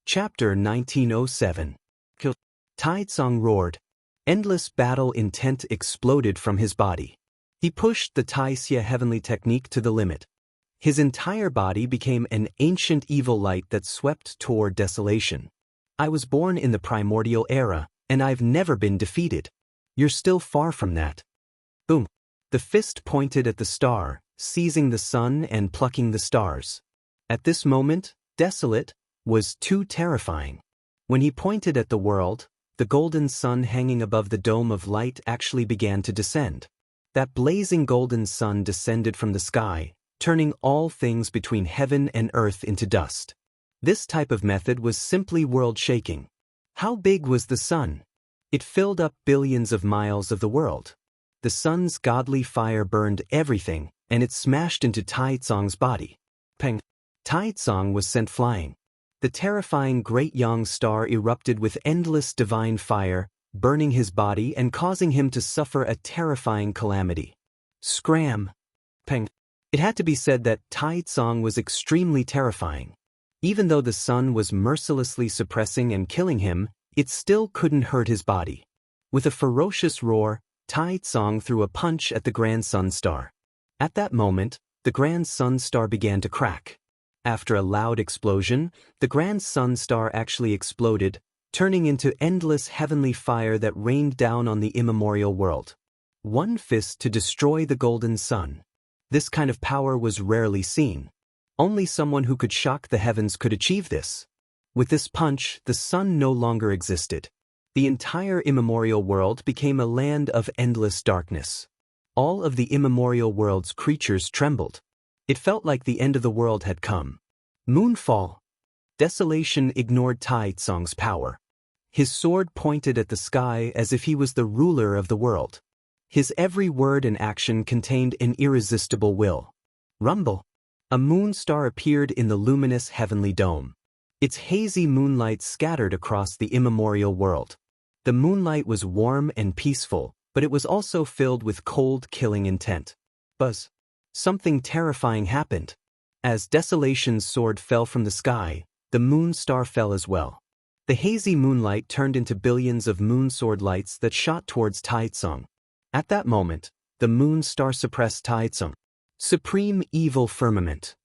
Chapter 1907. Taizong roared. Endless battle intent exploded from his body. He pushed the Taixia heavenly technique to the limit. His entire body became an ancient evil light that swept toward desolation. I was born in the primordial era, and I've never been defeated. You're still far from that. Boom. The fist pointed at the star, seizing the sun and plucking the stars. At this moment, Desolate was too terrifying. When he pointed at the world, the golden sun hanging above the dome of light actually began to descend. That blazing golden sun descended from the sky, turning all things between heaven and earth into dust. This type of method was simply world-shaking. How big was the sun? It filled up billions of miles of the world. The sun's godly fire burned everything, and it smashed into Taizong's body. Peng! Taizong was sent flying. The terrifying Great Yang star erupted with endless divine fire, burning his body and causing him to suffer a terrifying calamity. Scram! Peng! It had to be said that Taizong was extremely terrifying. Even though the sun was mercilessly suppressing and killing him, it still couldn't hurt his body. With a ferocious roar, Taizong threw a punch at the Grand Sun Star. At that moment, the Grand Sun Star began to crack. After a loud explosion, the Grand Sun Star actually exploded, turning into endless heavenly fire that rained down on the immemorial world. One fist to destroy the golden sun. This kind of power was rarely seen. Only someone who could shock the heavens could achieve this. With this punch, the sun no longer existed. The entire immemorial world became a land of endless darkness. All of the immemorial world's creatures trembled. It felt like the end of the world had come. Moonfall. Desolation ignored Taizong's power. His sword pointed at the sky as if he was the ruler of the world. His every word and action contained an irresistible will. Rumble. A moon star appeared in the luminous heavenly dome. Its hazy moonlight scattered across the immemorial world. The moonlight was warm and peaceful, but it was also filled with cold, killing intent. Buzz. Something terrifying happened. As Desolation's sword fell from the sky, the moon star fell as well. The hazy moonlight turned into billions of moon sword lights that shot towards Taizong. At that moment, the moon star suppressed Taizong. Supreme evil firmament.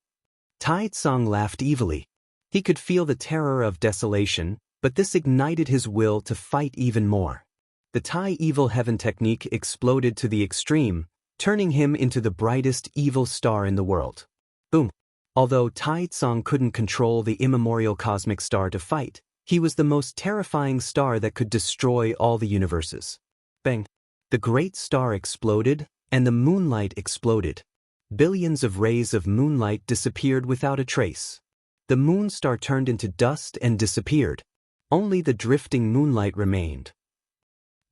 Taizong laughed evilly. He could feel the terror of desolation, but this ignited his will to fight even more. The Tai evil heaven technique exploded to the extreme, turning him into the brightest evil star in the world. Boom! Although Taizong couldn't control the immemorial cosmic star to fight, he was the most terrifying star that could destroy all the universes. Bang! The great star exploded, and the moonlight exploded. Billions of rays of moonlight disappeared without a trace. The moon star turned into dust and disappeared. Only the drifting moonlight remained.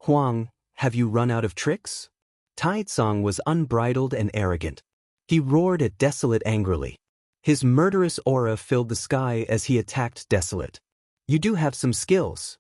Huang, have you run out of tricks? Taizong was unbridled and arrogant. He roared at Desolate angrily. His murderous aura filled the sky as he attacked Desolate. You do have some skills.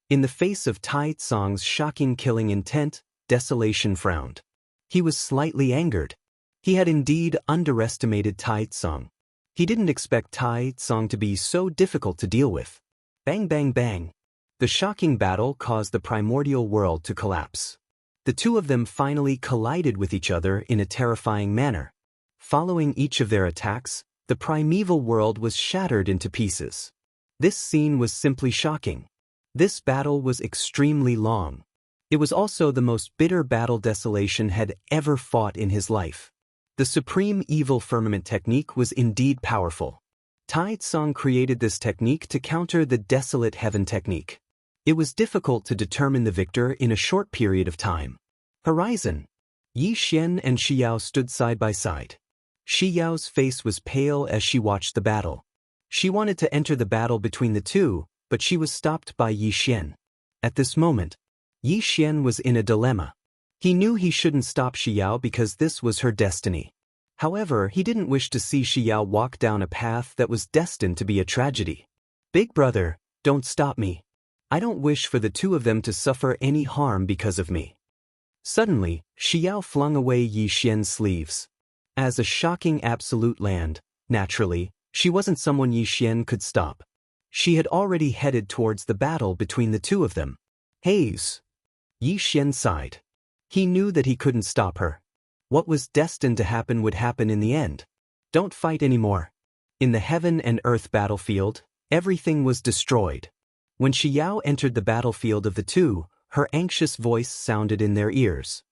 In the face of Taizong's shocking killing intent, Desolation frowned. He was slightly angered. He had indeed underestimated Taizong. He didn't expect Taizong to be so difficult to deal with. Bang bang bang. The shocking battle caused the primordial world to collapse. The two of them finally collided with each other in a terrifying manner. Following each of their attacks, the primeval world was shattered into pieces. This scene was simply shocking. This battle was extremely long. It was also the most bitter battle Desolation had ever fought in his life. The supreme evil firmament technique was indeed powerful. Taizong created this technique to counter the desolate heaven technique. It was difficult to determine the victor in a short period of time. Horizon. Yi Xian and Shi Yao stood side by side. Shi Yao's face was pale as she watched the battle. She wanted to enter the battle between the two, but she was stopped by Yi Xian. At this moment, Yi Xian was in a dilemma. He knew he shouldn't stop Shi Yao because this was her destiny. However, he didn't wish to see Shi Yao walk down a path that was destined to be a tragedy. Big brother, don't stop me. I don't wish for the two of them to suffer any harm because of me. Suddenly, Shi Yao flung away Yi Xian's sleeves. As a shocking absolute land, naturally, she wasn't someone Yi Xian could stop. She had already headed towards the battle between the two of them. Haze. Yi Xian sighed. He knew that he couldn't stop her. What was destined to happen would happen in the end. Don't fight anymore. In the heaven and earth battlefield, everything was destroyed. When Xiao entered the battlefield of the two, her anxious voice sounded in their ears.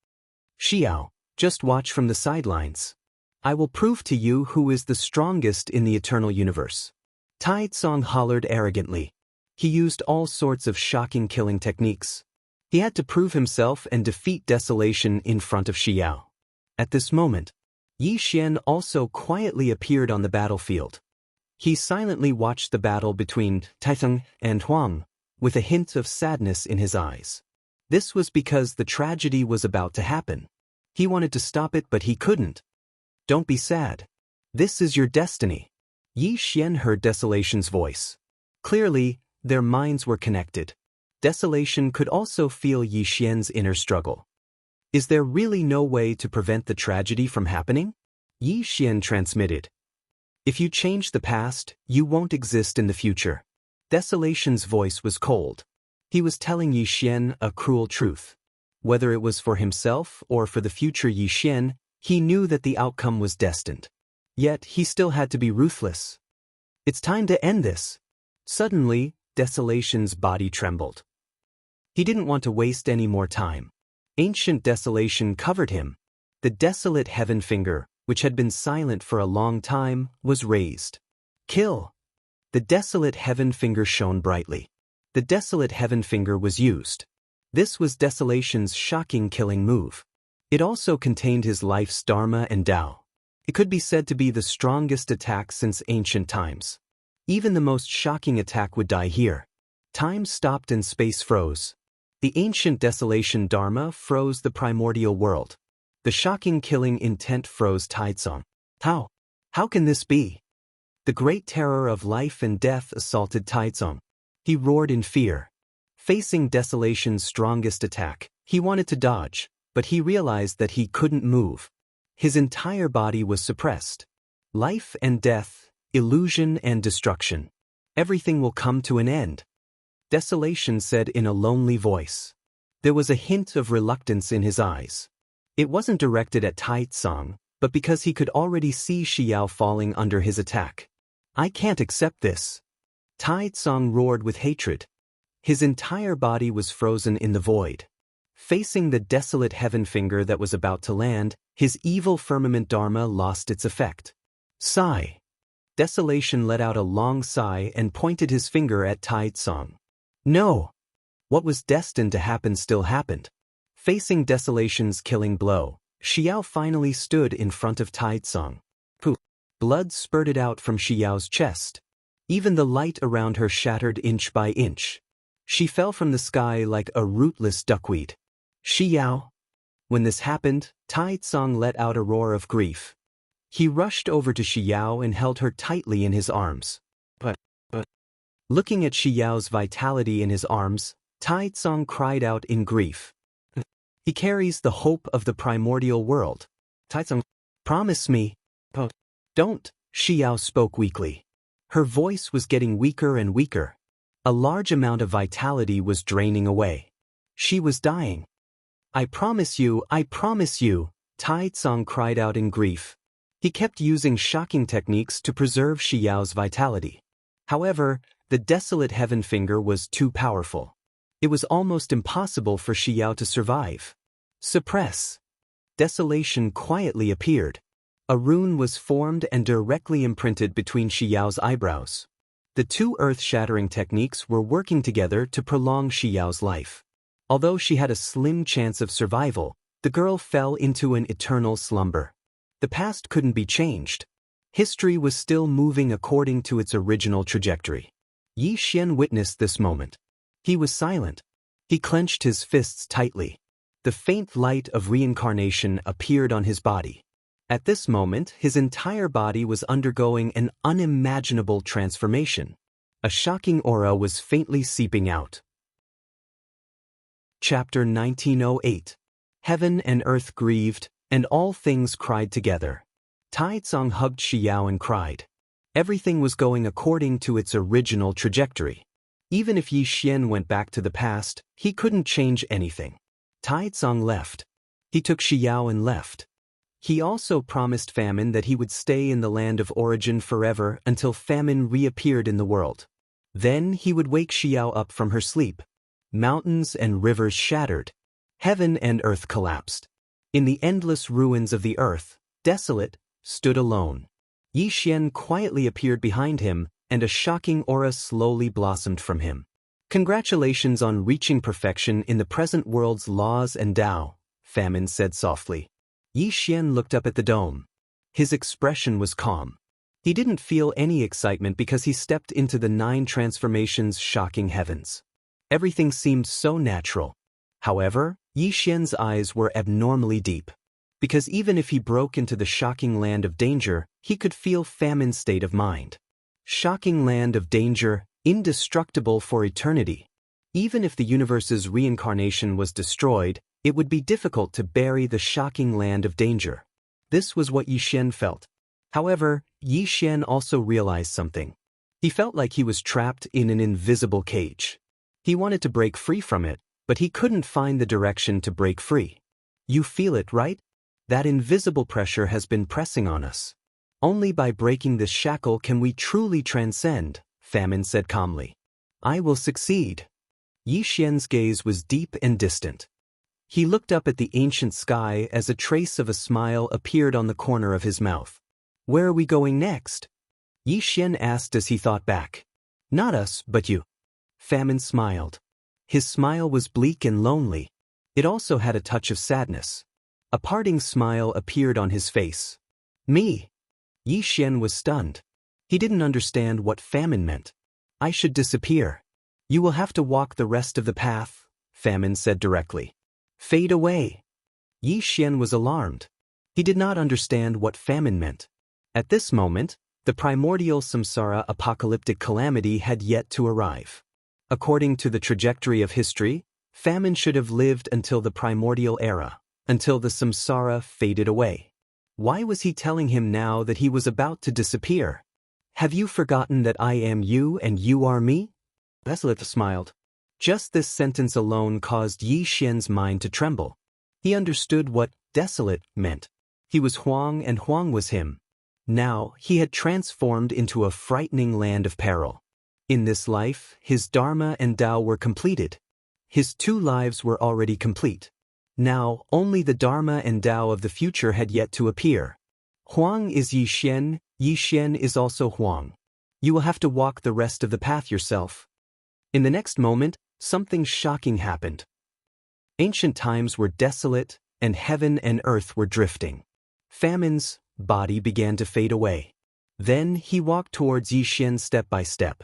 Xiao, just watch from the sidelines. I will prove to you who is the strongest in the eternal universe. Taizong hollered arrogantly. He used all sorts of shocking killing techniques. He had to prove himself and defeat desolation in front of Xiao. At this moment, Yi Xian also quietly appeared on the battlefield. He silently watched the battle between Taizong and Huang, with a hint of sadness in his eyes. This was because the tragedy was about to happen. He wanted to stop it, but he couldn't. Don't be sad. This is your destiny. Yi Xian heard Desolation's voice. Clearly, their minds were connected. Desolation could also feel Yi Xian's inner struggle. Is there really no way to prevent the tragedy from happening? Yi Xian transmitted. If you change the past, you won't exist in the future. Desolation's voice was cold. He was telling Yi Xian a cruel truth. Whether it was for himself or for the future Yi Xian, he knew that the outcome was destined. Yet he still had to be ruthless. It's time to end this. Suddenly, Desolation's body trembled. He didn't want to waste any more time. Ancient desolation covered him. The desolate heaven finger, which had been silent for a long time, was raised. Kill! The desolate heaven finger shone brightly. The desolate heaven finger was used. This was Desolation's shocking killing move. It also contained his life's dharma and Tao. It could be said to be the strongest attack since ancient times. Even the most shocking attack would die here. Time stopped and space froze. The ancient desolation dharma froze the primordial world. The shocking killing intent froze Taizong. How? How can this be? The great terror of life and death assaulted Taizong. He roared in fear. Facing Desolation's strongest attack, he wanted to dodge, but he realized that he couldn't move. His entire body was suppressed. Life and death, illusion and destruction. Everything will come to an end. Desolation said in a lonely voice. There was a hint of reluctance in his eyes. It wasn't directed at Taizong, but because he could already see Xiao falling under his attack. I can't accept this. Taizong roared with hatred. His entire body was frozen in the void. Facing the desolate heaven finger that was about to land, his evil firmament dharma lost its effect. Sigh. Desolation let out a long sigh and pointed his finger at Taizong. No! What was destined to happen still happened. Facing Desolation's killing blow, Xiao finally stood in front of Taizong. Poof! Blood spurted out from Xiao's chest. Even the light around her shattered inch by inch. She fell from the sky like a rootless duckweed. Xiao! When this happened, Taizong let out a roar of grief. He rushed over to Xiao and held her tightly in his arms. But. Looking at Xiao's vitality in his arms, Taizong cried out in grief. He carries the hope of the primordial world. Taizong, promise me. Don't, Xiao spoke weakly. Her voice was getting weaker and weaker. A large amount of vitality was draining away. She was dying. I promise you, Taizong cried out in grief. He kept using shocking techniques to preserve Xiao's vitality. However, the desolate heaven finger was too powerful. It was almost impossible for Xiao to survive. Suppress. Desolation quietly appeared. A rune was formed and directly imprinted between Xiao's eyebrows. The two earth-shattering techniques were working together to prolong Xiao's life. Although she had a slim chance of survival, the girl fell into an eternal slumber. The past couldn't be changed. History was still moving according to its original trajectory. Yi Xian witnessed this moment. He was silent. He clenched his fists tightly. The faint light of reincarnation appeared on his body. At this moment, his entire body was undergoing an unimaginable transformation. A shocking aura was faintly seeping out. Chapter 1908. Heaven and earth grieved, and all things cried together. Taizong hugged Xiao and cried. Everything was going according to its original trajectory. Even if Yi Xian went back to the past, he couldn't change anything. Taizong left. He took Xiao and left. He also promised Famine that he would stay in the land of origin forever until Famine reappeared in the world. Then he would wake Xiao up from her sleep. Mountains and rivers shattered. Heaven and earth collapsed. In the endless ruins of the earth, desolate, stood alone. Yi Xian quietly appeared behind him, and a shocking aura slowly blossomed from him. Congratulations on reaching perfection in the present world's laws and Tao, Famine said softly. Yi Xian looked up at the dome. His expression was calm. He didn't feel any excitement because he stepped into the 9 transformations' shocking heavens. Everything seemed so natural. However, Yi Xian's eyes were abnormally deep. Because even if he broke into the shocking land of danger, he could feel Famine's state of mind. Shocking land of danger, indestructible for eternity. Even if the universe's reincarnation was destroyed, it would be difficult to bury the shocking land of danger. This was what Yi Xian felt. However, Yi Xian also realized something. He felt like he was trapped in an invisible cage. He wanted to break free from it, but he couldn't find the direction to break free. You feel it, right? That invisible pressure has been pressing on us. Only by breaking this shackle can we truly transcend, Famine said calmly. I will succeed. Yi Xian's gaze was deep and distant. He looked up at the ancient sky as a trace of a smile appeared on the corner of his mouth. Where are we going next? Yi Xian asked as he thought back. Not us, but you. Famine smiled. His smile was bleak and lonely. It also had a touch of sadness. A parting smile appeared on his face. Me. Yi Xian was stunned. He didn't understand what Famine meant. I should disappear. You will have to walk the rest of the path, Famine said directly. Fade away. Yi Xian was alarmed. He did not understand what Famine meant. At this moment, the primordial samsara apocalyptic calamity had yet to arrive. According to the trajectory of history, Famine should have lived until the primordial era, until the samsara faded away. Why was he telling him now that he was about to disappear? Have you forgotten that I am you and you are me? Desolate smiled. Just this sentence alone caused Yi Xian's mind to tremble. He understood what desolate meant. He was Huang and Huang was him. Now, he had transformed into a frightening land of peril. In this life, his Dharma and Tao were completed. His 2 lives were already complete. Now, only the Dharma and Tao of the future had yet to appear. Huang is Yi Xian is also Huang. You will have to walk the rest of the path yourself. In the next moment, something shocking happened. Ancient times were desolate, and heaven and earth were drifting. Famine's body began to fade away. Then he walked towards Yi Xian step by step.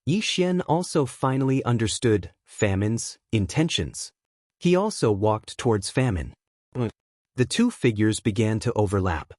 Yi Xian also finally understood Famine's intentions. He also walked towards Famine. The 2 figures began to overlap.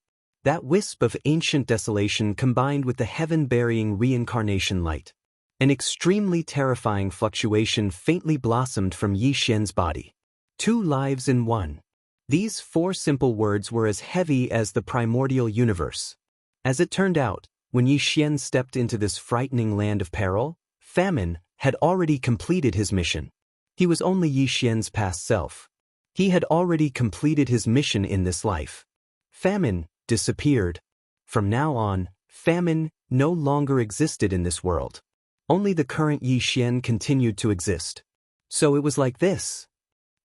That wisp of ancient desolation combined with the heaven-burying reincarnation light. An extremely terrifying fluctuation faintly blossomed from Yi Xian's body. 2 lives in 1. These 4 simple words were as heavy as the primordial universe. As it turned out, when Yi Xian stepped into this frightening land of peril, Famine had already completed his mission. He was only Yi Xian's past self. He had already completed his mission in this life. Famine disappeared. From now on, Famine no longer existed in this world. Only the current Yi Xian continued to exist. So it was like this.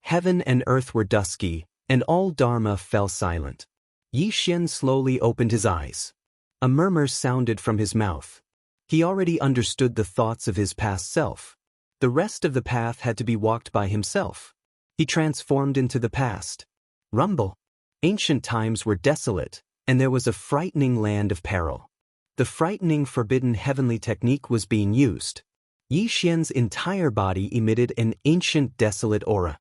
Heaven and earth were dusky, and all Dharma fell silent. Yi Xian slowly opened his eyes. A murmur sounded from his mouth. He already understood the thoughts of his past self. The rest of the path had to be walked by himself. He transformed into the past. Rumble. Ancient times were desolate, and there was a frightening land of peril. The frightening forbidden heavenly technique was being used. Yi Xian's entire body emitted an ancient desolate aura.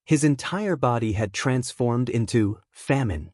His entire body had transformed into Famine.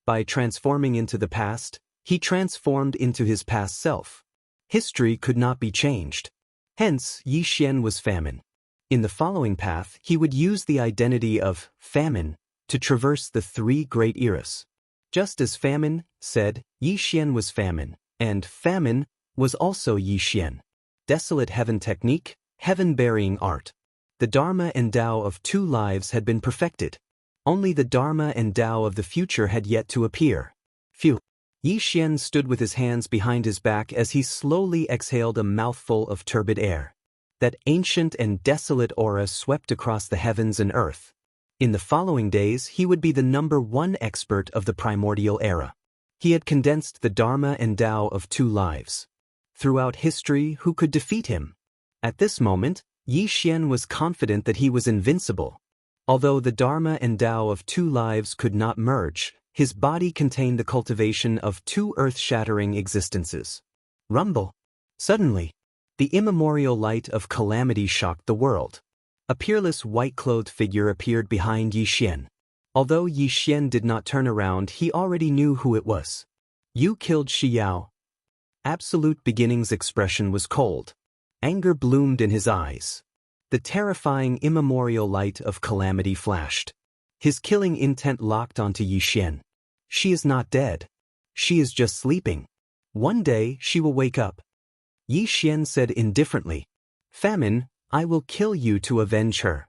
By transforming into the past, he transformed into his past self. History could not be changed. Hence, Yi Xian was Famine. In the following path, he would use the identity of Famine to traverse the 3 great eras. Just as Famine said, Yi Xian was Famine, and Famine was also Yi Xian. Desolate heaven technique, heaven-burying art. The Dharma and Tao of 2 lives had been perfected. Only the Dharma and Tao of the future had yet to appear. Phew. Yi Xian stood with his hands behind his back as he slowly exhaled a mouthful of turbid air. That ancient and desolate aura swept across the heavens and earth. In the following days he would be the #1 expert of the primordial era. He had condensed the Dharma and Tao of 2 lives. Throughout history, who could defeat him? At this moment, Yi Xian was confident that he was invincible. Although the Dharma and Tao of 2 lives could not merge, his body contained the cultivation of 2 earth-shattering existences. Rumble. Suddenly, the immemorial light of calamity shocked the world. A peerless white-clothed figure appeared behind Yi Xian. Although Yi Xian did not turn around, he already knew who it was. You killed Xiao. Absolute Beginning's expression was cold. Anger bloomed in his eyes. The terrifying immemorial light of calamity flashed. His killing intent locked onto Yi Xian. She is not dead. She is just sleeping. One day she will wake up. Yi Xian said indifferently. Famine, I will kill you to avenge her.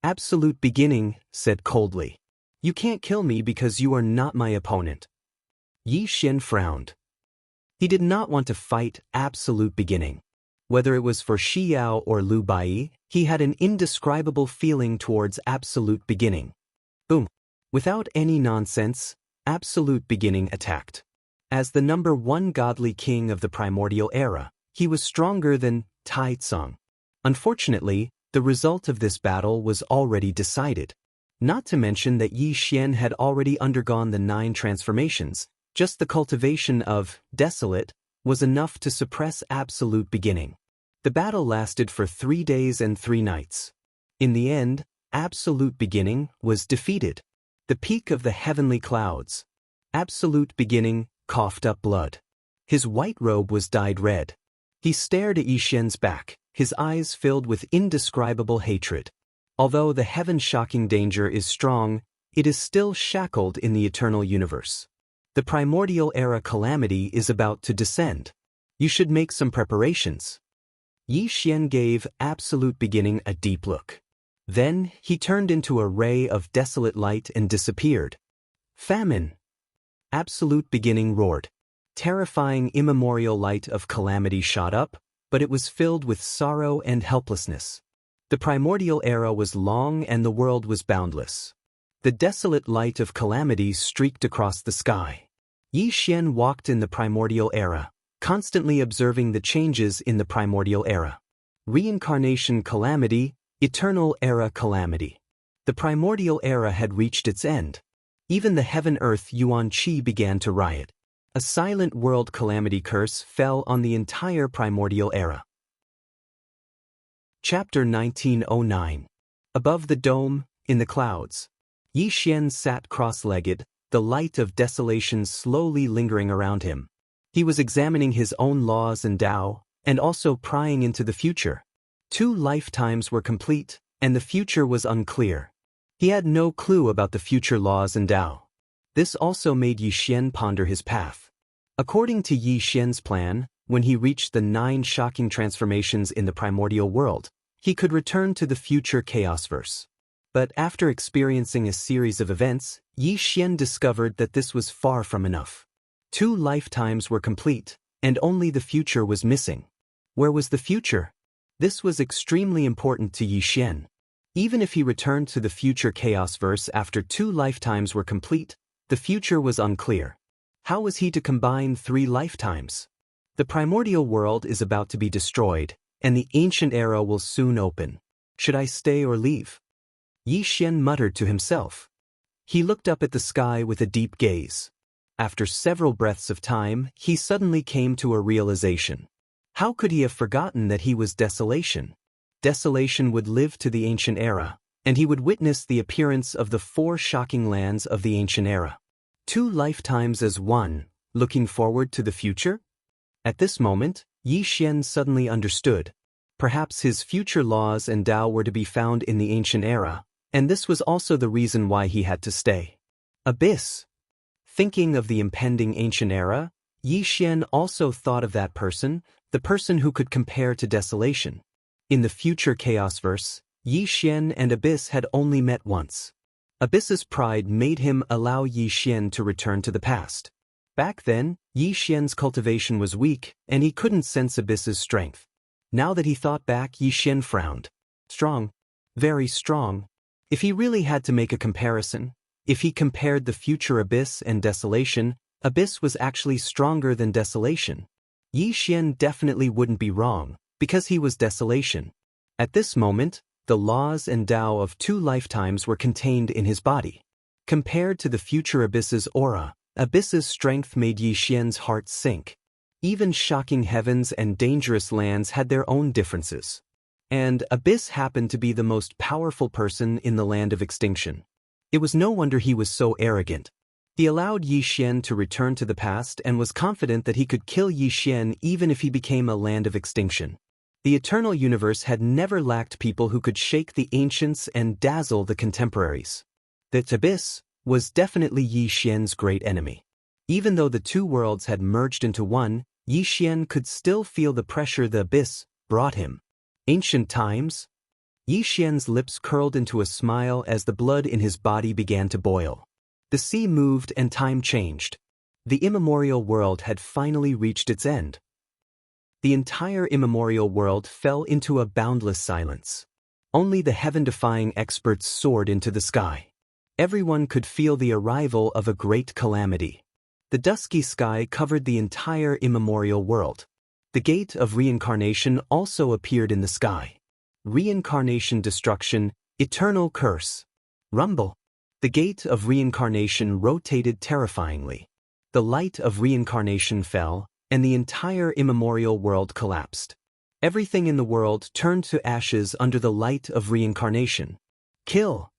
Absolute Beginning said coldly. You can't kill me because you are not my opponent. Yi Xian frowned. He did not want to fight Absolute Beginning. Whether it was for Xiao or Lu Bai, he had an indescribable feeling towards Absolute Beginning. Boom. Without any nonsense, Absolute Beginning attacked. As the #1 godly king of the primordial era, he was stronger than Taizong. Unfortunately, the result of this battle was already decided. Not to mention that Yi Xian had already undergone the 9 transformations. Just the cultivation of desolate was enough to suppress Absolute Beginning. The battle lasted for 3 days and 3 nights. In the end, Absolute Beginning was defeated. The peak of the heavenly clouds. Absolute Beginning coughed up blood. His white robe was dyed red. He stared at Yi Xian's back, his eyes filled with indescribable hatred. Although the heaven-shocking danger is strong, it is still shackled in the eternal universe. The primordial era calamity is about to descend. You should make some preparations. Yi Xian gave Absolute Beginning a deep look. Then he turned into a ray of desolate light and disappeared. Famine. Absolute Beginning roared. Terrifying immemorial light of calamity shot up, but it was filled with sorrow and helplessness. The primordial era was long and the world was boundless. The desolate light of calamity streaked across the sky. Yi Xian walked in the primordial era, constantly observing the changes in the primordial era. Reincarnation calamity, eternal era calamity. The primordial era had reached its end. Even the heaven-earth Yuan Qi began to riot. A silent world calamity curse fell on the entire primordial era. Chapter 1909. Above the dome, in the clouds. Yi Xian sat cross-legged, the light of desolation slowly lingering around him. He was examining his own laws and Tao, and also prying into the future. 2 lifetimes were complete, and the future was unclear. He had no clue about the future laws and Tao. This also made Yi Xian ponder his path. According to Yi Xian's plan, when he reached the 9 shocking transformations in the primordial world, he could return to the future chaosverse. But after experiencing a series of events, Yi Xian discovered that this was far from enough. 2 lifetimes were complete, and only the future was missing. Where was the future? This was extremely important to Yi Xian. Even if he returned to the future chaosverse after 2 lifetimes were complete, the future was unclear. How was he to combine 3 lifetimes? The primordial world is about to be destroyed, and the ancient era will soon open. Should I stay or leave? Yi Xian muttered to himself. He looked up at the sky with a deep gaze. After several breaths of time, he suddenly came to a realization. How could he have forgotten that he was desolation? Desolation would live to the ancient era, and he would witness the appearance of the 4 shocking lands of the ancient era. 2 lifetimes as one, looking forward to the future? At this moment, Yi Xian suddenly understood. Perhaps his future laws and Tao were to be found in the ancient era, and this was also the reason why he had to stay. Abyss. Thinking of the impending ancient era, Yi Xian also thought of that person, the person who could compare to desolation. In the future Chaos Verse, Yi Xian and Abyss had only met once. Abyss's pride made him allow Yi Xian to return to the past. Back then, Yi Xian's cultivation was weak, and he couldn't sense Abyss's strength. Now that he thought back, Yi Xian frowned. Strong. Very strong. If he really had to make a comparison, if he compared the future Abyss and Desolation, Abyss was actually stronger than Desolation. Yi Xian definitely wouldn't be wrong, because he was Desolation. At this moment, the laws and Tao of 2 lifetimes were contained in his body. Compared to the future Abyss's aura, Abyss's strength made Yi Xian's heart sink. Even shocking heavens and dangerous lands had their own differences. And Abyss happened to be the most powerful person in the land of extinction. It was no wonder he was so arrogant. He allowed Yi Xian to return to the past and was confident that he could kill Yi Xian even if he became a land of extinction. The eternal universe had never lacked people who could shake the ancients and dazzle the contemporaries. That Abyss was definitely Yi Xian's great enemy. Even though the 2 worlds had merged into one, Yi Xian could still feel the pressure the Abyss brought him. Ancient times? Yi Xian's lips curled into a smile as the blood in his body began to boil. The sea moved and time changed. The immemorial world had finally reached its end. The entire immemorial world fell into a boundless silence. Only the heaven-defying experts soared into the sky. Everyone could feel the arrival of a great calamity. The dusky sky covered the entire immemorial world. The gate of reincarnation also appeared in the sky. Reincarnation destruction, eternal curse. Rumble. The gate of reincarnation rotated terrifyingly. The light of reincarnation fell, and the entire immemorial world collapsed. Everything in the world turned to ashes under the light of reincarnation. Kill.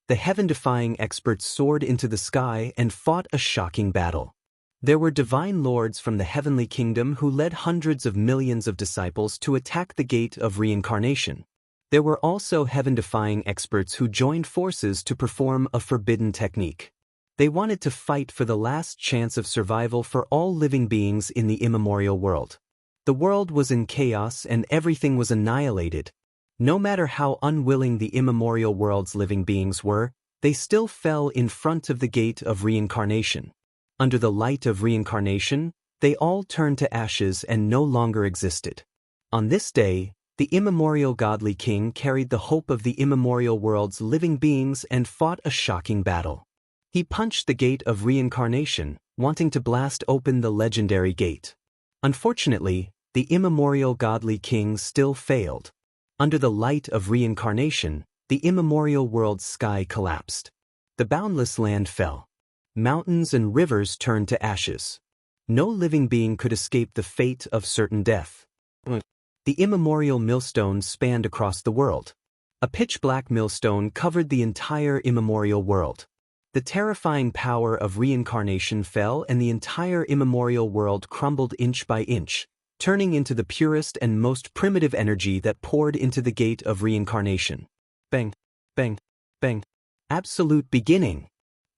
The heaven-defying experts soared into the sky and fought a shocking battle. There were divine lords from the heavenly kingdom who led hundreds of millions of disciples to attack the gate of reincarnation. There were also heaven-defying experts who joined forces to perform a forbidden technique. They wanted to fight for the last chance of survival for all living beings in the immemorial world. The world was in chaos and everything was annihilated. No matter how unwilling the immemorial world's living beings were, they still fell in front of the gate of reincarnation. Under the light of reincarnation, they all turned to ashes and no longer existed. On this day, the immemorial godly king carried the hope of the immemorial world's living beings and fought a shocking battle. He punched the gate of reincarnation, wanting to blast open the legendary gate. Unfortunately, the immemorial godly king still failed. Under the light of reincarnation, the immemorial world's sky collapsed. The boundless land fell. Mountains and rivers turned to ashes. No living being could escape the fate of certain death. The immemorial millstone spanned across the world. A pitch-black millstone covered the entire immemorial world. The terrifying power of reincarnation fell and the entire immemorial world crumbled inch by inch, turning into the purest and most primitive energy that poured into the gate of reincarnation. Bang, bang, bang. Absolute beginning.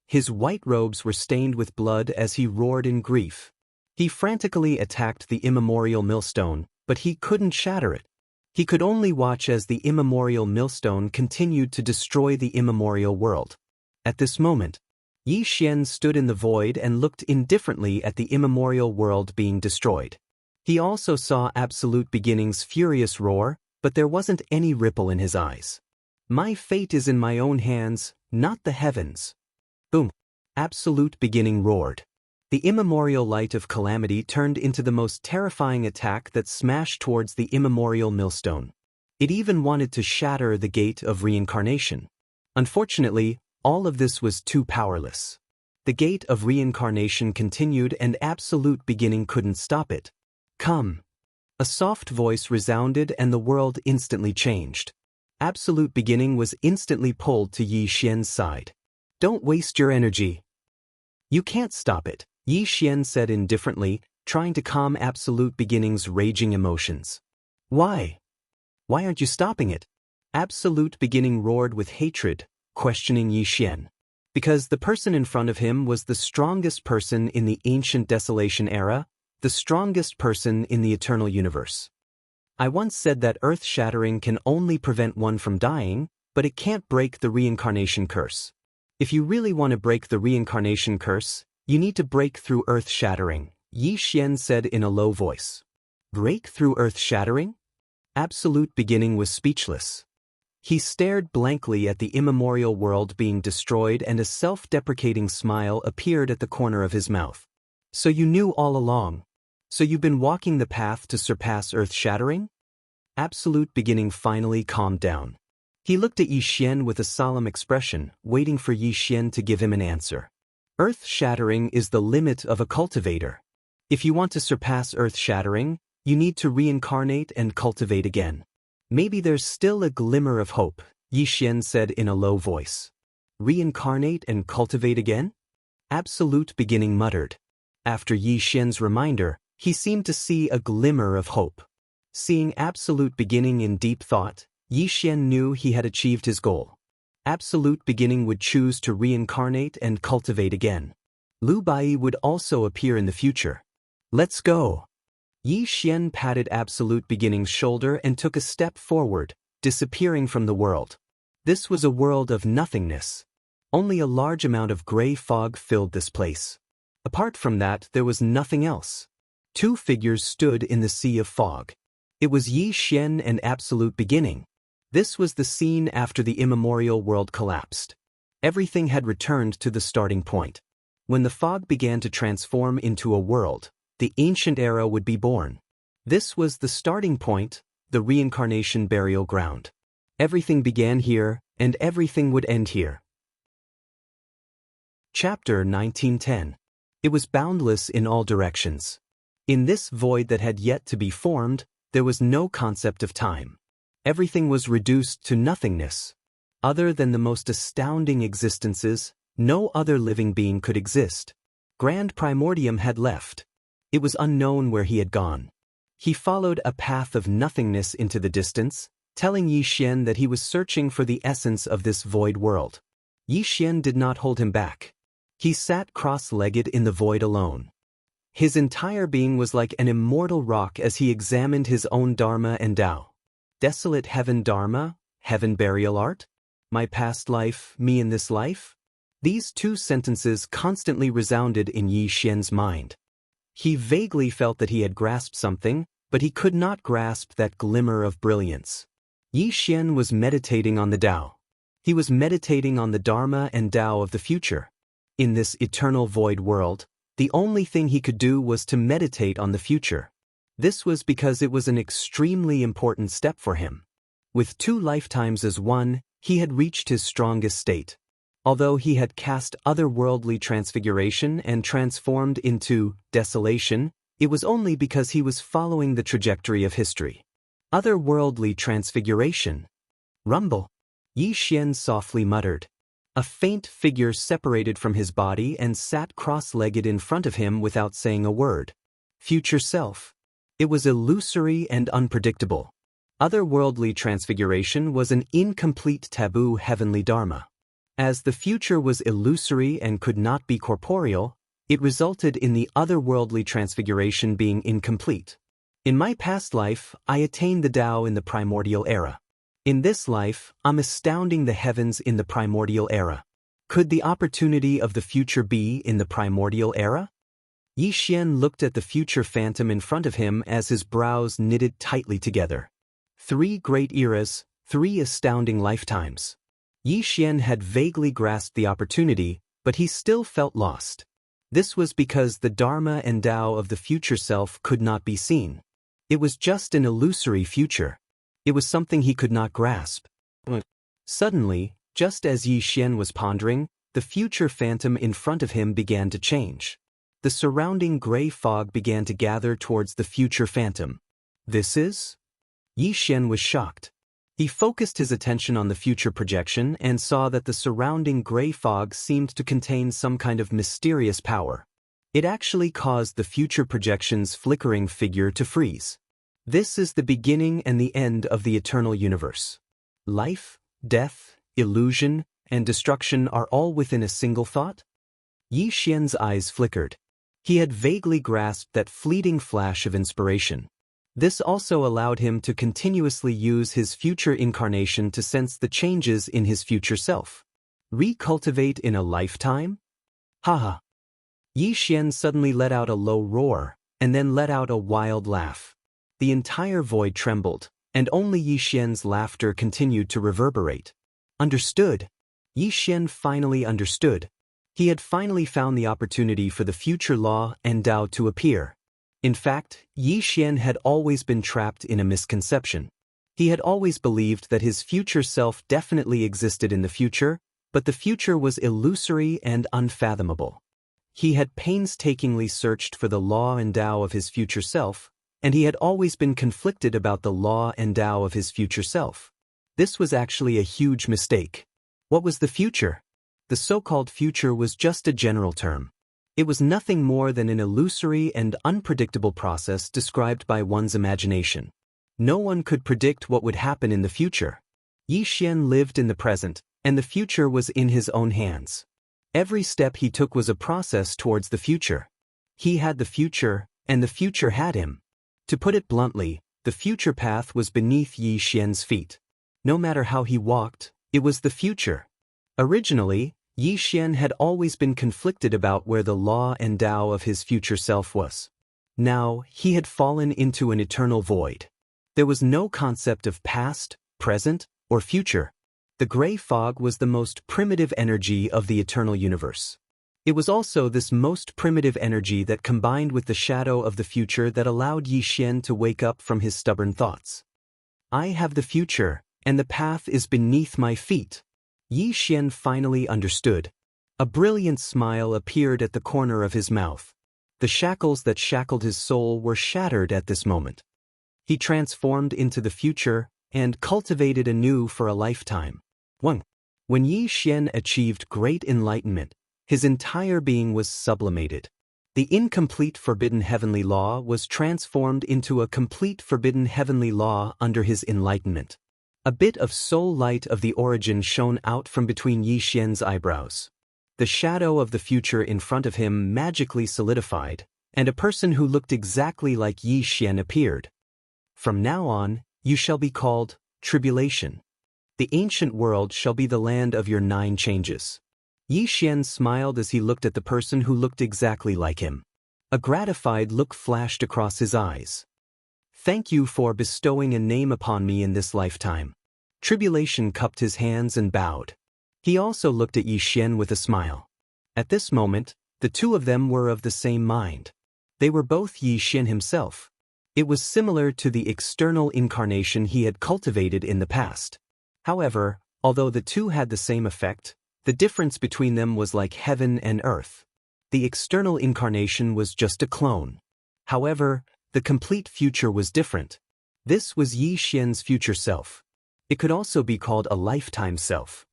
His white robes were stained with blood as he roared in grief. He frantically attacked the immemorial millstone, but he couldn't shatter it. He could only watch as the immemorial millstone continued to destroy the immemorial world. At this moment, Yi Xian stood in the void and looked indifferently at the immemorial world being destroyed. He also saw Absolute Beginning's furious roar, but there wasn't any ripple in his eyes. My fate is in my own hands, not the heavens. Boom! Absolute Beginning roared. The immemorial light of calamity turned into the most terrifying attack that smashed towards the immemorial millstone. It even wanted to shatter the gate of reincarnation. Unfortunately, all of this was too powerless. The gate of reincarnation continued and Absolute Beginning couldn't stop it. Come! A soft voice resounded and the world instantly changed. Absolute Beginning was instantly pulled to Yi Xian's side. Don't waste your energy. You can't stop it, Yi Xian said indifferently, trying to calm Absolute Beginning's raging emotions. Why? Why aren't you stopping it? Absolute Beginning roared with hatred, questioning Yi Xian. Because the person in front of him was the strongest person in the ancient desolation era, the strongest person in the eternal universe. I once said that earth-shattering can only prevent one from dying, but it can't break the reincarnation curse. If you really want to break the reincarnation curse, you need to break through earth-shattering, Yi Xian said in a low voice. Break through earth-shattering? Absolute Beginning was speechless. He stared blankly at the immemorial world being destroyed, and a self-deprecating smile appeared at the corner of his mouth. So you knew all along. So you've been walking the path to surpass earth-shattering? Absolute Beginning finally calmed down. He looked at Yi Xian with a solemn expression, waiting for Yi Xian to give him an answer. Earth-shattering is the limit of a cultivator. If you want to surpass earth-shattering, you need to reincarnate and cultivate again. Maybe there's still a glimmer of hope, Yi Xian said in a low voice. Reincarnate and cultivate again? Absolute Beginning muttered. After Yi Xian's reminder, he seemed to see a glimmer of hope. Seeing Absolute Beginning in deep thought, Yi Xian knew he had achieved his goal. Absolute Beginning would choose to reincarnate and cultivate again. Lu Bai would also appear in the future. Let's go. Yi Xian patted Absolute Beginning's shoulder and took a step forward, disappearing from the world. This was a world of nothingness. Only a large amount of gray fog filled this place. Apart from that, there was nothing else. Two figures stood in the sea of fog. It was Yi Xian and Absolute Beginning. This was the scene after the immemorial world collapsed. Everything had returned to the starting point. When the fog began to transform into a world, the ancient era would be born. This was the starting point, the reincarnation burial ground. Everything began here, and everything would end here. Chapter 1910. It was boundless in all directions. In this void that had yet to be formed, there was no concept of time. Everything was reduced to nothingness. Other than the most astounding existences, no other living being could exist. Grand Primordium had left. It was unknown where he had gone. He followed a path of nothingness into the distance, telling Yi Xian that he was searching for the essence of this void world. Yi Xian did not hold him back. He sat cross-legged in the void alone. His entire being was like an immortal rock as he examined his own Dharma and Tao. Desolate heaven Dharma, heaven burial art? My past life, me in this life? These two sentences constantly resounded in Yi Xian's mind. He vaguely felt that he had grasped something, but he could not grasp that glimmer of brilliance. Yi Xian was meditating on the Tao. He was meditating on the Dharma and Tao of the future. In this eternal void world, the only thing he could do was to meditate on the future. This was because it was an extremely important step for him. With 2 lifetimes as one, he had reached his strongest state. Although he had cast otherworldly transfiguration and transformed into desolation, it was only because he was following the trajectory of history. Otherworldly transfiguration. Rumble. Yi Xian softly muttered. A faint figure separated from his body and sat cross-legged in front of him without saying a word. Future self. It was illusory and unpredictable. Otherworldly transfiguration was an incomplete taboo heavenly dharma. As the future was illusory and could not be corporeal, it resulted in the otherworldly transfiguration being incomplete. In my past life, I attained the Tao in the primordial era. In this life, I'm astounding the heavens in the primordial era. Could the opportunity of the future be in the primordial era? Yi Xian looked at the future phantom in front of him as his brows knitted tightly together. 3 great eras, 3 astounding lifetimes. Yi Xian had vaguely grasped the opportunity, but he still felt lost. This was because the Dharma and Tao of the future self could not be seen. It was just an illusory future. It was something he could not grasp. Suddenly, just as Yi Xian was pondering, the future phantom in front of him began to change. The surrounding gray fog began to gather towards the future phantom. This is? Yi Xian was shocked. He focused his attention on the future projection and saw that the surrounding gray fog seemed to contain some kind of mysterious power. It actually caused the future projection's flickering figure to freeze. This is the beginning and the end of the eternal universe. Life, death, illusion, and destruction are all within a single thought? Yi Xian's eyes flickered. He had vaguely grasped that fleeting flash of inspiration. This also allowed him to continuously use his future incarnation to sense the changes in his future self. Recultivate in a lifetime? Haha. Yi Xian suddenly let out a low roar, and then let out a wild laugh. The entire void trembled, and only Yi Xian's laughter continued to reverberate. Understood. Yi Xian finally understood. He had finally found the opportunity for the future law and Tao to appear. In fact, Yi Xian had always been trapped in a misconception. He had always believed that his future self definitely existed in the future, but the future was illusory and unfathomable. He had painstakingly searched for the law and Tao of his future self, and he had always been conflicted about the law and Tao of his future self. This was actually a huge mistake. What was the future? The so-called future was just a general term. It was nothing more than an illusory and unpredictable process described by one's imagination. No one could predict what would happen in the future. Yi Xian lived in the present, and the future was in his own hands. Every step he took was a process towards the future. He had the future, and the future had him. To put it bluntly, the future path was beneath Yi Xian's feet. No matter how he walked, it was the future. Originally, Yi Xian had always been conflicted about where the law and Tao of his future self was. Now, he had fallen into an eternal void. There was no concept of past, present, or future. The gray fog was the most primitive energy of the eternal universe. It was also this most primitive energy that combined with the shadow of the future that allowed Yi Xian to wake up from his stubborn thoughts. I have the future, and the path is beneath my feet. Yi Xian finally understood. A brilliant smile appeared at the corner of his mouth. The shackles that shackled his soul were shattered at this moment. He transformed into the future and cultivated anew for a lifetime. 1. When Yi Xian achieved great enlightenment, his entire being was sublimated. The incomplete forbidden heavenly law was transformed into a complete forbidden heavenly law under his enlightenment. A bit of soul light of the origin shone out from between Yi Xian's eyebrows. The shadow of the future in front of him magically solidified, and a person who looked exactly like Yi Xian appeared. From now on, you shall be called Tribulation. The ancient world shall be the land of your 9 changes. Yi Xian smiled as he looked at the person who looked exactly like him. A gratified look flashed across his eyes. Thank you for bestowing a name upon me in this lifetime. Tribulation cupped his hands and bowed. He also looked at Yi Xian with a smile. At this moment, the two of them were of the same mind. They were both Yi Xian himself. It was similar to the external incarnation he had cultivated in the past. However, although the two had the same effect, the difference between them was like heaven and earth. The external incarnation was just a clone. However, the complete future was different. This was Yi Xian's future self. It could also be called a lifetime self.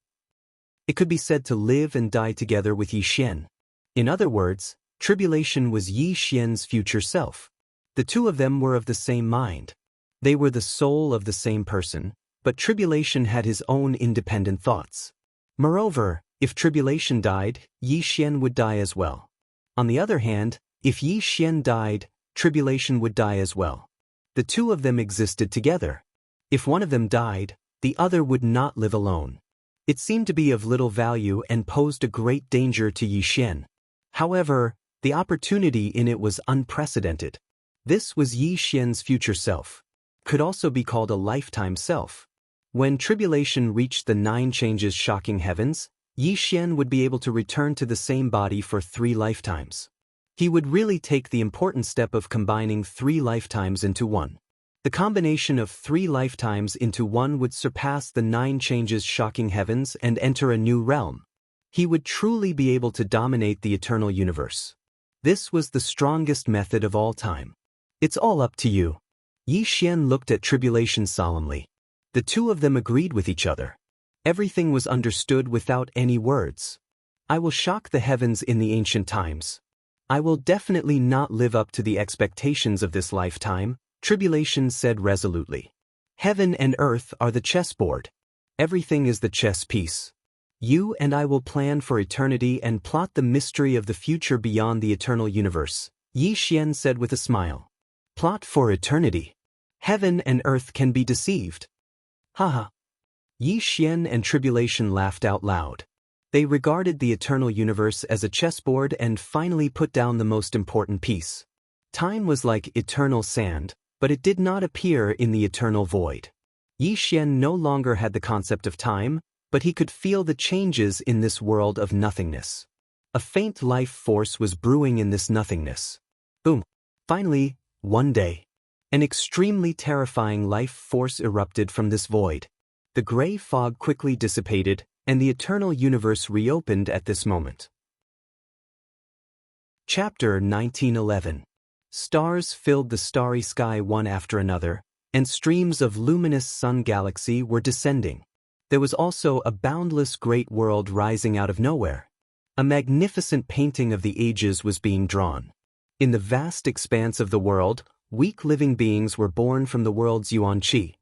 It could be said to live and die together with Yi Xian. In other words, Tribulation was Yi Xian's future self. The two of them were of the same mind. They were the soul of the same person, but Tribulation had his own independent thoughts. Moreover, if Tribulation died, Yi Xian would die as well. On the other hand, if Yi Xian died, Tribulation would die as well. The two of them existed together. If one of them died, the other would not live alone. It seemed to be of little value and posed a great danger to Yi Xian. However, the opportunity in it was unprecedented. This was Yi Xian's future self. Could also be called a lifetime self. When Tribulation reached the 9 changes shocking heavens, Yi Xian would be able to return to the same body for 3 lifetimes. He would really take the important step of combining 3 lifetimes into one. The combination of 3 lifetimes into one would surpass the 9 changes shocking heavens and enter a new realm. He would truly be able to dominate the eternal universe. This was the strongest method of all time. It's all up to you. Yi Xian looked at Tribulation solemnly. The two of them agreed with each other. Everything was understood without any words. I will shock the heavens in the ancient times. I will definitely not live up to the expectations of this lifetime, Tribulation said resolutely. Heaven and earth are the chessboard. Everything is the chess piece. You and I will plan for eternity and plot the mystery of the future beyond the eternal universe, Yi Xian said with a smile. Plot for eternity. Heaven and earth can be deceived. Haha. Yi Xian and Tribulation laughed out loud. They regarded the eternal universe as a chessboard and finally put down the most important piece. Time was like eternal sand, but it did not appear in the eternal void. Yi Xian no longer had the concept of time, but he could feel the changes in this world of nothingness. A faint life force was brewing in this nothingness. Boom. Finally, one day, an extremely terrifying life force erupted from this void. The gray fog quickly dissipated, and the eternal universe reopened at this moment. Chapter 1911. Stars filled the starry sky one after another, and streams of luminous sun galaxy were descending. There was also a boundless great world rising out of nowhere. A magnificent painting of the ages was being drawn. In the vast expanse of the world, weak living beings were born from the world's yuan qi.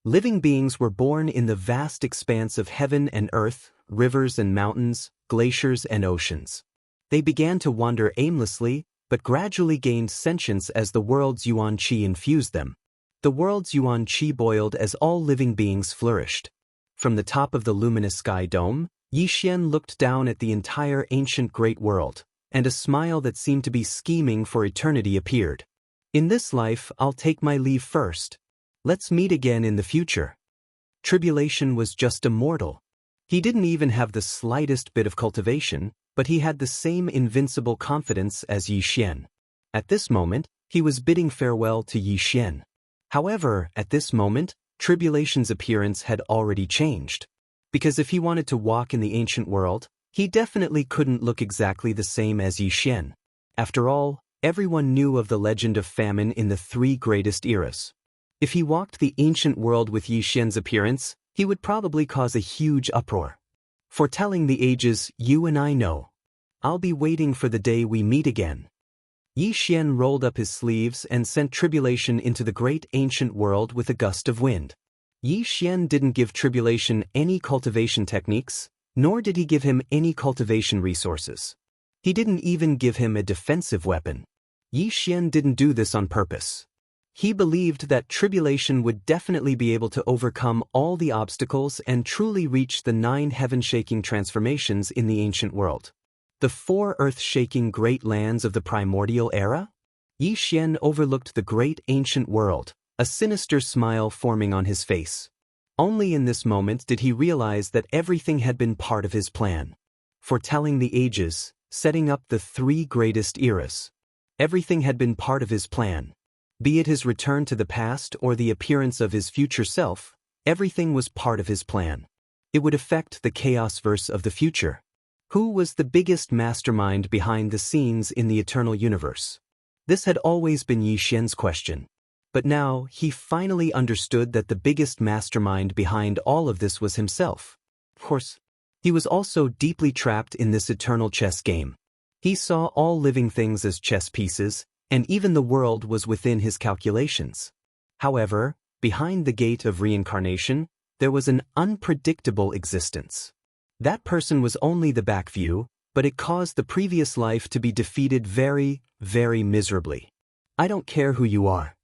Living beings were born in the vast expanse of heaven and earth, rivers and mountains, glaciers and oceans. They began to wander aimlessly, but gradually gained sentience as the world's yuan qi infused them. The world's yuan qi boiled as all living beings flourished. From the top of the luminous sky dome, Yi Xian looked down at the entire ancient great world, and a smile that seemed to be scheming for eternity appeared. In this life, I'll take my leave first. Let's meet again in the future. Tribulation was just a mortal. He didn't even have the slightest bit of cultivation, but he had the same invincible confidence as Yi Xian. At this moment, he was bidding farewell to Yi Xian. However, at this moment, Tribulation's appearance had already changed. Because if he wanted to walk in the ancient world, he definitely couldn't look exactly the same as Yi Xian. After all, everyone knew of the legend of famine in the three greatest eras. If he walked the ancient world with Yi Xian's appearance, he would probably cause a huge uproar. Foretelling the ages, you and I know. I'll be waiting for the day we meet again. Yi Xian rolled up his sleeves and sent Tribulation into the great ancient world with a gust of wind. Yi Xian didn't give Tribulation any cultivation techniques, nor did he give him any cultivation resources. He didn't even give him a defensive weapon. Yi Xian didn't do this on purpose. He believed that Tribulation would definitely be able to overcome all the obstacles and truly reach the 9 heaven-shaking transformations in the ancient world. The 4 earth-shaking great lands of the primordial era? Yi Xian overlooked the great ancient world, a sinister smile forming on his face. Only in this moment did he realize that everything had been part of his plan. Foretelling the ages, setting up the 3 greatest eras. Everything had been part of his plan. Be it his return to the past or the appearance of his future self, everything was part of his plan. It would affect the chaos-verse of the future. Who was the biggest mastermind behind the scenes in the eternal universe? This had always been Yi Xian's question. But now, he finally understood that the biggest mastermind behind all of this was himself. Of course, he was also deeply trapped in this eternal chess game. He saw all living things as chess pieces, and even the world was within his calculations. However, behind the gate of reincarnation, there was an unpredictable existence. That person was only the back view, but it caused the previous life to be defeated very, very miserably. I don't care who you are.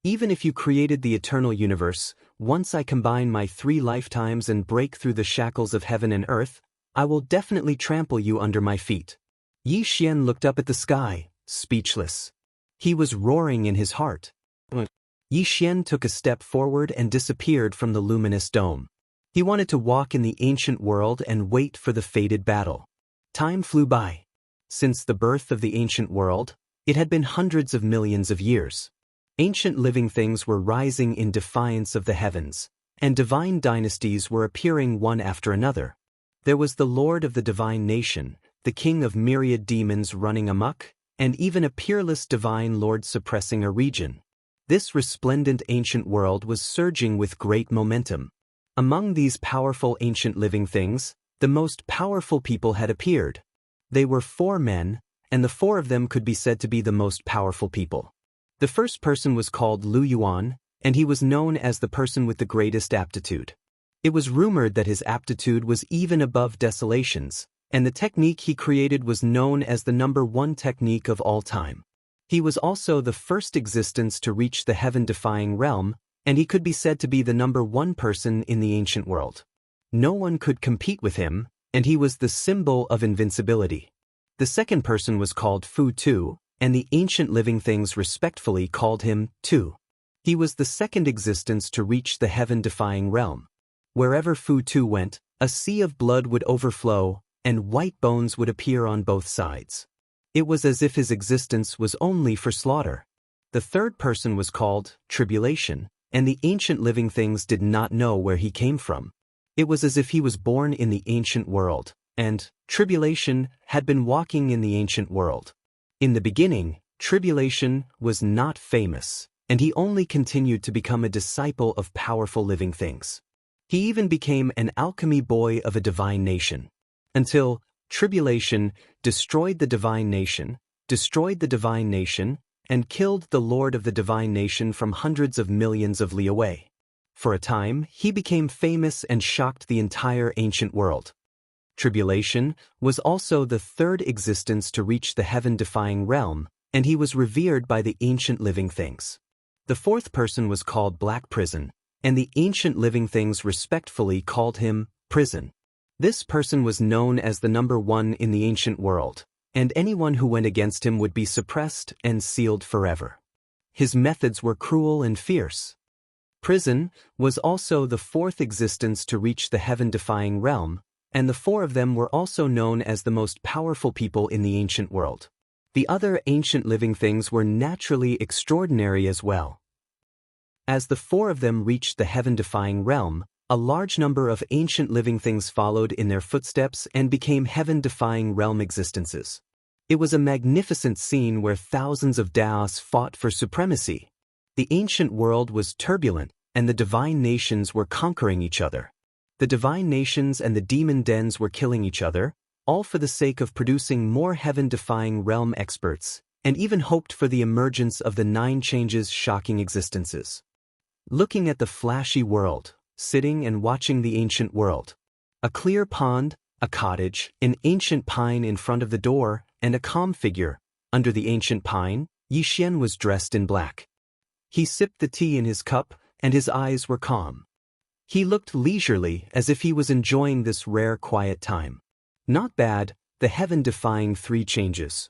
Even if you created the eternal universe, once I combine my 3 lifetimes and break through the shackles of heaven and earth, I will definitely trample you under my feet. Yi Xian looked up at the sky, speechless. He was roaring in his heart. Yi Xian took a step forward and disappeared from the luminous dome. He wanted to walk in the ancient world and wait for the fated battle. Time flew by. Since the birth of the ancient world, it had been hundreds of millions of years. Ancient living things were rising in defiance of the heavens, and divine dynasties were appearing one after another. There was the Lord of the divine nation, the king of myriad demons running amok, and even a peerless divine lord suppressing a region. This resplendent ancient world was surging with great momentum. Among these powerful ancient living things, the most powerful people had appeared. They were 4 men, and the 4 of them could be said to be the most powerful people. The first person was called Lu Yuan, and he was known as the person with the greatest aptitude. It was rumored that his aptitude was even above Desolation's, and the technique he created was known as the #1 technique of all time. He was also the first existence to reach the heaven-defying realm, and he could be said to be the #1 person in the ancient world. No one could compete with him, and he was the symbol of invincibility. The second person was called Fu Tu, and the ancient living things respectfully called him Tu. He was the second existence to reach the heaven-defying realm. Wherever Fu Tu went, a sea of blood would overflow, and white bones would appear on both sides. It was as if his existence was only for slaughter. The third person was called Tribulation, and the ancient living things did not know where he came from. It was as if he was born in the ancient world, and Tribulation had been walking in the ancient world. In the beginning, Tribulation was not famous, and he only continued to become a disciple of powerful living things. He even became an alchemy boy of a divine nation. Until Tribulation destroyed the divine nation, and killed the lord of the divine nation from hundreds of millions of li away. For a time, he became famous and shocked the entire ancient world. Tribulation was also the third existence to reach the heaven-defying realm, and he was revered by the ancient living things. The fourth person was called Black Prison, and the ancient living things respectfully called him Prison. This person was known as the #1 in the ancient world, and anyone who went against him would be suppressed and sealed forever. His methods were cruel and fierce. Prison was also the fourth existence to reach the heaven-defying realm, and the four of them were also known as the most powerful people in the ancient world. The other ancient living things were naturally extraordinary as well. As the four of them reached the heaven-defying realm, a large number of ancient living things followed in their footsteps and became heaven-defying realm existences. It was a magnificent scene where thousands of Daos fought for supremacy. The ancient world was turbulent, and the divine nations were conquering each other. The divine nations and the demon dens were killing each other, all for the sake of producing more heaven-defying realm experts, and even hoped for the emergence of the 9 changes shocking existences. Looking at the flashy world, sitting and watching the ancient world. A clear pond, a cottage, an ancient pine in front of the door, and a calm figure. Under the ancient pine, Yi Xian was dressed in black. He sipped the tea in his cup, and his eyes were calm. He looked leisurely, as if he was enjoying this rare quiet time. Not bad, the heaven-defying 3 changes.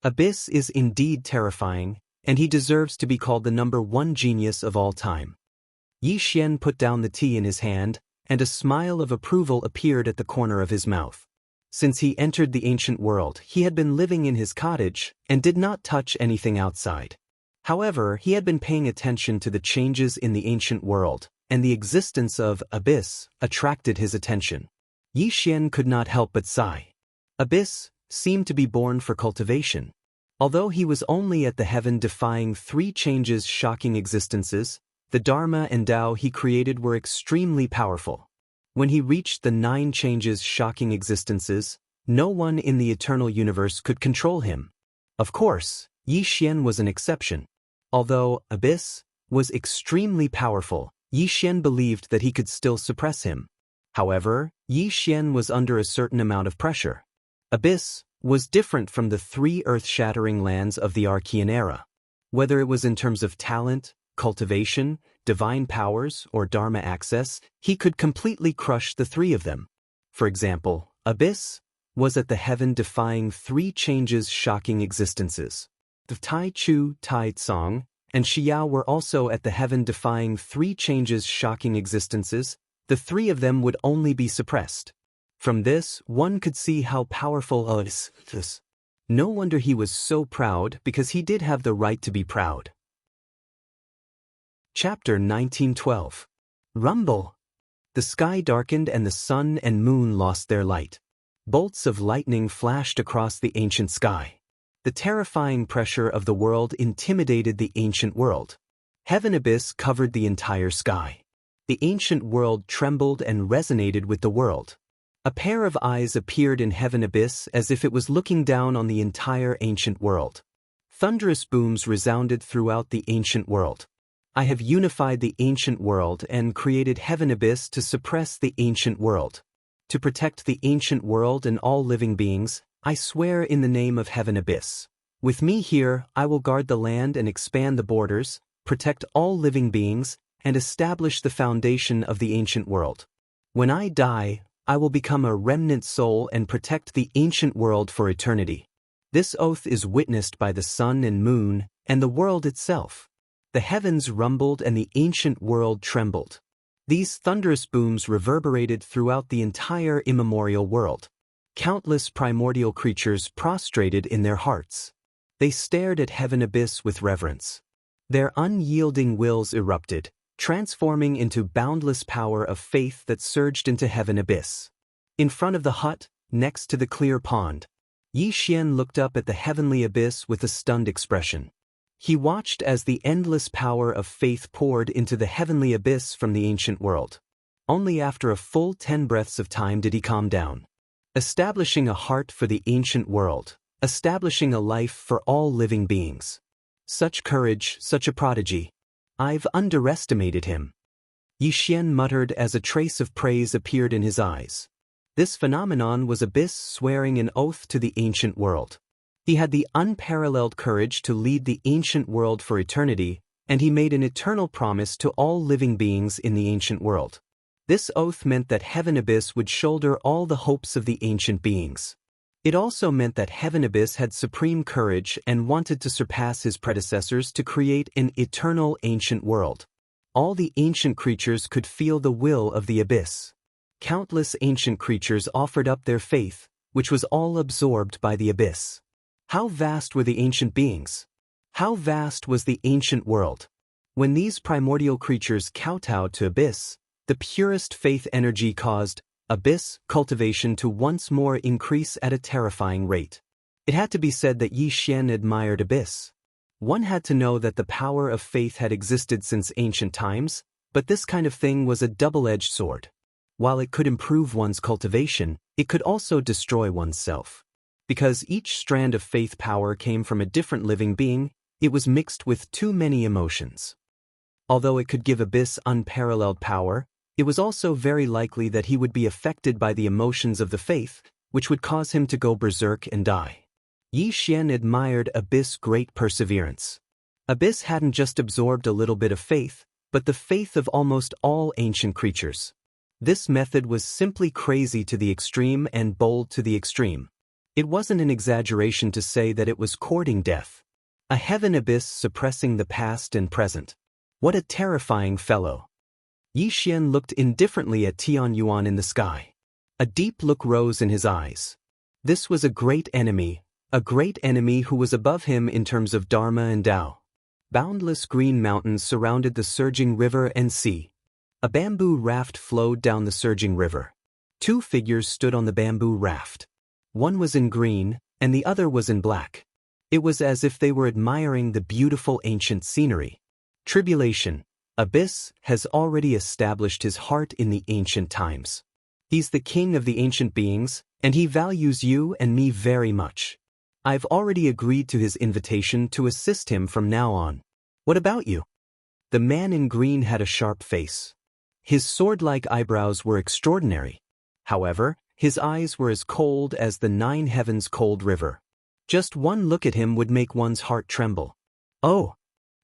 Abyss is indeed terrifying, and he deserves to be called the #1 genius of all time. Yi Xian put down the tea in his hand, and a smile of approval appeared at the corner of his mouth. Since he entered the ancient world, he had been living in his cottage, and did not touch anything outside. However, he had been paying attention to the changes in the ancient world, and the existence of Abyss attracted his attention. Yi Xian could not help but sigh. Abyss seemed to be born for cultivation. Although he was only at the heaven-defying 3 changes shocking existences, the Dharma and Tao he created were extremely powerful. When he reached the 9 changes shocking existences, no one in the eternal universe could control him. Of course, Yi Xian was an exception. Although Abyss was extremely powerful, Yi Xian believed that he could still suppress him. However, Yi Xian was under a certain amount of pressure. Abyss was different from the 3 earth-shattering lands of the Archean era. Whether it was in terms of talent, cultivation, divine powers, or Dharma access, he could completely crush the 3 of them. For example, Abyss was at the heaven-defying 3 changes shocking existences. The Tai Chu, Tai Tsong, and Xiao were also at the heaven-defying 3 changes shocking existences. The 3 of them would only be suppressed. From this, one could see how powerful Abyss is. No wonder he was so proud, because he did have the right to be proud. Chapter 1912. Rumble. The sky darkened and the sun and moon lost their light. Bolts of lightning flashed across the ancient sky. The terrifying pressure of the world intimidated the ancient world. Heaven abyss covered the entire sky. The ancient world trembled and resonated with the world. A pair of eyes appeared in heaven abyss as if it was looking down on the entire ancient world. Thunderous booms resounded throughout the ancient world. I have unified the ancient world and created Heaven Abyss to suppress the ancient world. To protect the ancient world and all living beings, I swear in the name of Heaven Abyss. With me here, I will guard the land and expand the borders, protect all living beings, and establish the foundation of the ancient world. When I die, I will become a remnant soul and protect the ancient world for eternity. This oath is witnessed by the sun and moon, and the world itself. The heavens rumbled and the ancient world trembled. These thunderous booms reverberated throughout the entire immemorial world. Countless primordial creatures prostrated in their hearts. They stared at Heaven Abyss with reverence. Their unyielding wills erupted, transforming into boundless power of faith that surged into Heaven Abyss. In front of the hut, next to the clear pond, Yi Xian looked up at the heavenly abyss with a stunned expression. He watched as the endless power of faith poured into the heavenly abyss from the ancient world. Only after a full 10 breaths of time did he calm down. Establishing a heart for the ancient world, establishing a life for all living beings. Such courage, such a prodigy. I've underestimated him. Yi Xian muttered as a trace of praise appeared in his eyes. This phenomenon was Abyss swearing an oath to the ancient world. He had the unparalleled courage to lead the ancient world for eternity, and he made an eternal promise to all living beings in the ancient world. This oath meant that Heaven Abyss would shoulder all the hopes of the ancient beings. It also meant that Heaven Abyss had supreme courage and wanted to surpass his predecessors to create an eternal ancient world. All the ancient creatures could feel the will of the Abyss. Countless ancient creatures offered up their faith, which was all absorbed by the Abyss. How vast were the ancient beings? How vast was the ancient world? When these primordial creatures kowtowed to Abyss, the purest faith energy caused Abyss cultivation to once more increase at a terrifying rate. It had to be said that Yi Xian admired Abyss. One had to know that the power of faith had existed since ancient times, but this kind of thing was a double-edged sword. While it could improve one's cultivation, it could also destroy oneself. Because each strand of faith power came from a different living being, it was mixed with too many emotions. Although it could give Abyss unparalleled power, it was also very likely that he would be affected by the emotions of the faith, which would cause him to go berserk and die. Yi Xian admired Abyss' great perseverance. Abyss hadn't just absorbed a little bit of faith, but the faith of almost all ancient creatures. This method was simply crazy to the extreme and bold to the extreme. It wasn't an exaggeration to say that it was courting death. A Heaven Abyss suppressing the past and present. What a terrifying fellow. Yi Xian looked indifferently at Tian Yuan in the sky. A deep look rose in his eyes. This was a great enemy who was above him in terms of Dharma and Tao. Boundless green mountains surrounded the surging river and sea. A bamboo raft flowed down the surging river. 2 figures stood on the bamboo raft. One was in green, and the other was in black. It was as if they were admiring the beautiful ancient scenery. Tribulation. Abyss has already established his heart in the ancient times. He's the king of the ancient beings, and he values you and me very much. I've already agreed to his invitation to assist him from now on. What about you? The man in green had a sharp face. His sword-like eyebrows were extraordinary. However, his eyes were as cold as the 9 heavens cold river. Just one look at him would make one's heart tremble. Oh!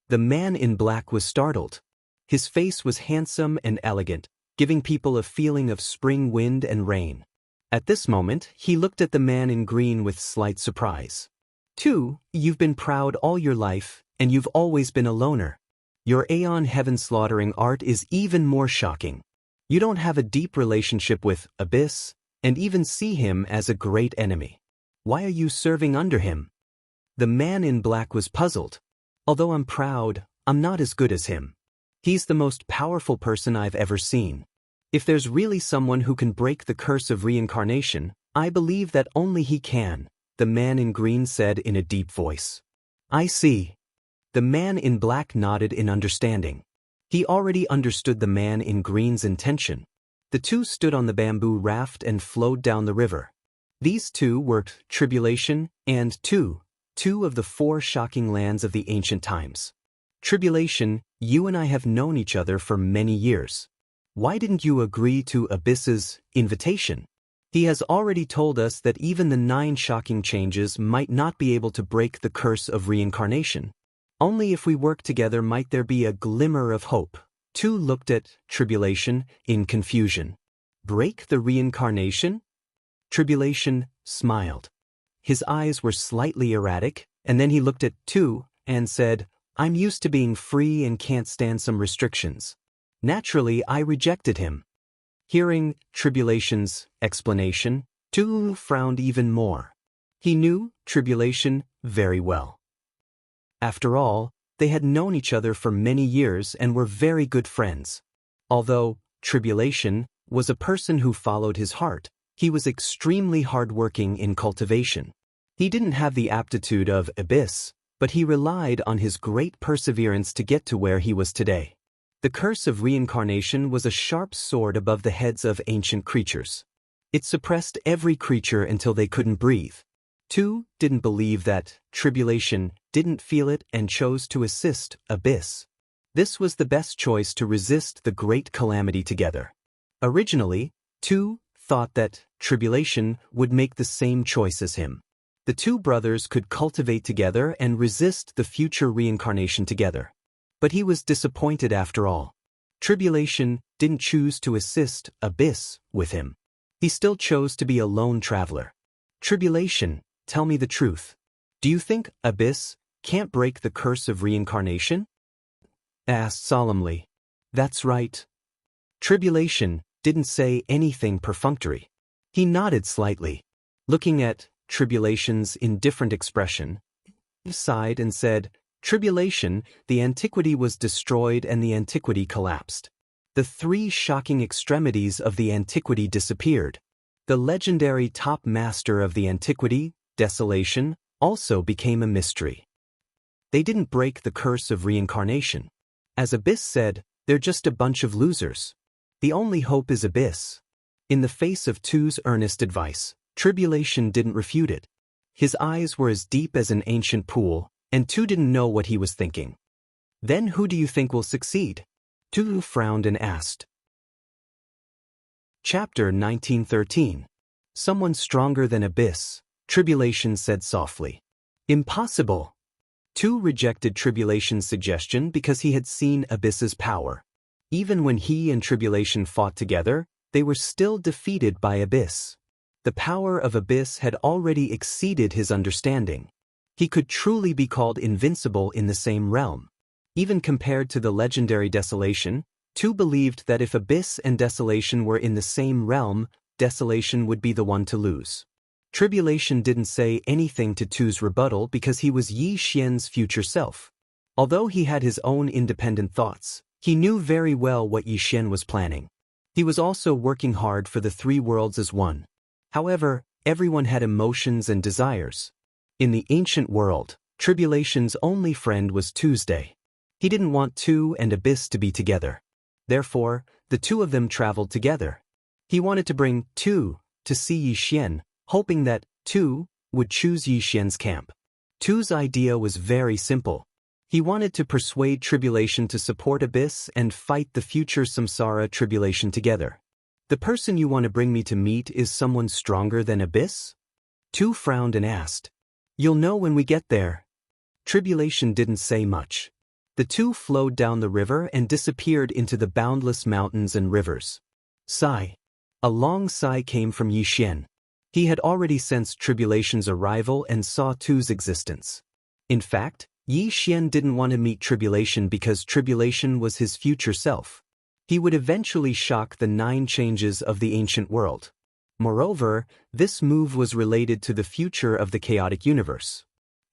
The man in black was startled. His face was handsome and elegant, giving people a feeling of spring wind and rain. At this moment, he looked at the man in green with slight surprise. 2. You've been proud all your life, and you've always been a loner. Your Aeon heaven-slaughtering art is even more shocking. You don't have a deep relationship with Abyss, and even see him as a great enemy. Why are you serving under him? The man in black was puzzled. Although I'm proud, I'm not as good as him. He's the most powerful person I've ever seen. If there's really someone who can break the curse of reincarnation, I believe that only he can, the man in green said in a deep voice. I see. The man in black nodded in understanding. He already understood the man in green's intention. The 2 stood on the bamboo raft and flowed down the river. These 2 were Tribulation and two of the 4 shocking lands of the ancient times. Tribulation, you and I have known each other for many years. Why didn't you agree to Abyss's invitation? He has already told us that even the 9 shocking changes might not be able to break the curse of reincarnation. Only if we work together might there be a glimmer of hope. 2 looked at Tribulation in confusion. Break the reincarnation? Tribulation smiled. His eyes were slightly erratic, and then he looked at 2 and said, I'm used to being free and can't stand some restrictions. Naturally, I rejected him. Hearing Tribulation's explanation, 2 frowned even more. He knew Tribulation very well. After all, they had known each other for many years and were very good friends. Although Tribulation was a person who followed his heart, he was extremely hardworking in cultivation. He didn't have the aptitude of Abyss, but he relied on his great perseverance to get to where he was today. The curse of reincarnation was a sharp sword above the heads of ancient creatures. It suppressed every creature until they couldn't breathe. 2 didn't believe that Tribulation didn't feel it and chose to assist Abyss. This was the best choice to resist the great calamity together. Originally, 2 thought that Tribulation would make the same choice as him. The 2 brothers could cultivate together and resist the future reincarnation together. But he was disappointed after all. Tribulation didn't choose to assist Abyss with him. He still chose to be a lone traveler. Tribulation, tell me the truth. Do you think Abyss can't break the curse of reincarnation? Asked solemnly. That's right. Tribulation didn't say anything perfunctory. He nodded slightly. Looking at Tribulation's indifferent expression, he sighed and said, Tribulation, the antiquity was destroyed and the antiquity collapsed. The 3 shocking extremities of the antiquity disappeared. The legendary top master of the antiquity, Desolation, also became a mystery. They didn't break the curse of reincarnation. As Abyss said, they're just a bunch of losers. The only hope is Abyss. In the face of 2's earnest advice, Tribulation didn't refute it. His eyes were as deep as an ancient pool, and 2 didn't know what he was thinking. Then who do you think will succeed? 2 frowned and asked. Chapter 1913. Someone stronger than Abyss, Tribulation said softly. Impossible. 2 rejected Tribulation's suggestion because he had seen Abyss's power. Even when he and Tribulation fought together, they were still defeated by Abyss. The power of Abyss had already exceeded his understanding. He could truly be called invincible in the same realm. Even compared to the legendary Desolation, 2 believed that if Abyss and Desolation were in the same realm, Desolation would be the one to lose. Tribulation didn't say anything to 2's rebuttal because he was Yi Xian's future self. Although he had his own independent thoughts, he knew very well what Yi Xian was planning. He was also working hard for the 3 worlds as one. However, everyone had emotions and desires. In the ancient world, Tribulation's only friend was Tuesday. He didn't want 2 and Abyss to be together. Therefore, the 2 of them traveled together. He wanted to bring 2 to see Yi Xian, hoping that 2 would choose Yi Xian's camp. 2's idea was very simple. He wanted to persuade Tribulation to support Abyss and fight the future samsara Tribulation together. The person you want to bring me to meet is someone stronger than Abyss? 2 frowned and asked. You'll know when we get there. Tribulation didn't say much. The 2 flowed down the river and disappeared into the boundless mountains and rivers. Sigh. A long sigh came from Yi Xian. He had already sensed Tribulation's arrival and saw 2's existence. In fact, Yi Xian didn't want to meet Tribulation because Tribulation was his future self. He would eventually shock the 9 changes of the ancient world. Moreover, this move was related to the future of the chaotic universe.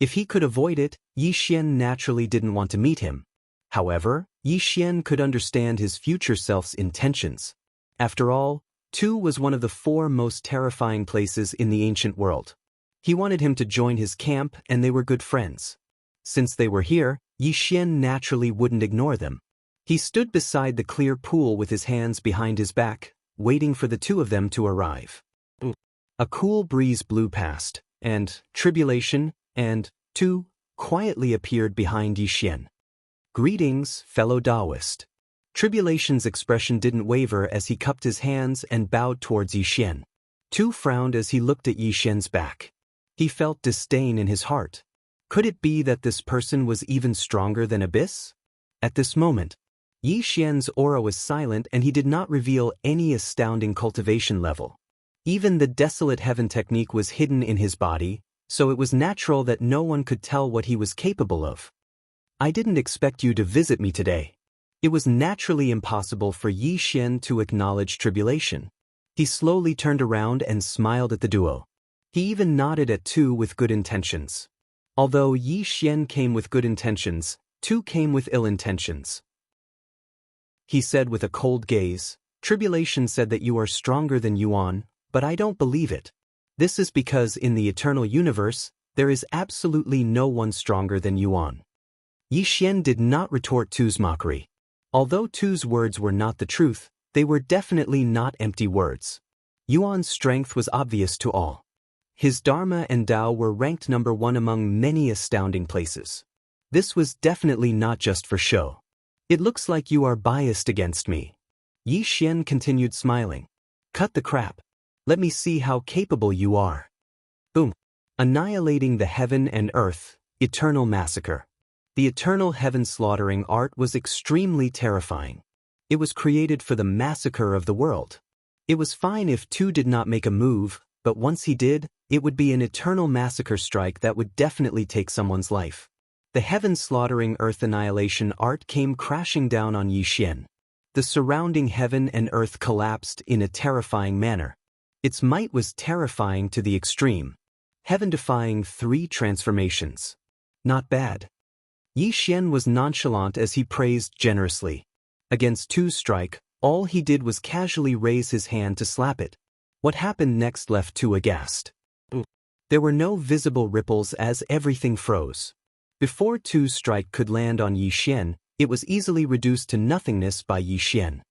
If he could avoid it, Yi Xian naturally didn't want to meet him. However, Yi Xian could understand his future self's intentions. After all, 2 was one of the 4 most terrifying places in the ancient world. He wanted him to join his camp and they were good friends. Since they were here, Yi Xian naturally wouldn't ignore them. He stood beside the clear pool with his hands behind his back, waiting for the 2 of them to arrive. A cool breeze blew past, and Tribulation and 2 quietly appeared behind Yi Xian. Greetings, fellow Taoist. Tribulation's expression didn't waver as he cupped his hands and bowed towards Yi Xian. Tu frowned as he looked at Yi Xian's back. He felt disdain in his heart. Could it be that this person was even stronger than Abyss? At this moment, Yi Xian's aura was silent and he did not reveal any astounding cultivation level. Even the desolate heaven technique was hidden in his body, so it was natural that no one could tell what he was capable of. I didn't expect you to visit me today. It was naturally impossible for Yi Xian to acknowledge tribulation. He slowly turned around and smiled at the duo. He even nodded at Tu with good intentions. Although Yi Xian came with good intentions, Tu came with ill intentions. He said with a cold gaze, "Tribulation said that you are stronger than Yuan, but I don't believe it. This is because in the eternal universe, there is absolutely no one stronger than Yuan." Yi Xian did not retort Tu's mockery. Although Tu's words were not the truth, they were definitely not empty words. Yuan's strength was obvious to all. His Dharma and Tao were ranked number one among many astounding places. This was definitely not just for show. It looks like you are biased against me. Yi Xian continued smiling. Cut the crap. Let me see how capable you are. Boom. Annihilating the heaven and earth, eternal massacre. The eternal heaven slaughtering art was extremely terrifying. It was created for the massacre of the world. It was fine if Tu did not make a move, but once he did, it would be an eternal massacre strike that would definitely take someone's life. The heaven slaughtering earth annihilation art came crashing down on Yi Xian. The surrounding heaven and earth collapsed in a terrifying manner. Its might was terrifying to the extreme. Heaven defying 3 transformations. Not bad. Yi Xian was nonchalant as he praised generously. Against Tu's strike, all he did was casually raise his hand to slap it. What happened next left Tu aghast. There were no visible ripples as everything froze. Before Tu's strike could land on Yi Xian, it was easily reduced to nothingness by Yi Xian.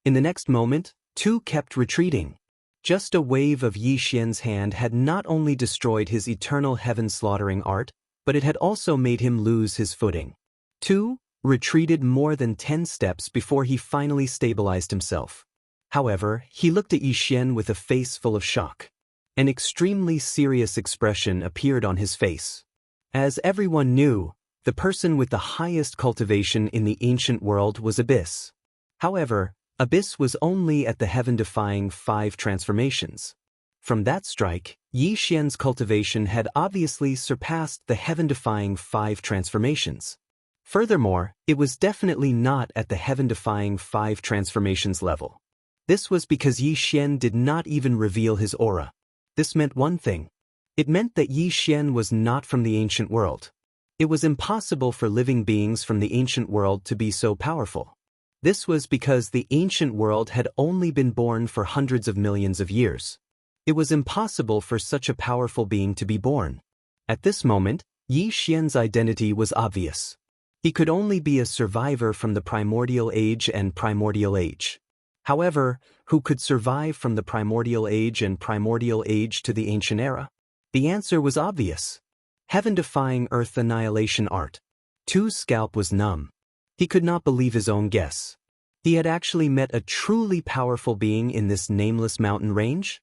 In the next moment, Tu kept retreating. Just a wave of Yi Xian's hand had not only destroyed his eternal heaven-slaughtering art, but it had also made him lose his footing. Tu retreated more than 10 steps before he finally stabilized himself. However, he looked at Yi Xian with a face full of shock. An extremely serious expression appeared on his face. As everyone knew, the person with the highest cultivation in the ancient world was Abyss. However, Abyss was only at the heaven-defying 5 transformations. From that strike, Yi Xian's cultivation had obviously surpassed the heaven-defying 5 transformations. Furthermore, it was definitely not at the heaven-defying 5 transformations level. This was because Yi Xian did not even reveal his aura. This meant one thing. It meant that Yi Xian was not from the ancient world. It was impossible for living beings from the ancient world to be so powerful. This was because the ancient world had only been born for hundreds of millions of years. It was impossible for such a powerful being to be born. At this moment, Yi Xian's identity was obvious. He could only be a survivor from the primordial age and primordial age. However, who could survive from the primordial age and primordial age to the ancient era? The answer was obvious. Heaven-defying earth annihilation art. Tu's scalp was numb. He could not believe his own guess. He had actually met a truly powerful being in this nameless mountain range?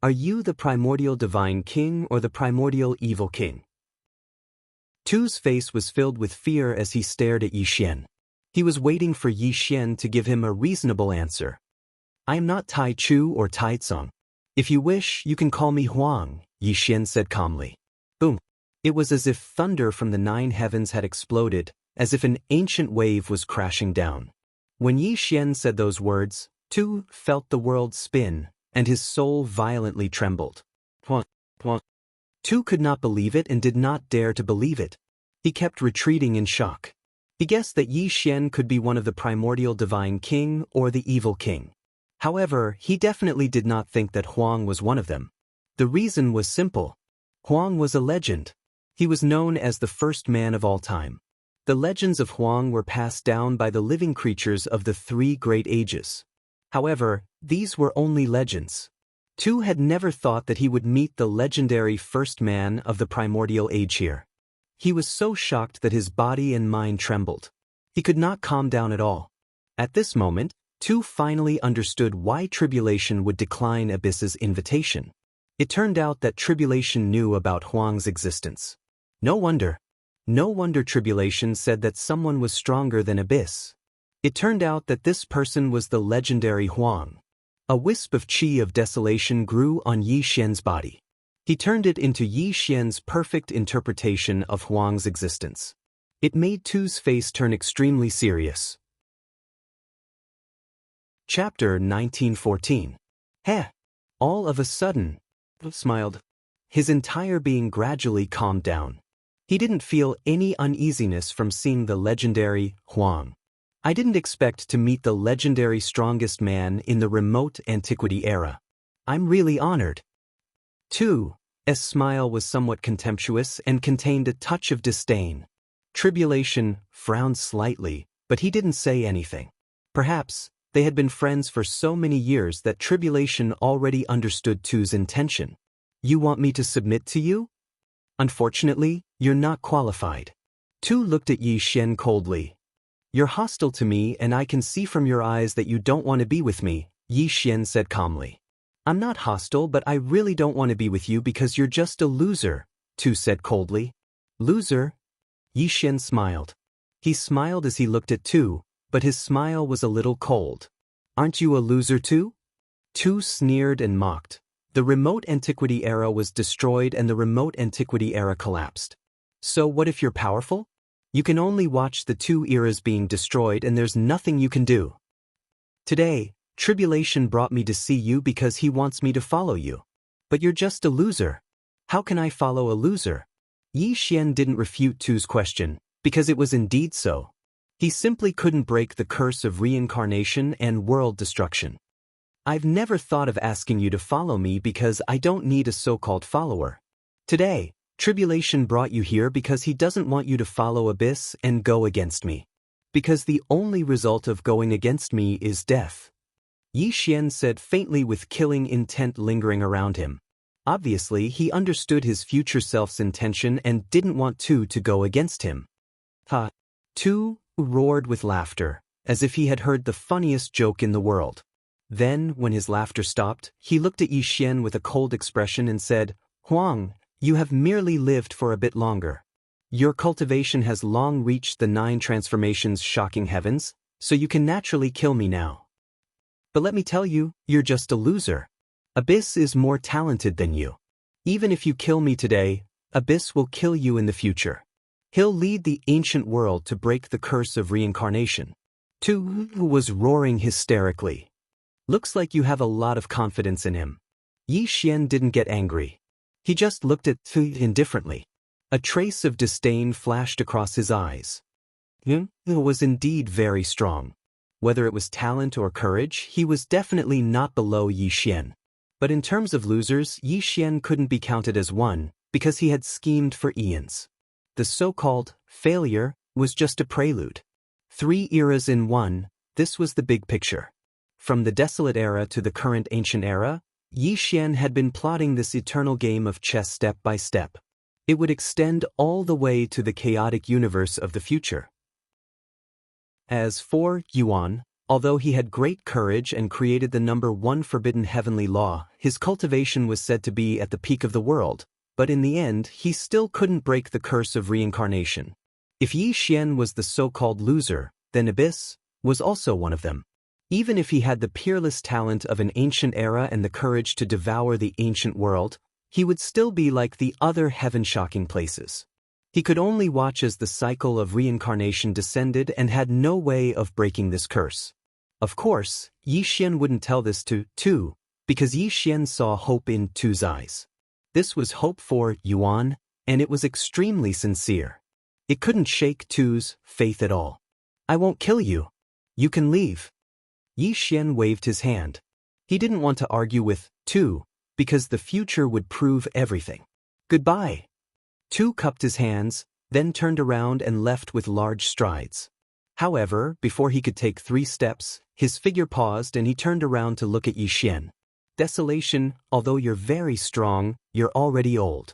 Are you the primordial divine king or the primordial evil king? Tu's face was filled with fear as he stared at Yi Xian. He was waiting for Yi Xian to give him a reasonable answer. I am not Tai Chu or Tai Tsung. If you wish, you can call me Huang, Yi Xian said calmly. Boom. It was as if thunder from the 9 heavens had exploded, as if an ancient wave was crashing down. When Yi Xian said those words, Tu felt the world spin, and his soul violently trembled. Tu could not believe it and did not dare to believe it. He kept retreating in shock. He guessed that Yi Xian could be one of the primordial divine king or the evil king. However, he definitely did not think that Huang was one of them. The reason was simple. Huang was a legend. He was known as the first man of all time. The legends of Huang were passed down by the living creatures of the 3 great ages. However, these were only legends. Tu had never thought that he would meet the legendary first man of the primordial age here. He was so shocked that his body and mind trembled. He could not calm down at all. At this moment, Tu finally understood why Tribulation would decline Abyss's invitation. It turned out that Tribulation knew about Huang's existence. No wonder Tribulation said that someone was stronger than Abyss. It turned out that this person was the legendary Huang. A wisp of qi of desolation grew on Yi Xian's body. He turned it into Yi Xian's perfect interpretation of Huang's existence. It made Tu's face turn extremely serious. Chapter 1914. Heh! All of a sudden, Tu smiled. His entire being gradually calmed down. He didn't feel any uneasiness from seeing the legendary Huang. I didn't expect to meet the legendary strongest man in the remote antiquity era. I'm really honored. Tu's smile was somewhat contemptuous and contained a touch of disdain. Tribulation frowned slightly, but he didn't say anything. Perhaps they had been friends for so many years that Tribulation already understood Tu's intention. You want me to submit to you? Unfortunately, you're not qualified. Tu looked at Yi Xian coldly. You're hostile to me and I can see from your eyes that you don't want to be with me, Yi Xian said calmly. I'm not hostile, but I really don't want to be with you because you're just a loser, Tu said coldly. Loser? Yi Xian smiled. He smiled as he looked at Tu, but his smile was a little cold. Aren't you a loser too? Tu sneered and mocked. The remote antiquity era was destroyed and the remote antiquity era collapsed. So what if you're powerful? You can only watch the two eras being destroyed and there's nothing you can do. Today, Tribulation brought me to see you because he wants me to follow you. But you're just a loser. How can I follow a loser? Yi Xian didn't refute Tu's question, because it was indeed so. He simply couldn't break the curse of reincarnation and world destruction. I've never thought of asking you to follow me because I don't need a so-called follower. Today, Tribulation brought you here because he doesn't want you to follow Abyss and go against me. Because the only result of going against me is death. Yi Xian said faintly with killing intent lingering around him. Obviously, he understood his future self's intention and didn't want Tu to go against him. Ha! Tu roared with laughter, as if he had heard the funniest joke in the world. Then, when his laughter stopped, he looked at Yi Xian with a cold expression and said, Huang, you have merely lived for a bit longer. Your cultivation has long reached the 9 transformations shocking heavens, so you can naturally kill me now. But let me tell you, you're just a loser. Abyss is more talented than you. Even if you kill me today, Abyss will kill you in the future. He'll lead the ancient world to break the curse of reincarnation. Tu was roaring hysterically. Looks like you have a lot of confidence in him. Yi Xian didn't get angry. He just looked at Tu indifferently. A trace of disdain flashed across his eyes. Tu was indeed very strong. Whether it was talent or courage, he was definitely not below Yi Xian. But in terms of losers, Yi Xian couldn't be counted as one, because he had schemed for eons. The so-called failure was just a prelude. 3 eras in one, this was the big picture. From the desolate era to the current ancient era, Yi Xian had been plotting this eternal game of chess step by step. It would extend all the way to the chaotic universe of the future. As for Yuan, although he had great courage and created the number 1 forbidden heavenly law, his cultivation was said to be at the peak of the world, but in the end he still couldn't break the curse of reincarnation. If Yi Xian was the so-called loser, then Abyss was also one of them. Even if he had the peerless talent of an ancient era and the courage to devour the ancient world, he would still be like the other heaven-shocking places. He could only watch as the cycle of reincarnation descended and had no way of breaking this curse. Of course, Yi Xian wouldn't tell this to Tu, because Yi Xian saw hope in Tu's eyes. This was hope for Yuan, and it was extremely sincere. It couldn't shake Tu's faith at all. I won't kill you. You can leave. Yi Xian waved his hand. He didn't want to argue with Tu, because the future would prove everything. Goodbye. Tu cupped his hands, then turned around and left with large strides. However, before he could take 3 steps, his figure paused and he turned around to look at Yi Xian. Desolation, although you're very strong, you're already old.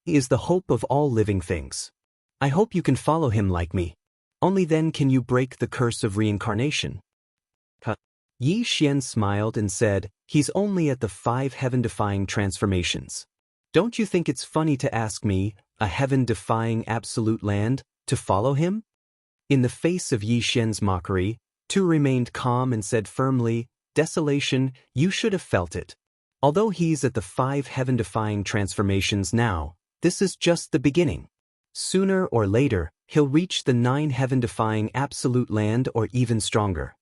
He is the hope of all living things. I hope you can follow him like me. Only then can you break the curse of reincarnation. Yi Xian smiled and said, he's only at the 5 heaven-defying transformations. Don't you think it's funny to ask me, a heaven-defying absolute land, to follow him? In the face of Yi Xian's mockery, Tu remained calm and said firmly, Desolation, you should have felt it. Although he's at the 5 heaven-defying transformations now, this is just the beginning. Sooner or later, he'll reach the 9 heaven-defying absolute land or even stronger.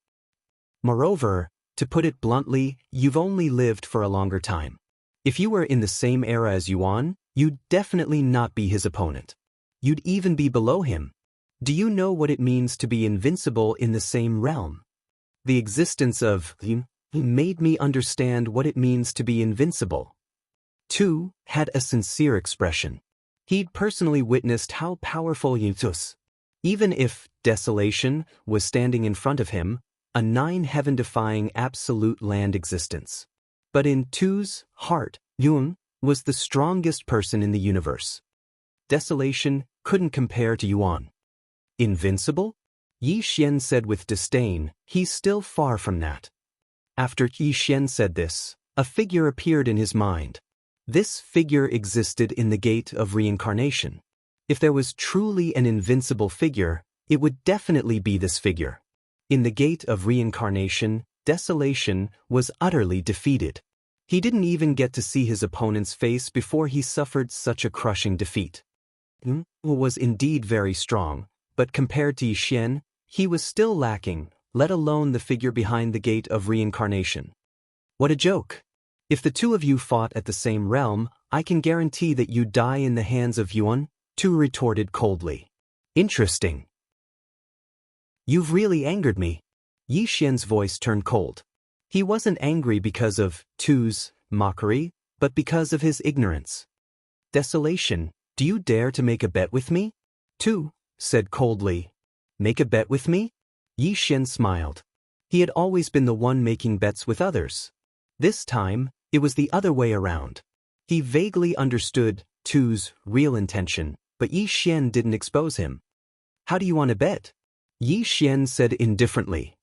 Moreover, to put it bluntly, you've only lived for a longer time. If you were in the same era as Yuan, you'd definitely not be his opponent. You'd even be below him. Do you know what it means to be invincible in the same realm? The existence of Yin made me understand what it means to be invincible. Tu had a sincere expression. He'd personally witnessed how powerful Yin was. Even if desolation was standing in front of him, a 9 heaven-defying absolute land existence. But in Tu's heart, Yun was the strongest person in the universe. Desolation couldn't compare to Yuan. Invincible? Yi Xian said with disdain, he's still far from that. After Yi Xian said this, a figure appeared in his mind. This figure existed in the gate of reincarnation. If there was truly an invincible figure, it would definitely be this figure. In the gate of reincarnation, Desolation was utterly defeated. He didn't even get to see his opponent's face before he suffered such a crushing defeat. Wu was indeed very strong, but compared to Yi Xian, he was still lacking, let alone the figure behind the gate of reincarnation. What a joke! If the two of you fought at the same realm, I can guarantee that you'd die in the hands of Yuan, Tu retorted coldly. Interesting. You've really angered me. Yi Xian's voice turned cold. He wasn't angry because of Tu's mockery, but because of his ignorance. Desolation, do you dare to make a bet with me? Tu said coldly. Make a bet with me? Yi Xian smiled. He had always been the one making bets with others. This time, it was the other way around. He vaguely understood Tu's real intention, but Yi Xian didn't expose him. How do you want to bet? Yi Xian said indifferently.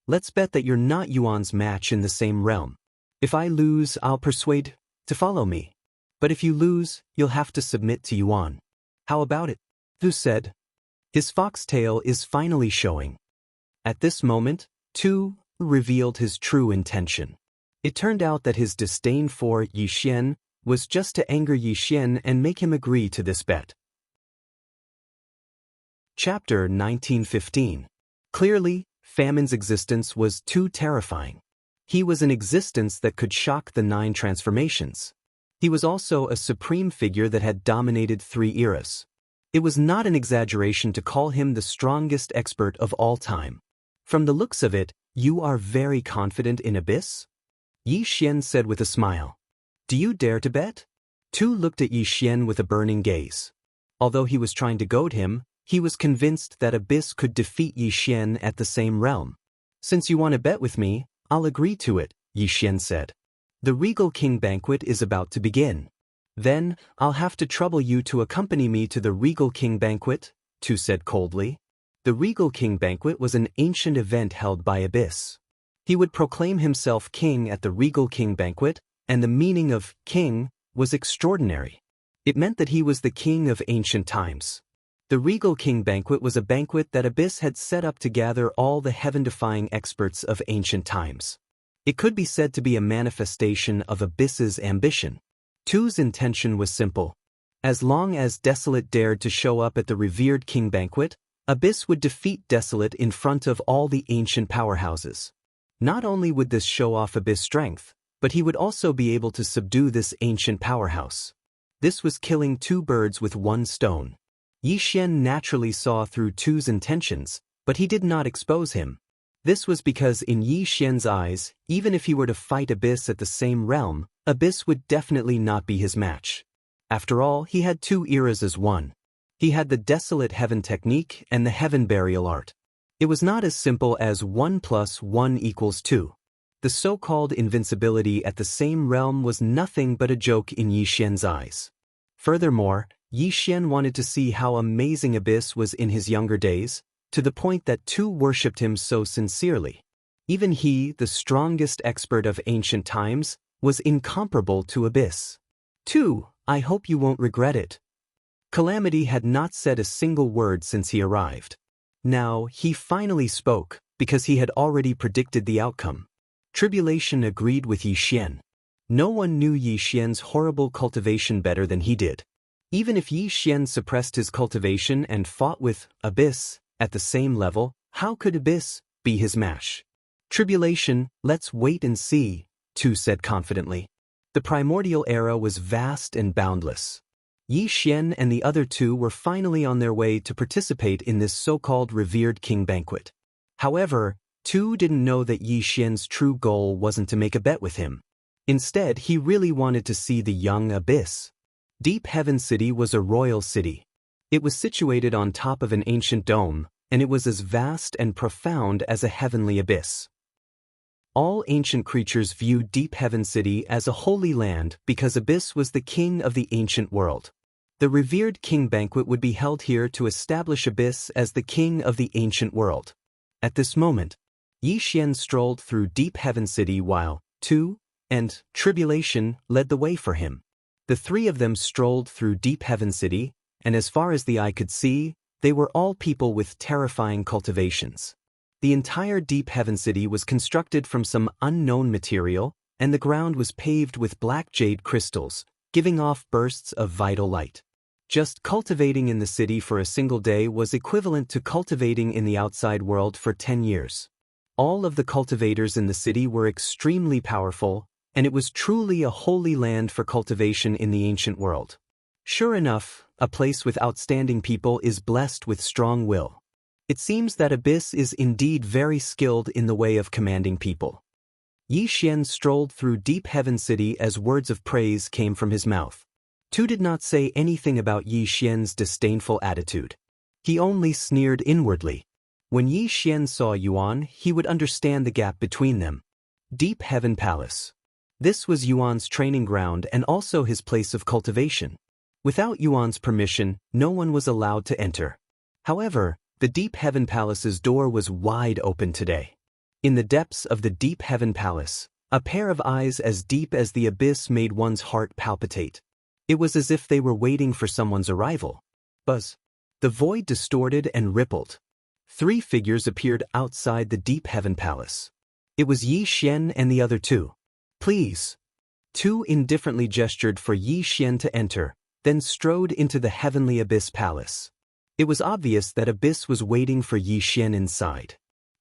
Let's bet that you're not Yuan's match in the same realm. If I lose, I'll persuade to follow me. But if you lose, you'll have to submit to Yuan. How about it? Tu said. His foxtail is finally showing. At this moment, Tu revealed his true intention. It turned out that his disdain for Yi Xian was just to anger Yi Xian and make him agree to this bet. Chapter 1915. Clearly, Famine's existence was too terrifying. He was an existence that could shock the 9 transformations. He was also a supreme figure that had dominated 3 eras. It was not an exaggeration to call him the strongest expert of all time. From the looks of it, you are very confident in Abyss? Yi Xian said with a smile. Do you dare to bet? Tu looked at Yi Xian with a burning gaze. Although he was trying to goad him, he was convinced that Abyss could defeat Yi Xian at the same realm. Since you want to bet with me, I'll agree to it, Yi Xian said. The Regal King banquet is about to begin. Then, I'll have to trouble you to accompany me to the Regal King banquet, Tu said coldly. The Regal King banquet was an ancient event held by Abyss. He would proclaim himself king at the Regal King banquet, and the meaning of king was extraordinary. It meant that he was the king of ancient times. The Regal King banquet was a banquet that Abyss had set up to gather all the heaven-defying experts of ancient times. It could be said to be a manifestation of Abyss's ambition. Tu's intention was simple. As long as Desolate dared to show up at the revered king banquet, Abyss would defeat Desolate in front of all the ancient powerhouses. Not only would this show off Abyss' strength, but he would also be able to subdue this ancient powerhouse. This was killing 2 birds with 1 stone. Yi Xian naturally saw through Tu's intentions, but he did not expose him. This was because in Yi Xian's eyes, even if he were to fight Abyss at the same realm, Abyss would definitely not be his match. After all, he had 2 eras as one. He had the Desolate Heaven technique and the Heaven Burial art. It was not as simple as 1 + 1 = 2. The so-called invincibility at the same realm was nothing but a joke in Yi Xian's eyes. Furthermore, Yi Xian wanted to see how amazing Abyss was in his younger days, to the point that Tu worshipped him so sincerely. Even he, the strongest expert of ancient times, was incomparable to Abyss. Tu, I hope you won't regret it. Calamity had not said a single word since he arrived. Now, he finally spoke, because he had already predicted the outcome. Tribulation agreed with Yi Xian. No one knew Yi Xian's horrible cultivation better than he did. Even if Yi Xian suppressed his cultivation and fought with Abyss at the same level, how could Abyss be his match? Tribulation, let's wait and see, Tu said confidently. The primordial era was vast and boundless. Yi Xian and the other two were finally on their way to participate in this so-called revered king banquet. However, Tu didn't know that Yi Xian's true goal wasn't to make a bet with him. Instead, he really wanted to see the young Abyss. Deep Heaven City was a royal city. It was situated on top of an ancient dome, and it was as vast and profound as a heavenly abyss. All ancient creatures viewed Deep Heaven City as a holy land because Abyss was the king of the ancient world. The revered king banquet would be held here to establish Abyss as the king of the ancient world. At this moment, Yi Xian strolled through Deep Heaven City while Tu and Tribulation led the way for him. The three of them strolled through Deep Heaven City, and as far as the eye could see, they were all people with terrifying cultivations. The entire Deep Heaven City was constructed from some unknown material, and the ground was paved with black jade crystals, giving off bursts of vital light. Just cultivating in the city for a single day was equivalent to cultivating in the outside world for 10 years. All of the cultivators in the city were extremely powerful, and it was truly a holy land for cultivation in the ancient world. Sure enough, a place with outstanding people is blessed with strong will. It seems that Abyss is indeed very skilled in the way of commanding people. Yi Xian strolled through Deep Heaven City as words of praise came from his mouth. Tu did not say anything about Yi Xian's disdainful attitude. He only sneered inwardly. When Yi Xian saw Yuan, he would understand the gap between them. Deep Heaven Palace. This was Yuan's training ground and also his place of cultivation. Without Yuan's permission, no one was allowed to enter. However, the Deep Heaven Palace's door was wide open today. In the depths of the Deep Heaven Palace, a pair of eyes as deep as the abyss made one's heart palpitate. It was as if they were waiting for someone's arrival. Buzz. The void distorted and rippled. 3 figures appeared outside the Deep Heaven Palace. It was Yi Xian and the other two. Please. Tu indifferently gestured for Yi Xian to enter, then strode into the Heavenly Abyss Palace. It was obvious that Abyss was waiting for Yi Xian inside.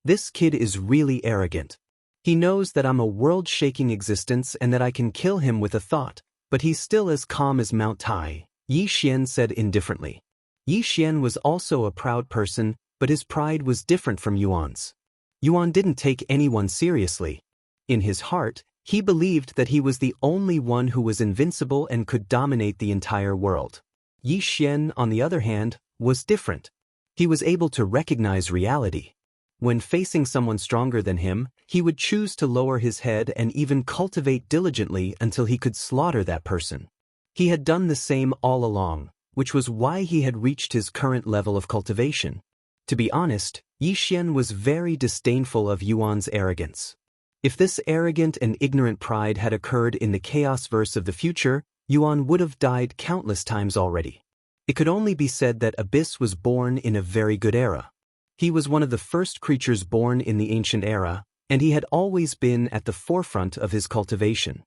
This kid is really arrogant. He knows that I'm a world-shaking existence and that I can kill him with a thought, but he's still as calm as Mount Tai, Yi Xian said indifferently. Yi Xian was also a proud person, but his pride was different from Yuan's. Yuan didn't take anyone seriously. In his heart, he believed that he was the only one who was invincible and could dominate the entire world. Yi Xian, on the other hand, was different. He was able to recognize reality. When facing someone stronger than him, he would choose to lower his head and even cultivate diligently until he could slaughter that person. He had done the same all along, which was why he had reached his current level of cultivation. To be honest, Yi Xian was very disdainful of Yuan's arrogance. If this arrogant and ignorant pride had occurred in the chaos verse of the future, Yuan would have died countless times already. It could only be said that Abyss was born in a very good era. He was one of the first creatures born in the ancient era, and he had always been at the forefront of his cultivation.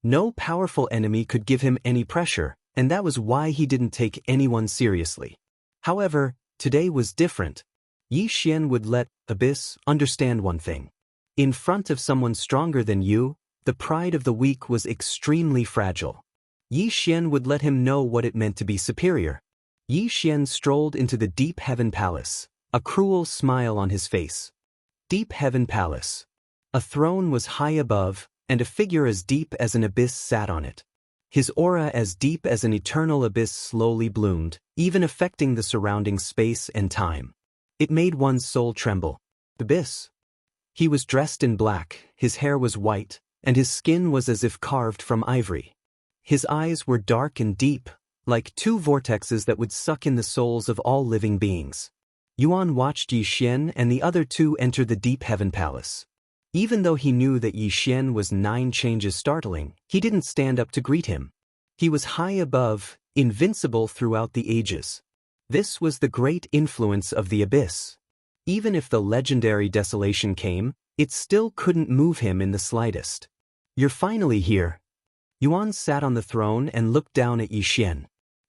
No powerful enemy could give him any pressure, and that was why he didn't take anyone seriously. However, today was different. Yi Xian would let Abyss understand one thing. In front of someone stronger than you, the pride of the weak was extremely fragile. Yi Xian would let him know what it meant to be superior. Yi Xian strolled into the Deep Heaven Palace, a cruel smile on his face. Deep Heaven Palace. A throne was high above, and a figure as deep as an abyss sat on it. His aura as deep as an eternal abyss slowly bloomed, even affecting the surrounding space and time. It made one's soul tremble. Abyss. He was dressed in black, his hair was white, and his skin was as if carved from ivory. His eyes were dark and deep, like two vortexes that would suck in the souls of all living beings. Yuan watched Yi Xian and the other two enter the deep heaven palace. Even though he knew that Yi Xian was 9 changes startling, he didn't stand up to greet him. He was high above, invincible throughout the ages. This was the great influence of the abyss. Even if the legendary desolation came, it still couldn't move him in the slightest. You're finally here. Yuan sat on the throne and looked down at Yi Xian.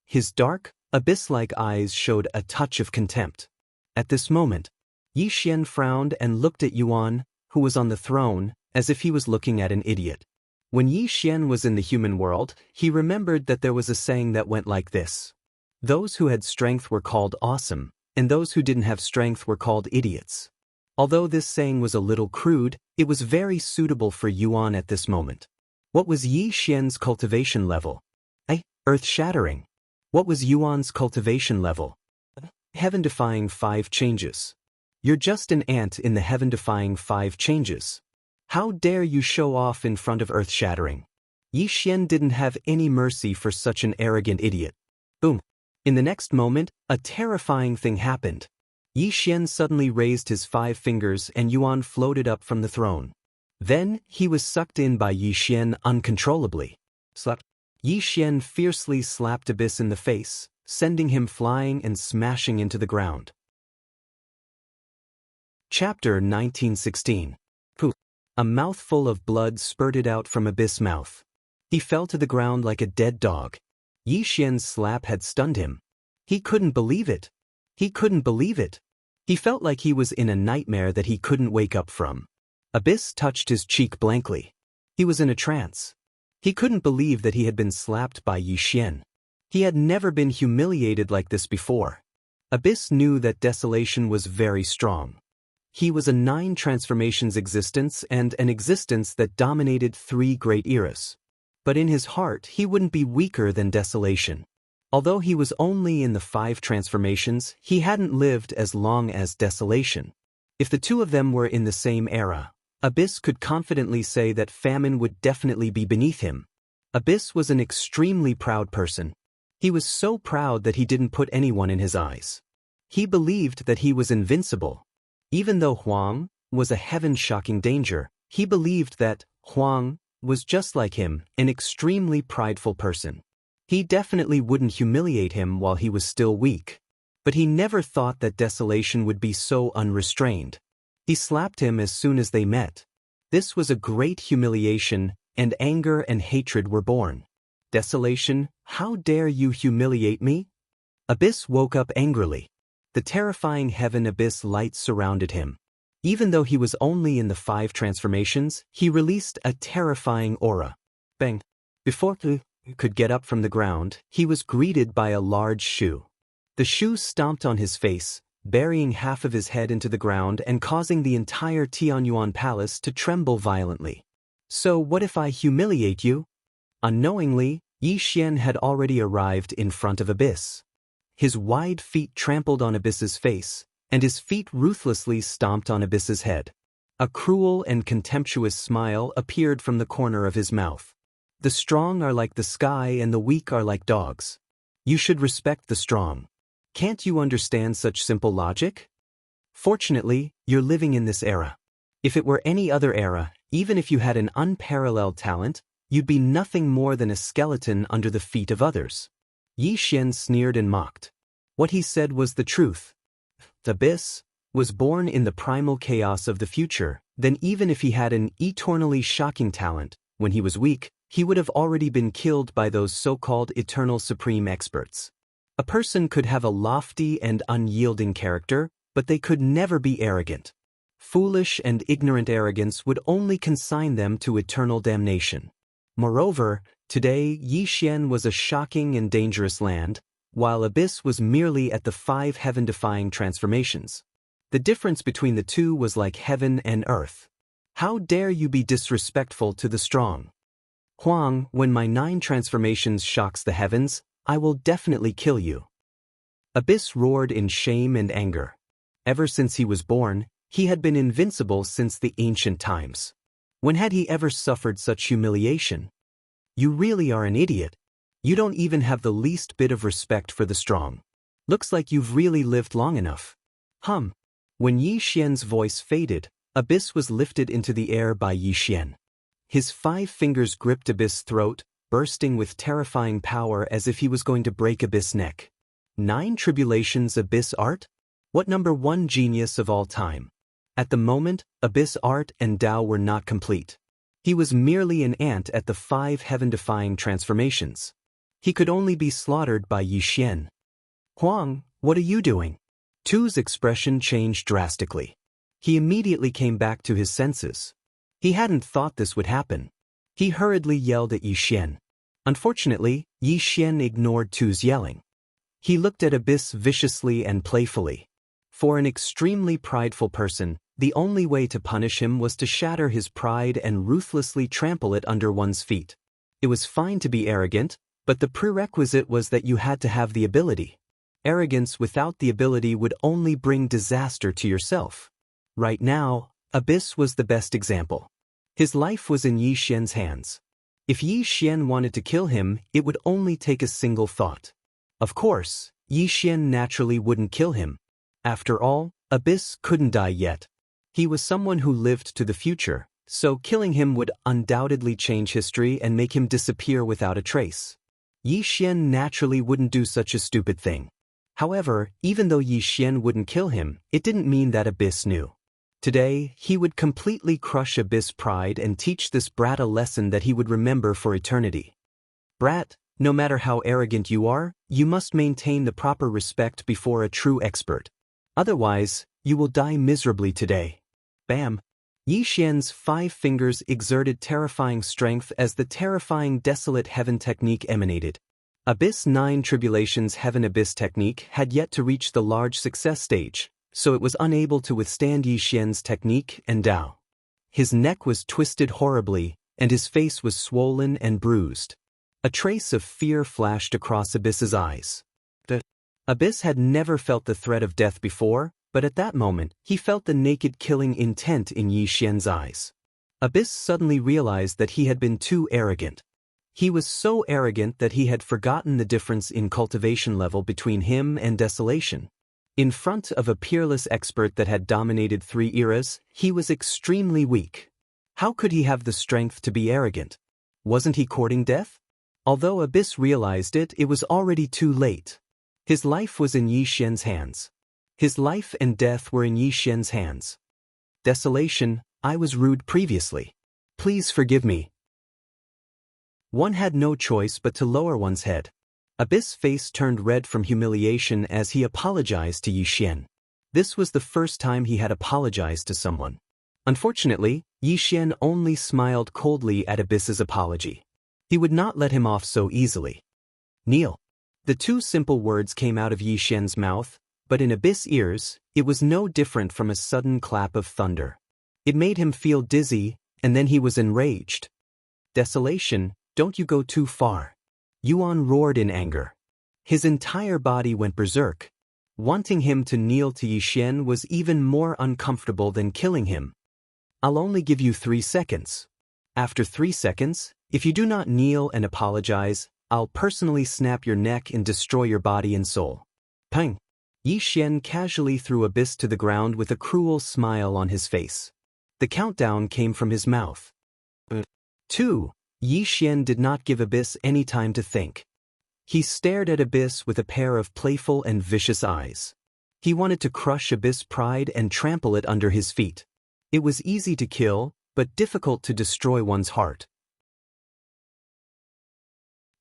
His dark, abyss-like eyes showed a touch of contempt. At this moment, Yi Xian frowned and looked at Yuan, who was on the throne, as if he was looking at an idiot. When Yi Xian was in the human world, he remembered that there was a saying that went like this. Those who had strength were called awesome, and those who didn't have strength were called idiots. Although this saying was a little crude, it was very suitable for Yuan at this moment. What was Yi Xian's cultivation level? Earth-shattering. What was Yuan's cultivation level? Heaven-defying 5 changes. You're just an ant in the heaven-defying 5 changes. How dare you show off in front of earth-shattering? Yi Xian didn't have any mercy for such an arrogant idiot. Boom. In the next moment, a terrifying thing happened. Yi Xian suddenly raised his 5 fingers and Yuan floated up from the throne. Then, he was sucked in by Yi Xian uncontrollably. Slap. Yi Xian fiercely slapped Abyss in the face, sending him flying and smashing into the ground. Chapter 1916. Poof. A mouthful of blood spurted out from Abyss' mouth. He fell to the ground like a dead dog. Yi Xian's slap had stunned him. He couldn't believe it. He couldn't believe it. He felt like he was in a nightmare that he couldn't wake up from. Abyss touched his cheek blankly. He was in a trance. He couldn't believe that he had been slapped by Yi Xian. He had never been humiliated like this before. Abyss knew that desolation was very strong. He was a 9 transformations existence and an existence that dominated 3 great eras. But in his heart he wouldn't be weaker than desolation. Although he was only in the 5 transformations, he hadn't lived as long as desolation. If the two of them were in the same era, Abyss could confidently say that famine would definitely be beneath him. Abyss was an extremely proud person. He was so proud that he didn't put anyone in his eyes. He believed that he was invincible. Even though Huang was a heaven-shocking danger, he believed that Huang was just like him, an extremely prideful person. He definitely wouldn't humiliate him while he was still weak. But he never thought that desolation would be so unrestrained. He slapped him as soon as they met. This was a great humiliation, and anger and hatred were born. Desolation, how dare you humiliate me? Abyss woke up angrily. The terrifying heaven abyss light surrounded him. Even though he was only in the 5 transformations, he released a terrifying aura. Bang! Before he could get up from the ground, he was greeted by a large shoe. The shoe stomped on his face, burying half of his head into the ground and causing the entire Tianyuan palace to tremble violently. So what if I humiliate you? Unknowingly, Yi Xian had already arrived in front of Abyss. His wide feet trampled on Abyss's face, and his feet ruthlessly stomped on Abyss's head. A cruel and contemptuous smile appeared from the corner of his mouth. The strong are like the sky and the weak are like dogs. You should respect the strong. Can't you understand such simple logic? Fortunately, you're living in this era. If it were any other era, even if you had an unparalleled talent, you'd be nothing more than a skeleton under the feet of others. Yi Xian sneered and mocked. What he said was the truth. The Abyss was born in the primal chaos of the future, then even if he had an eternally shocking talent, when he was weak, he would have already been killed by those so-called eternal supreme experts. A person could have a lofty and unyielding character, but they could never be arrogant. Foolish and ignorant arrogance would only consign them to eternal damnation. Moreover, today Yi Xian was a shocking and dangerous land, while Abyss was merely at the 5 heaven-defying transformations. The difference between the two was like heaven and earth. How dare you be disrespectful to the strong? Huang, when my 9 transformations shocks the heavens, I will definitely kill you. Abyss roared in shame and anger. Ever since he was born, he had been invincible since the ancient times. When had he ever suffered such humiliation? You really are an idiot. You don't even have the least bit of respect for the strong. Looks like you've really lived long enough. When Yi Xian's voice faded, Abyss was lifted into the air by Yi Xian. His 5 fingers gripped Abyss' throat, bursting with terrifying power as if he was going to break Abyss' neck. 9 tribulations Abyss art? What number 1 genius of all time? At the moment, Abyss art and Tao were not complete. He was merely an ant at the 5 heaven-defying transformations. He could only be slaughtered by Yi Xian. Huang, what are you doing? Tu's expression changed drastically. He immediately came back to his senses. He hadn't thought this would happen. He hurriedly yelled at Yi Xian. Unfortunately, Yi Xian ignored Tu's yelling. He looked at Abyss viciously and playfully. For an extremely prideful person, the only way to punish him was to shatter his pride and ruthlessly trample it under one's feet. It was fine to be arrogant, but the prerequisite was that you had to have the ability. Arrogance without the ability would only bring disaster to yourself. Right now, Abyss was the best example. His life was in Yi Xian's hands. If Yi Xian wanted to kill him, it would only take a single thought. Of course, Yi Xian naturally wouldn't kill him. After all, Abyss couldn't die yet. He was someone who lived to the future, so killing him would undoubtedly change history and make him disappear without a trace. Yi Xian naturally wouldn't do such a stupid thing. However, even though Yi Xian wouldn't kill him, it didn't mean that Abyss knew. Today, he would completely crush Abyss' pride and teach this brat a lesson that he would remember for eternity. Brat, no matter how arrogant you are, you must maintain the proper respect before a true expert. Otherwise, you will die miserably today. Bam! Yi Xian's 5 fingers exerted terrifying strength as the terrifying Desolate Heaven technique emanated. Abyss 9 Tribulations Heaven Abyss technique had yet to reach the large success stage, so it was unable to withstand Yi Xian's technique and Tao. His neck was twisted horribly, and his face was swollen and bruised. A trace of fear flashed across Abyss's eyes. The Abyss had never felt the threat of death before, but at that moment, he felt the naked killing intent in Yi Xian's eyes. Abyss suddenly realized that he had been too arrogant. He was so arrogant that he had forgotten the difference in cultivation level between him and desolation. In front of a peerless expert that had dominated 3 eras, he was extremely weak. How could he have the strength to be arrogant? Wasn't he courting death? Although Abyss realized it, it was already too late. His life was in Yi Xian's hands. His life and death were in Yi Xian's hands. Desolation, I was rude previously. Please forgive me. One had no choice but to lower one's head. Abyss' face turned red from humiliation as he apologized to Yi Xian. This was the first time he had apologized to someone. Unfortunately, Yi Xian only smiled coldly at Abyss's apology. He would not let him off so easily. Kneel. The 2 simple words came out of Yi Xian's mouth, but in Abyss' ears, it was no different from a sudden clap of thunder. It made him feel dizzy, and then he was enraged. Desolation, don't you go too far. Yuan roared in anger. His entire body went berserk. Wanting him to kneel to Yi Xian was even more uncomfortable than killing him. I'll only give you 3 seconds. After 3 seconds, if you do not kneel and apologize, I'll personally snap your neck and destroy your body and soul. Pang! Yi Xian casually threw Abyss to the ground with a cruel smile on his face. The countdown came from his mouth. 2. Yi Xian did not give Abyss any time to think. He stared at Abyss with a pair of playful and vicious eyes. He wanted to crush Abyss' pride and trample it under his feet. It was easy to kill, but difficult to destroy one's heart.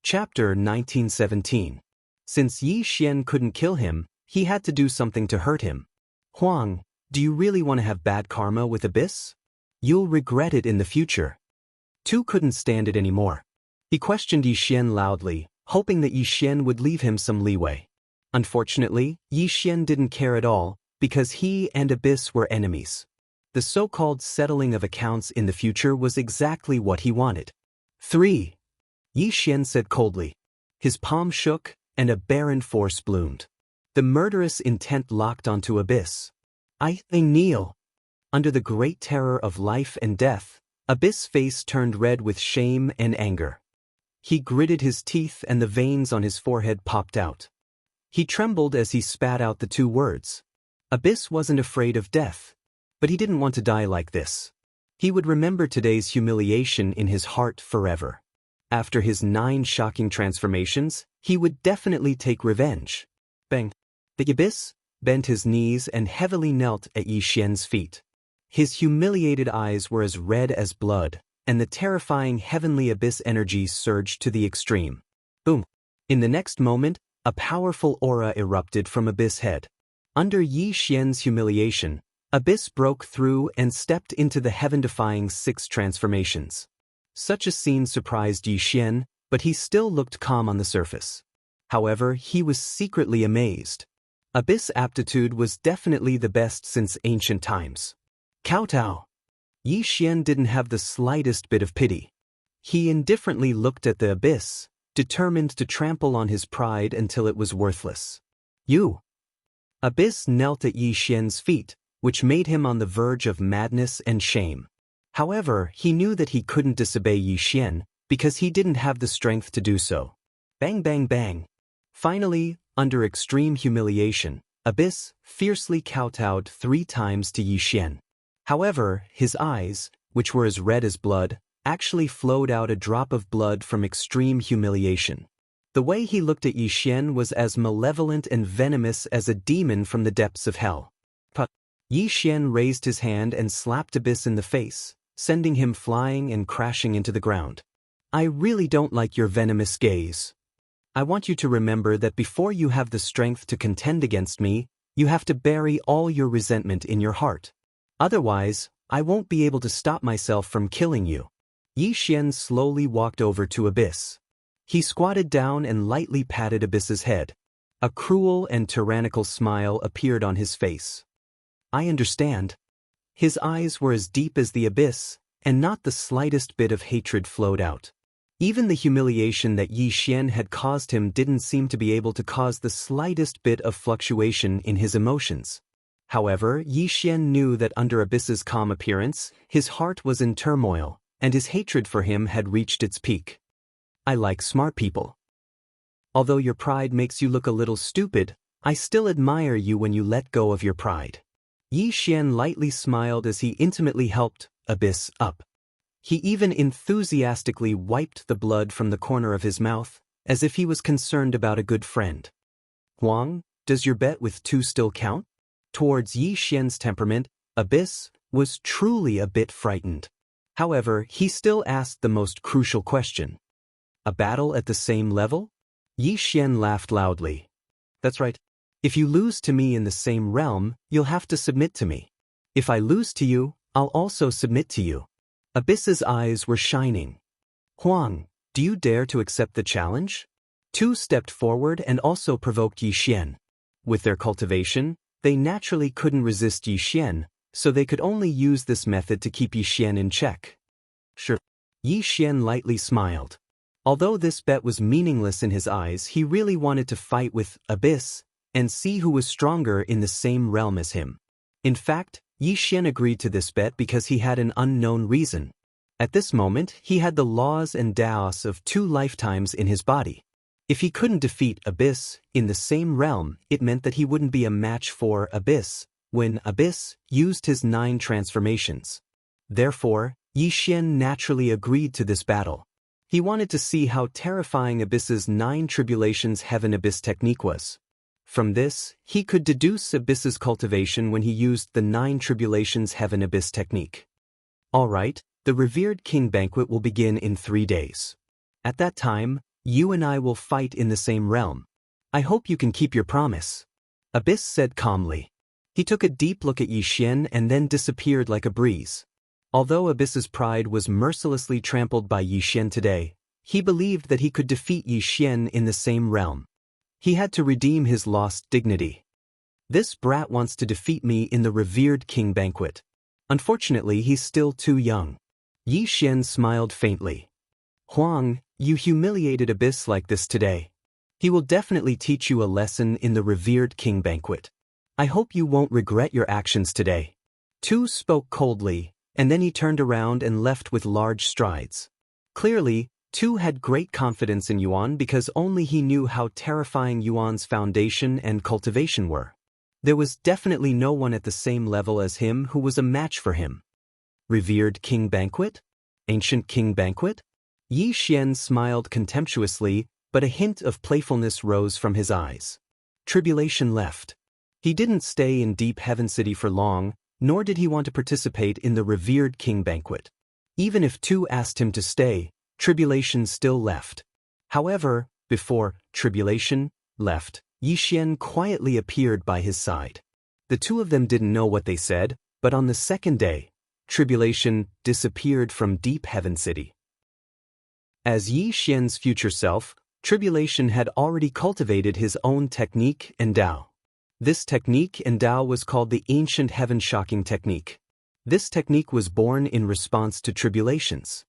Chapter 1917. Since Yi Xian couldn't kill him, he had to do something to hurt him. Huang, do you really want to have bad karma with Abyss? You'll regret it in the future. Tu couldn't stand it anymore. He questioned Yi Xian loudly, hoping that Yi Xian would leave him some leeway. Unfortunately, Yi Xian didn't care at all, because he and Abyss were enemies. The so-called settling of accounts in the future was exactly what he wanted. 3. Yi Xian said coldly. His palm shook, and a barren force bloomed. The murderous intent locked onto Abyss. I kneel. Under the great terror of life and death, Abyss' face turned red with shame and anger. He gritted his teeth and the veins on his forehead popped out. He trembled as he spat out the two words. Abyss wasn't afraid of death. But he didn't want to die like this. He would remember today's humiliation in his heart forever. After his 9 shocking transformations, he would definitely take revenge. Bang. The Abyss bent his knees and heavily knelt at Yi Xian's feet. His humiliated eyes were as red as blood, and the terrifying heavenly abyss energy surged to the extreme. Boom. In the next moment, a powerful aura erupted from Abyss head. Under Yi Xian's humiliation, Abyss broke through and stepped into the heaven-defying 6 transformations. Such a scene surprised Yi Xian, but he still looked calm on the surface. However, he was secretly amazed. Abyss aptitude was definitely the best since ancient times. Kowtow. Yi Xian didn't have the slightest bit of pity. He indifferently looked at the Abyss, determined to trample on his pride until it was worthless. You. Abyss knelt at Yi Xian's feet, which made him on the verge of madness and shame. However, he knew that he couldn't disobey Yi Xian, because he didn't have the strength to do so. Bang bang bang. Finally, under extreme humiliation, Abyss fiercely kowtowed 3 times to Yi Xian. However, his eyes, which were as red as blood, actually flowed out a drop of blood from extreme humiliation. The way he looked at Yi Xian was as malevolent and venomous as a demon from the depths of hell. Yi Xian raised his hand and slapped Abyss in the face, sending him flying and crashing into the ground. I really don't like your venomous gaze. I want you to remember that before you have the strength to contend against me, you have to bury all your resentment in your heart. Otherwise, I won't be able to stop myself from killing you. Yi Xian slowly walked over to Abyss. He squatted down and lightly patted Abyss's head. A cruel and tyrannical smile appeared on his face. I understand. His eyes were as deep as the Abyss, and not the slightest bit of hatred flowed out. Even the humiliation that Yi Xian had caused him didn't seem to be able to cause the slightest bit of fluctuation in his emotions. However, Yi Xian knew that under Abyss's calm appearance, his heart was in turmoil, and his hatred for him had reached its peak. I like smart people. Although your pride makes you look a little stupid, I still admire you when you let go of your pride. Yi Xian lightly smiled as he intimately helped Abyss up. He even enthusiastically wiped the blood from the corner of his mouth, as if he was concerned about a good friend. Huang, does your bet with 2 still count? Towards Yi Xian's temperament, Abyss was truly a bit frightened. However, he still asked the most crucial question. A battle at the same level? Yi Xian laughed loudly. That's right. If you lose to me in the same realm, you'll have to submit to me. If I lose to you, I'll also submit to you. Abyss's eyes were shining. Huang, do you dare to accept the challenge? 2 stepped forward and also provoked Yi Xian. With their cultivation, they naturally couldn't resist Yi Xian, so they could only use this method to keep Yi Xian in check. Sure. Yi Xian lightly smiled. Although this bet was meaningless in his eyes, he really wanted to fight with Abyss and see who was stronger in the same realm as him. In fact, Yi Xian agreed to this bet because he had an unknown reason. At this moment, he had the laws and daos of 2 lifetimes in his body. If he couldn't defeat Abyss in the same realm, it meant that he wouldn't be a match for Abyss when Abyss used his 9 transformations. Therefore, Yi Xian naturally agreed to this battle. He wanted to see how terrifying Abyss's 9 tribulations heaven abyss technique was. From this, he could deduce Abyss's cultivation when he used the 9 tribulations heaven abyss technique. Alright, the revered king banquet will begin in 3 days. At that time, you and I will fight in the same realm. I hope you can keep your promise. Abyss said calmly. He took a deep look at Yi Xian and then disappeared like a breeze. Although Abyss's pride was mercilessly trampled by Yi Xian today, he believed that he could defeat Yi Xian in the same realm. He had to redeem his lost dignity. This brat wants to defeat me in the revered king banquet. Unfortunately, he's still too young. Yi Xian smiled faintly. Huang, you humiliated Abyss like this today. He will definitely teach you a lesson in the revered king banquet. I hope you won't regret your actions today. Tu spoke coldly, and then he turned around and left with large strides. Clearly, Tu had great confidence in Yuan because only he knew how terrifying Yuan's foundation and cultivation were. There was definitely no one at the same level as him who was a match for him. Revered King Banquet? Ancient King Banquet? Yi Xian smiled contemptuously, but a hint of playfulness rose from his eyes. Tribulation left. He didn't stay in Deep Heaven City for long, nor did he want to participate in the Revered King Banquet. Even if Tu asked him to stay, Tribulation still left. However, before Tribulation left, Yi Xian quietly appeared by his side. The two of them didn't know what they said, but on the second day, Tribulation disappeared from Deep Heaven City. As Yi Xian's future self, Tribulation had already cultivated his own technique and Tao. This technique and Tao was called the Ancient Heaven Shocking Technique. This technique was born in response to tribulations.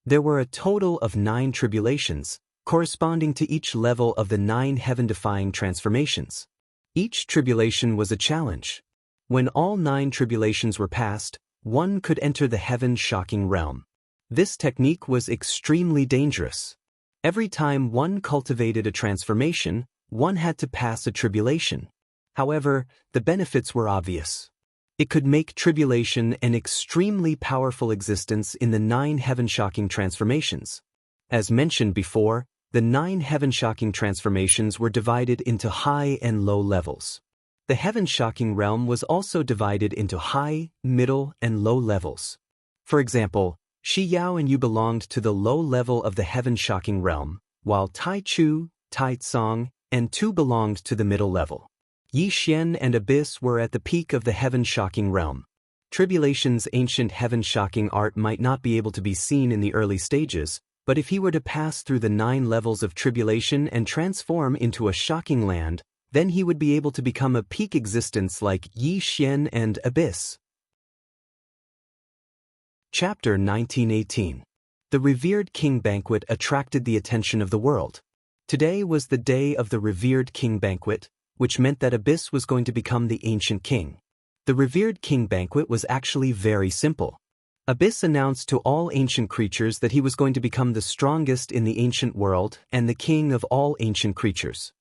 There were a total of 9 tribulations, corresponding to each level of the 9 heaven-defying transformations. Each tribulation was a challenge. When all 9 tribulations were passed, one could enter the heaven-shocking realm. This technique was extremely dangerous. Every time one cultivated a transformation, one had to pass a tribulation. However, the benefits were obvious. It could make tribulation an extremely powerful existence in the 9 heaven-shocking transformations. As mentioned before, the 9 heaven-shocking transformations were divided into high and low levels. The heaven-shocking realm was also divided into high, middle, and low levels. For example, Shi Yao and Yu belonged to the low level of the heaven-shocking realm, while Tai Chu, Tai Tsong, and Tu belonged to the middle level. Yi Xian and Abyss were at the peak of the heaven-shocking realm. Tribulation's ancient heaven-shocking art might not be able to be seen in the early stages, but if he were to pass through the 9 levels of tribulation and transform into a shocking land, then he would be able to become a peak existence like Yi Xian and Abyss. Chapter 1918. The Revered King Banquet attracted the attention of the world. Today was the day of the Revered King Banquet, which meant that Abyss was going to become the Ancient King. The Revered King Banquet was actually very simple. Abyss announced to all ancient creatures that he was going to become the strongest in the ancient world and the king of all ancient creatures.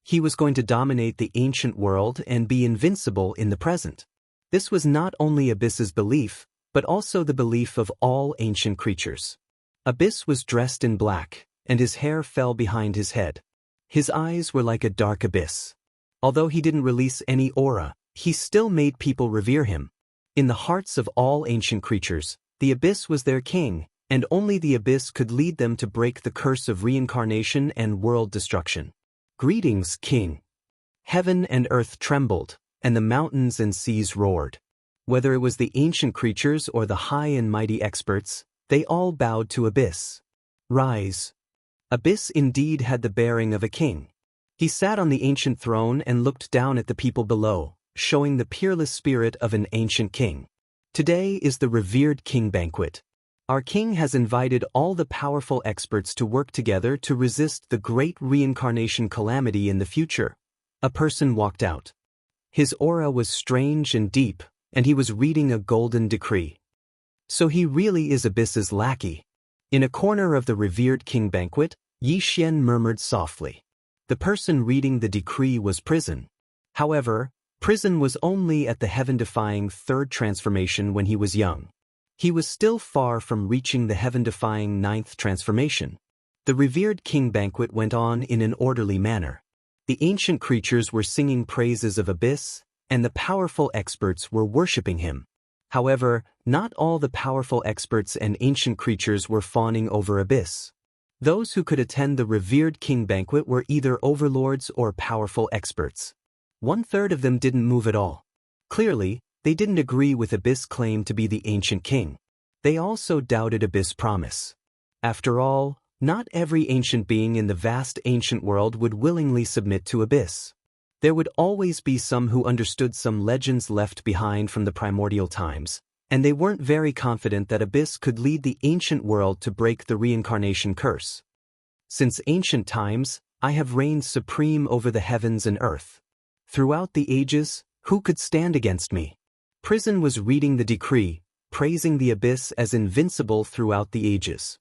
He was going to dominate the ancient world and be invincible in the present. This was not only Abyss's belief, but also the belief of all ancient creatures. Abyss was dressed in black, and his hair fell behind his head. His eyes were like a dark abyss. Although he didn't release any aura, he still made people revere him. In the hearts of all ancient creatures, the Abyss was their king, and only the Abyss could lead them to break the curse of reincarnation and world destruction. Greetings, King. Heaven and earth trembled, and the mountains and seas roared. Whether it was the ancient creatures or the high and mighty experts, they all bowed to Abyss. Rise. Abyss indeed had the bearing of a king. He sat on the ancient throne and looked down at the people below, showing the peerless spirit of an ancient king. Today is the Revered King Banquet. Our king has invited all the powerful experts to work together to resist the great reincarnation calamity in the future. A person walked out. His aura was strange and deep, and he was reading a golden decree. So he really is Abyss's lackey. In a corner of the Revered King Banquet, Yi Xian murmured softly. The person reading the decree was Prison. However, Prison was only at the heaven-defying 3rd transformation when he was young. He was still far from reaching the heaven-defying 9th transformation. The Revered King Banquet went on in an orderly manner. The ancient creatures were singing praises of Abyss, and the powerful experts were worshipping him. However, not all the powerful experts and ancient creatures were fawning over Abyss. Those who could attend the Revered King Banquet were either overlords or powerful experts. 1/3 of them didn't move at all. Clearly, they didn't agree with Abyss' claim to be the ancient king. They also doubted Abyss' promise. After all, not every ancient being in the vast ancient world would willingly submit to Abyss. There would always be some who understood some legends left behind from the primordial times, and they weren't very confident that Abyss could lead the ancient world to break the reincarnation curse. Since ancient times, I have reigned supreme over the heavens and earth. Throughout the ages, who could stand against me? Prison was reading the decree, praising the Abyss as invincible throughout the ages.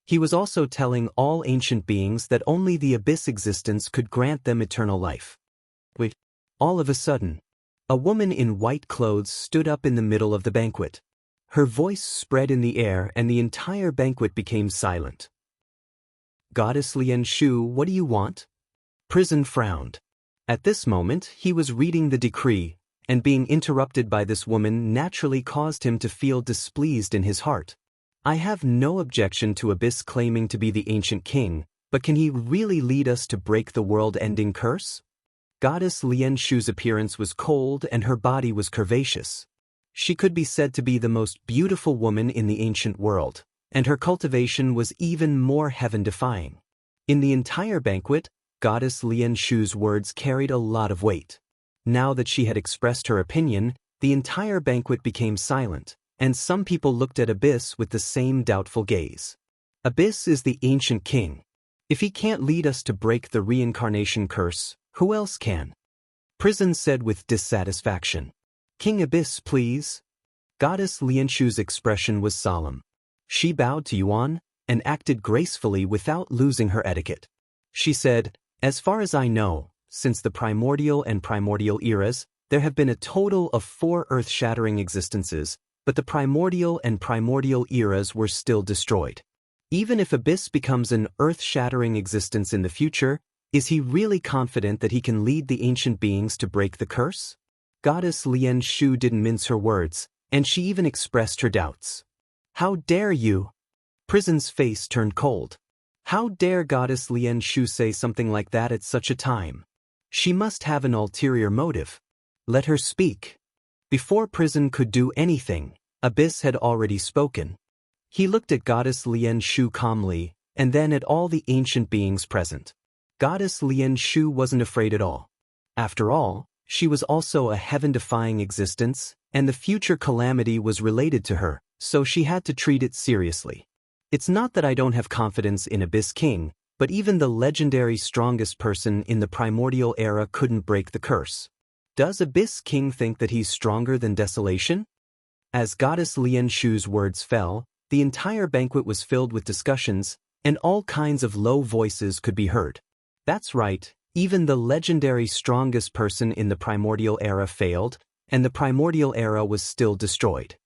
He was also telling all ancient beings that only the abyss existence could grant them eternal life. Wait. All of a sudden, a woman in white clothes stood up in the middle of the banquet. Her voice spread in the air and the entire banquet became silent. Goddess Lian Shu, what do you want? Prison frowned. At this moment, he was reading the decree, and being interrupted by this woman naturally caused him to feel displeased in his heart. I have no objection to Abyss claiming to be the ancient king, but can he really lead us to break the world-ending curse? Goddess Lian Shu's appearance was cold and her body was curvaceous. She could be said to be the most beautiful woman in the ancient world, and her cultivation was even more heaven-defying. In the entire banquet, Goddess Lian Shu's words carried a lot of weight. Now that she had expressed her opinion, the entire banquet became silent, and some people looked at Abyss with the same doubtful gaze. Abyss is the ancient king. If he can't lead us to break the reincarnation curse, who else can? Prison said with dissatisfaction. King Abyss, please. Goddess Lian Shu's expression was solemn. She bowed to Yuan and acted gracefully without losing her etiquette. She said, as far as I know, since the primordial and primordial eras, there have been a total of 4 earth-shattering existences, but the primordial and primordial eras were still destroyed. Even if Abyss becomes an earth-shattering existence in the future, is he really confident that he can lead the ancient beings to break the curse? Goddess Lian Shu didn't mince her words, and she even expressed her doubts. How dare you? Prison's face turned cold. How dare Goddess Lian Shu say something like that at such a time? She must have an ulterior motive. Let her speak. Before Prison could do anything, Abyss had already spoken. He looked at Goddess Lian Shu calmly, and then at all the ancient beings present. Goddess Lian Shu wasn't afraid at all. After all, she was also a heaven-defying existence, and the future calamity was related to her, so she had to treat it seriously. It's not that I don't have confidence in Abyss King, but even the legendary strongest person in the primordial era couldn't break the curse. Does Abyss King think that he's stronger than Desolation? As Goddess Lian Shu's words fell, the entire banquet was filled with discussions, and all kinds of low voices could be heard. That's right, even the legendary strongest person in the primordial era failed, and the primordial era was still destroyed.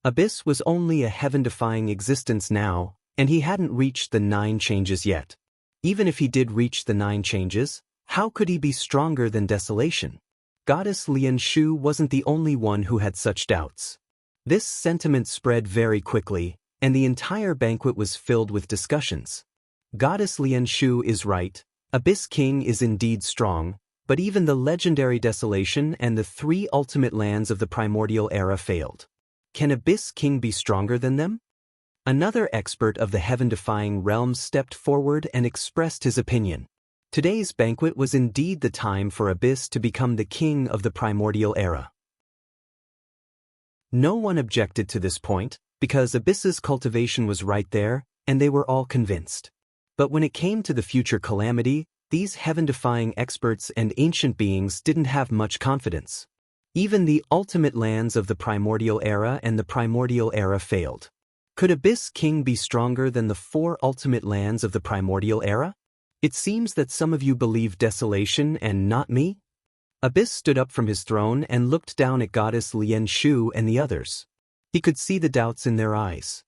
Abyss was only a heaven-defying existence now, and he hadn't reached the 9 changes yet. Even if he did reach the 9 changes, how could he be stronger than Desolation? Goddess Lian Shu wasn't the only one who had such doubts. This sentiment spread very quickly, and the entire banquet was filled with discussions. Goddess Lian Shu is right, Abyss King is indeed strong, but even the legendary Desolation and the 3 ultimate lands of the primordial era failed. Can Abyss King be stronger than them? Another expert of the heaven-defying realm stepped forward and expressed his opinion. Today's banquet was indeed the time for Abyss to become the king of the primordial era. No one objected to this point, because Abyss's cultivation was right there, and they were all convinced. But when it came to the future calamity, these heaven-defying experts and ancient beings didn't have much confidence. Even the ultimate lands of the primordial era and the primordial era failed. Could Abyss King be stronger than the 4 ultimate lands of the primordial era? It seems that some of you believe Desolation and not me? Abyss stood up from his throne and looked down at Goddess Lian Shu and the others. He could see the doubts in their eyes.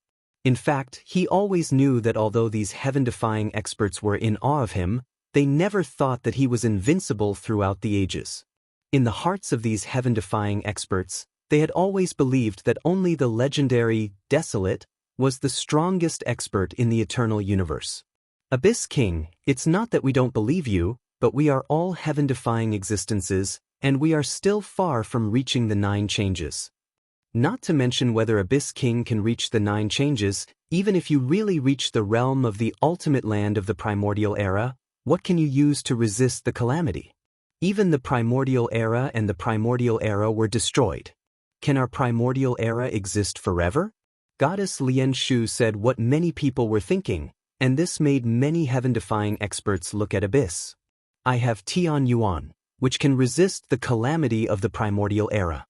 In fact, he always knew that although these heaven-defying experts were in awe of him, they never thought that he was invincible throughout the ages. In the hearts of these heaven-defying experts, they had always believed that only the legendary Desolate was the strongest expert in the eternal universe. Abyss King, it's not that we don't believe you, but we are all heaven-defying existences, and we are still far from reaching the 9 changes. Not to mention whether Abyss King can reach the 9 changes, even if you really reach the realm of the ultimate land of the primordial era, what can you use to resist the calamity? Even the primordial era and the primordial era were destroyed. Can our primordial era exist forever? Goddess Lian Shu said what many people were thinking, and this made many heaven-defying experts look at Abyss. I have Tian Yuan, which can resist the calamity of the primordial era.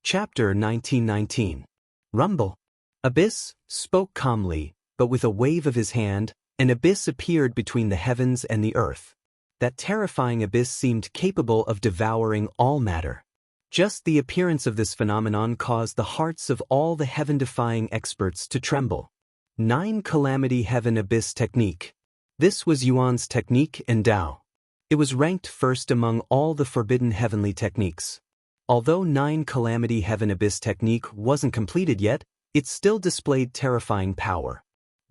Chapter 1919. Rumble. Abyss spoke calmly, but with a wave of his hand, an abyss appeared between the heavens and the earth. That terrifying abyss seemed capable of devouring all matter. Just the appearance of this phenomenon caused the hearts of all the heaven-defying experts to tremble. 9 Calamity Heaven Abyss Technique. This was Yuan's technique and Tao. It was ranked first among all the forbidden heavenly techniques. Although 9 Calamity Heaven Abyss Technique wasn't completed yet, it still displayed terrifying power.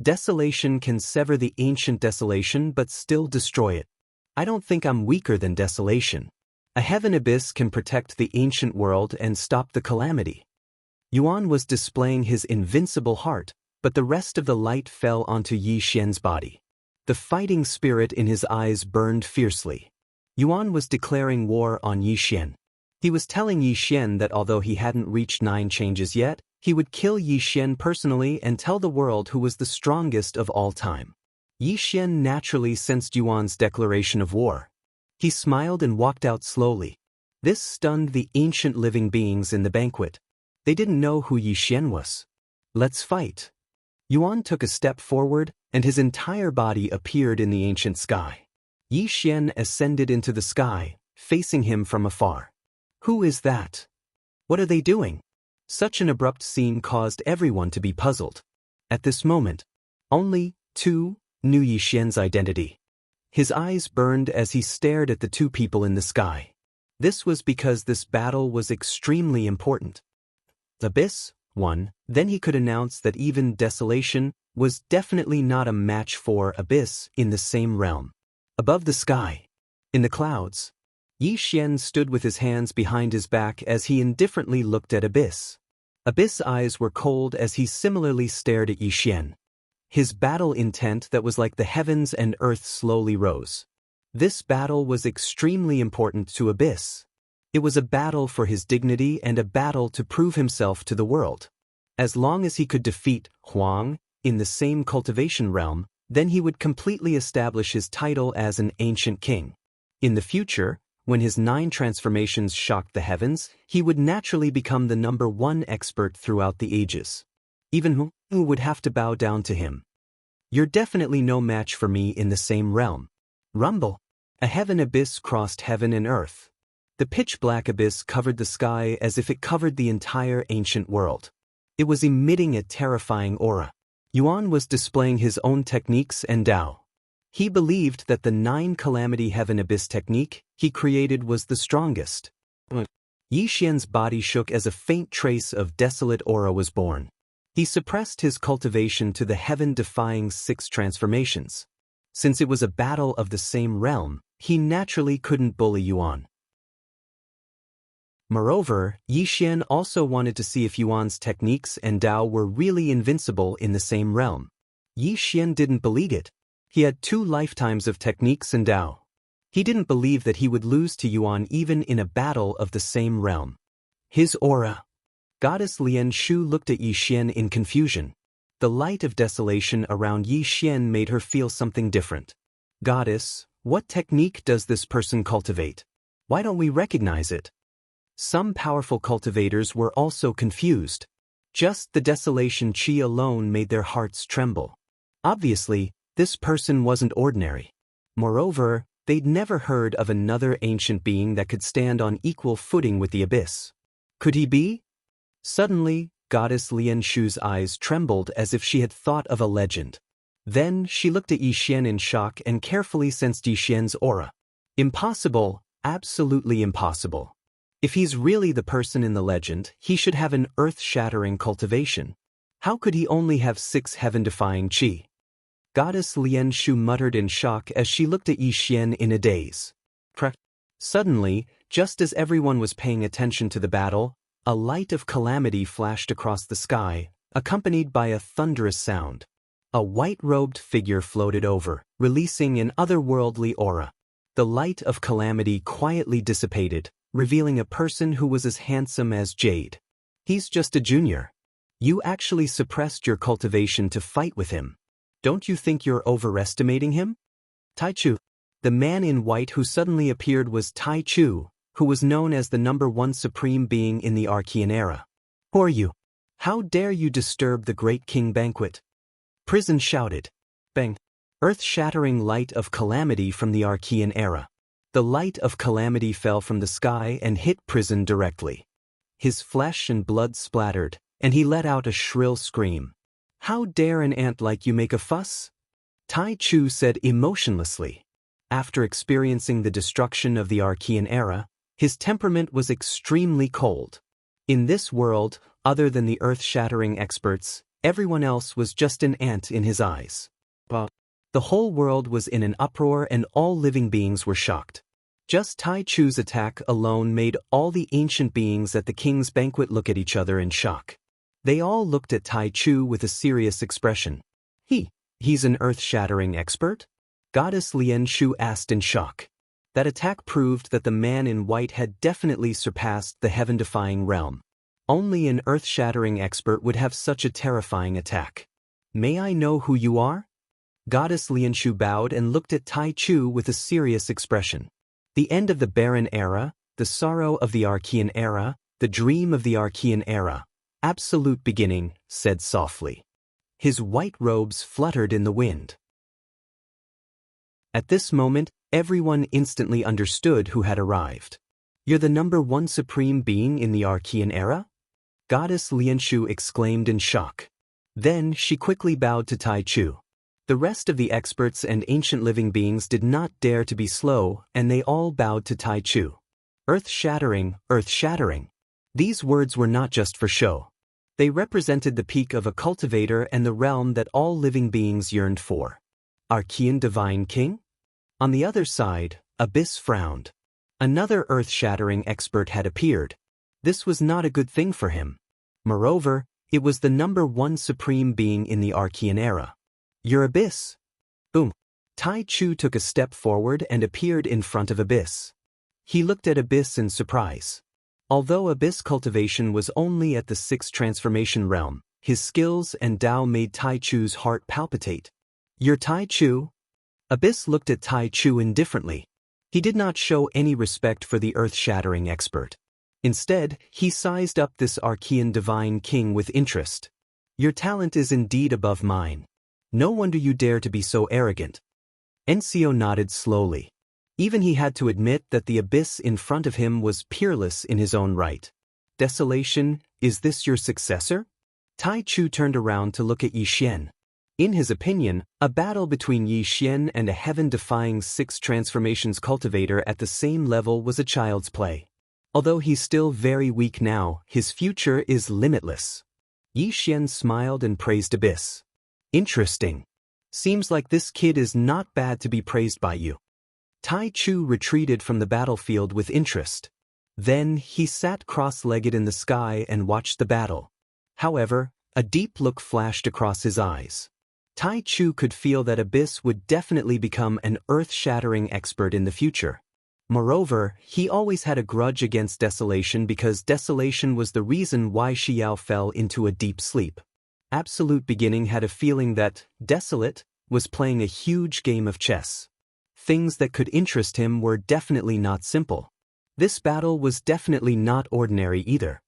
Desolation can sever the ancient desolation but still destroy it. I don't think I'm weaker than desolation. A heaven abyss can protect the ancient world and stop the calamity. Yuan was displaying his invincible heart, but the rest of the light fell onto Yi Xian's body. The fighting spirit in his eyes burned fiercely. Yuan was declaring war on Yi Xian. He was telling Yi Xian that although he hadn't reached 9 changes yet, he would kill Yi Xian personally and tell the world who was the strongest of all time. Yi Xian naturally sensed Yuan's declaration of war. He smiled and walked out slowly. This stunned the ancient living beings in the banquet. They didn't know who Yi Xian was. Let's fight. Yuan took a step forward, and his entire body appeared in the ancient sky. Yi Xian ascended into the sky, facing him from afar. Who is that? What are they doing? Such an abrupt scene caused everyone to be puzzled. At this moment, only Tu knew Yi Xian's identity. His eyes burned as he stared at the 2 people in the sky. This was because this battle was extremely important. Abyss won, then he could announce that even Desolation was definitely not a match for Abyss in the same realm. Above the sky, in the clouds, Yi Xian stood with his hands behind his back as he indifferently looked at Abyss. Abyss' eyes were cold as he similarly stared at Yi Xian. His battle intent that was like the heavens and earth slowly rose. This battle was extremely important to Abyss. It was a battle for his dignity and a battle to prove himself to the world. As long as he could defeat Huang in the same cultivation realm, then he would completely establish his title as an ancient king. In the future, when his 9 transformations shocked the heavens, he would naturally become the #1 expert throughout the ages. Even Hu would have to bow down to him. You're definitely no match for me in the same realm. Rumble. A heaven abyss crossed heaven and earth. The pitch-black abyss covered the sky as if it covered the entire ancient world. It was emitting a terrifying aura. Yuan was displaying his own techniques and Tao. He believed that the 9 Calamity Heaven Abyss technique he created was the strongest. Yi Xian's body shook as a faint trace of desolate aura was born. He suppressed his cultivation to the heaven-defying 6 transformations. Since it was a battle of the same realm, he naturally couldn't bully Yuan. Moreover, Yi Xian also wanted to see if Yuan's techniques and Tao were really invincible in the same realm. Yi Xian didn't believe it. He had 2 lifetimes of techniques and Tao. He didn't believe that he would lose to Yuan even in a battle of the same realm. His aura. Goddess Lian Shu looked at Yi Xian in confusion. The light of desolation around Yi Xian made her feel something different. Goddess, what technique does this person cultivate? Why don't we recognize it? Some powerful cultivators were also confused. Just the desolation chi alone made their hearts tremble. Obviously, this person wasn't ordinary. Moreover, they'd never heard of another ancient being that could stand on equal footing with the abyss. Could he be? Suddenly, Goddess Lian Shu's eyes trembled as if she had thought of a legend. Then she looked at Yi Xian in shock and carefully sensed Yi Xian's aura. Impossible, absolutely impossible. If he's really the person in the legend, he should have an earth-shattering cultivation. How could he only have 6 heaven-defying qi? Goddess Lian Shu muttered in shock as she looked at Yi Xian in a daze. Suddenly, just as everyone was paying attention to the battle, a light of calamity flashed across the sky, accompanied by a thunderous sound. A white-robed figure floated over, releasing an otherworldly aura. The light of calamity quietly dissipated, revealing a person who was as handsome as Jade. He's just a junior. You actually suppressed your cultivation to fight with him. Don't you think you're overestimating him? Tai Chu. The man in white who suddenly appeared was Tai Chu, who was known as the #1 supreme being in the Archean era. Who are you? How dare you disturb the great king banquet? Prison shouted. Bang! Earth-shattering light of calamity from the Archean era. The light of calamity fell from the sky and hit Prison directly. His flesh and blood splattered, and he let out a shrill scream. How dare an ant like you make a fuss? Tai Chu said emotionlessly. After experiencing the destruction of the Archean era, his temperament was extremely cold. In this world, other than the earth-shattering experts, everyone else was just an ant in his eyes. But the whole world was in an uproar and all living beings were shocked. Just Tai Chu's attack alone made all the ancient beings at the king's banquet look at each other in shock. They all looked at Tai Chu with a serious expression. He's an earth-shattering expert? Goddess Lian Shu asked in shock. That attack proved that the man in white had definitely surpassed the heaven-defying realm. Only an earth-shattering expert would have such a terrifying attack. May I know who you are? Goddess Lian Shu bowed and looked at Tai Chu with a serious expression. The end of the barren era, the sorrow of the Archean era, the dream of the Archean era. Absolute beginning, said softly. His white robes fluttered in the wind. At this moment, everyone instantly understood who had arrived. You're the number one supreme being in the Archean era? Goddess Lian Shu exclaimed in shock. Then she quickly bowed to Tai Chu. The rest of the experts and ancient living beings did not dare to be slow, and they all bowed to Tai Chu. Earth-shattering, earth-shattering. These words were not just for show. They represented the peak of a cultivator and the realm that all living beings yearned for. Archean Divine King? On the other side, Abyss frowned. Another earth-shattering expert had appeared. This was not a good thing for him. Moreover, it was the number one supreme being in the Archean era. You're Abyss. Boom. Tai Chu took a step forward and appeared in front of Abyss. He looked at Abyss in surprise. Although Abyss cultivation was only at the 6th transformation realm, his skills and Tao made Tai Chu's heart palpitate. You're Tai Chu? Abyss looked at Tai Chu indifferently. He did not show any respect for the earth-shattering expert. Instead, he sized up this Archean divine king with interest. Your talent is indeed above mine. No wonder you dare to be so arrogant. Encio nodded slowly. Even he had to admit that the Abyss in front of him was peerless in his own right. Desolation, is this your successor? Tai Chu turned around to look at Yi Xian. In his opinion, a battle between Yi Xian and a heaven-defying 6 transformations cultivator at the same level was a child's play. Although he's still very weak now, his future is limitless. Yi Xian smiled and praised Abyss. Interesting. Seems like this kid is not bad to be praised by you. Tai Chu retreated from the battlefield with interest. Then he sat cross-legged in the sky and watched the battle. However, a deep look flashed across his eyes. Tai Chu could feel that Abyss would definitely become an earth-shattering expert in the future. Moreover, he always had a grudge against Desolation because Desolation was the reason why Xiao fell into a deep sleep. Absolute Beginning had a feeling that Desolate was playing a huge game of chess. Things that could interest him were definitely not simple. This battle was definitely not ordinary either.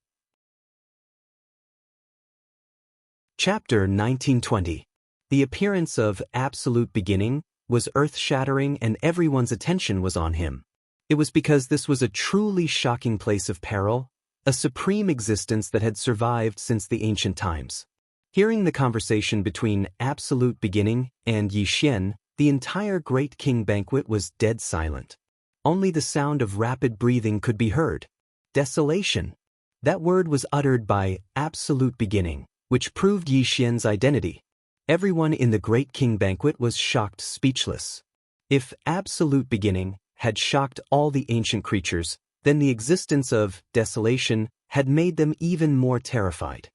Chapter 1920. The appearance of Absolute Beginning was earth-shattering and everyone's attention was on him. It was because this was a truly shocking place of peril, a supreme existence that had survived since the ancient times. Hearing the conversation between Absolute Beginning and Yi Xian, the entire Great King banquet was dead silent. Only the sound of rapid breathing could be heard. Desolation. That word was uttered by Absolute Beginning, which proved Yi Xian's identity. Everyone in the Great King banquet was shocked speechless. If Absolute Beginning had shocked all the ancient creatures, then the existence of Desolation had made them even more terrified.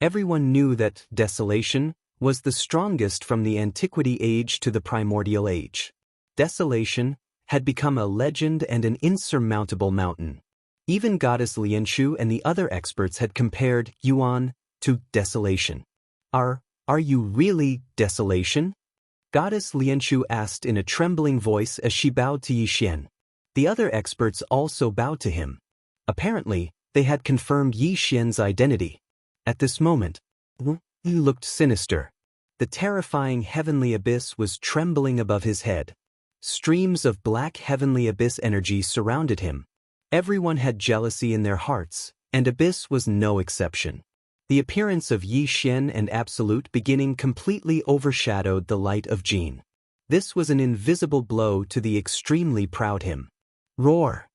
Everyone knew that Desolation was the strongest from the Antiquity Age to the Primordial Age. Desolation had become a legend and an insurmountable mountain. Even Goddess Lian Shu and the other experts had compared Yuan to Desolation. Are you really Desolation? Goddess Lian Shu asked in a trembling voice as she bowed to Yi Xian. The other experts also bowed to him. Apparently, they had confirmed Yi Xian's identity. At this moment, he looked sinister. The terrifying heavenly abyss was trembling above his head. Streams of black heavenly abyss energy surrounded him. Everyone had jealousy in their hearts, and Abyss was no exception. The appearance of Yi Xian and Absolute Beginning completely overshadowed the light of Jin. This was an invisible blow to the extremely proud him. Roar!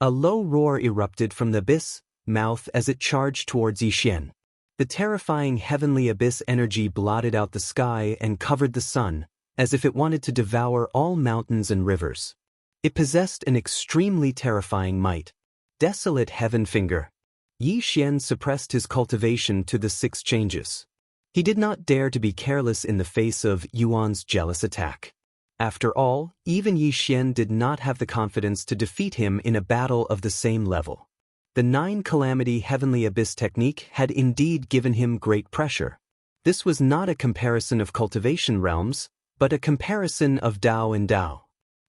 A low roar erupted from the abyss mouth as it charged towards Yi Xian. The terrifying heavenly abyss energy blotted out the sky and covered the sun, as if it wanted to devour all mountains and rivers. It possessed an extremely terrifying might. Desolate heaven finger. Yi Xian suppressed his cultivation to the 6 changes. He did not dare to be careless in the face of Yuan's jealous attack. After all, even Yi Xian did not have the confidence to defeat him in a battle of the same level. The 9 Calamity Heavenly Abyss technique had indeed given him great pressure. This was not a comparison of cultivation realms, but a comparison of Dao and Dao.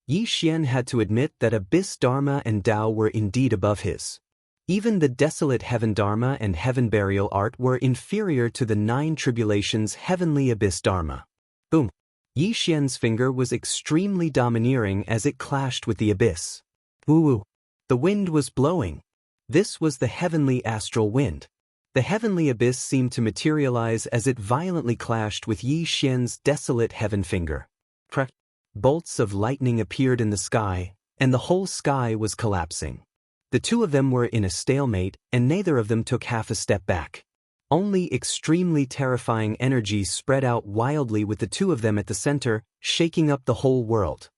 Yi Xian had to admit that Abyss Dharma and Dao were indeed above his. Even the Desolate Heaven Dharma and Heaven Burial Art were inferior to the 9 Tribulations Heavenly Abyss Dharma. Boom! Yi Xian's finger was extremely domineering as it clashed with the abyss. Woo-woo! The wind was blowing. This was the heavenly astral wind. The heavenly abyss seemed to materialize as it violently clashed with Yi Xian's desolate heaven finger. Crack! Bolts of lightning appeared in the sky, and the whole sky was collapsing. The two of them were in a stalemate, and neither of them took half a step back. Only extremely terrifying energy spread out wildly with the two of them at the center, shaking up the whole world.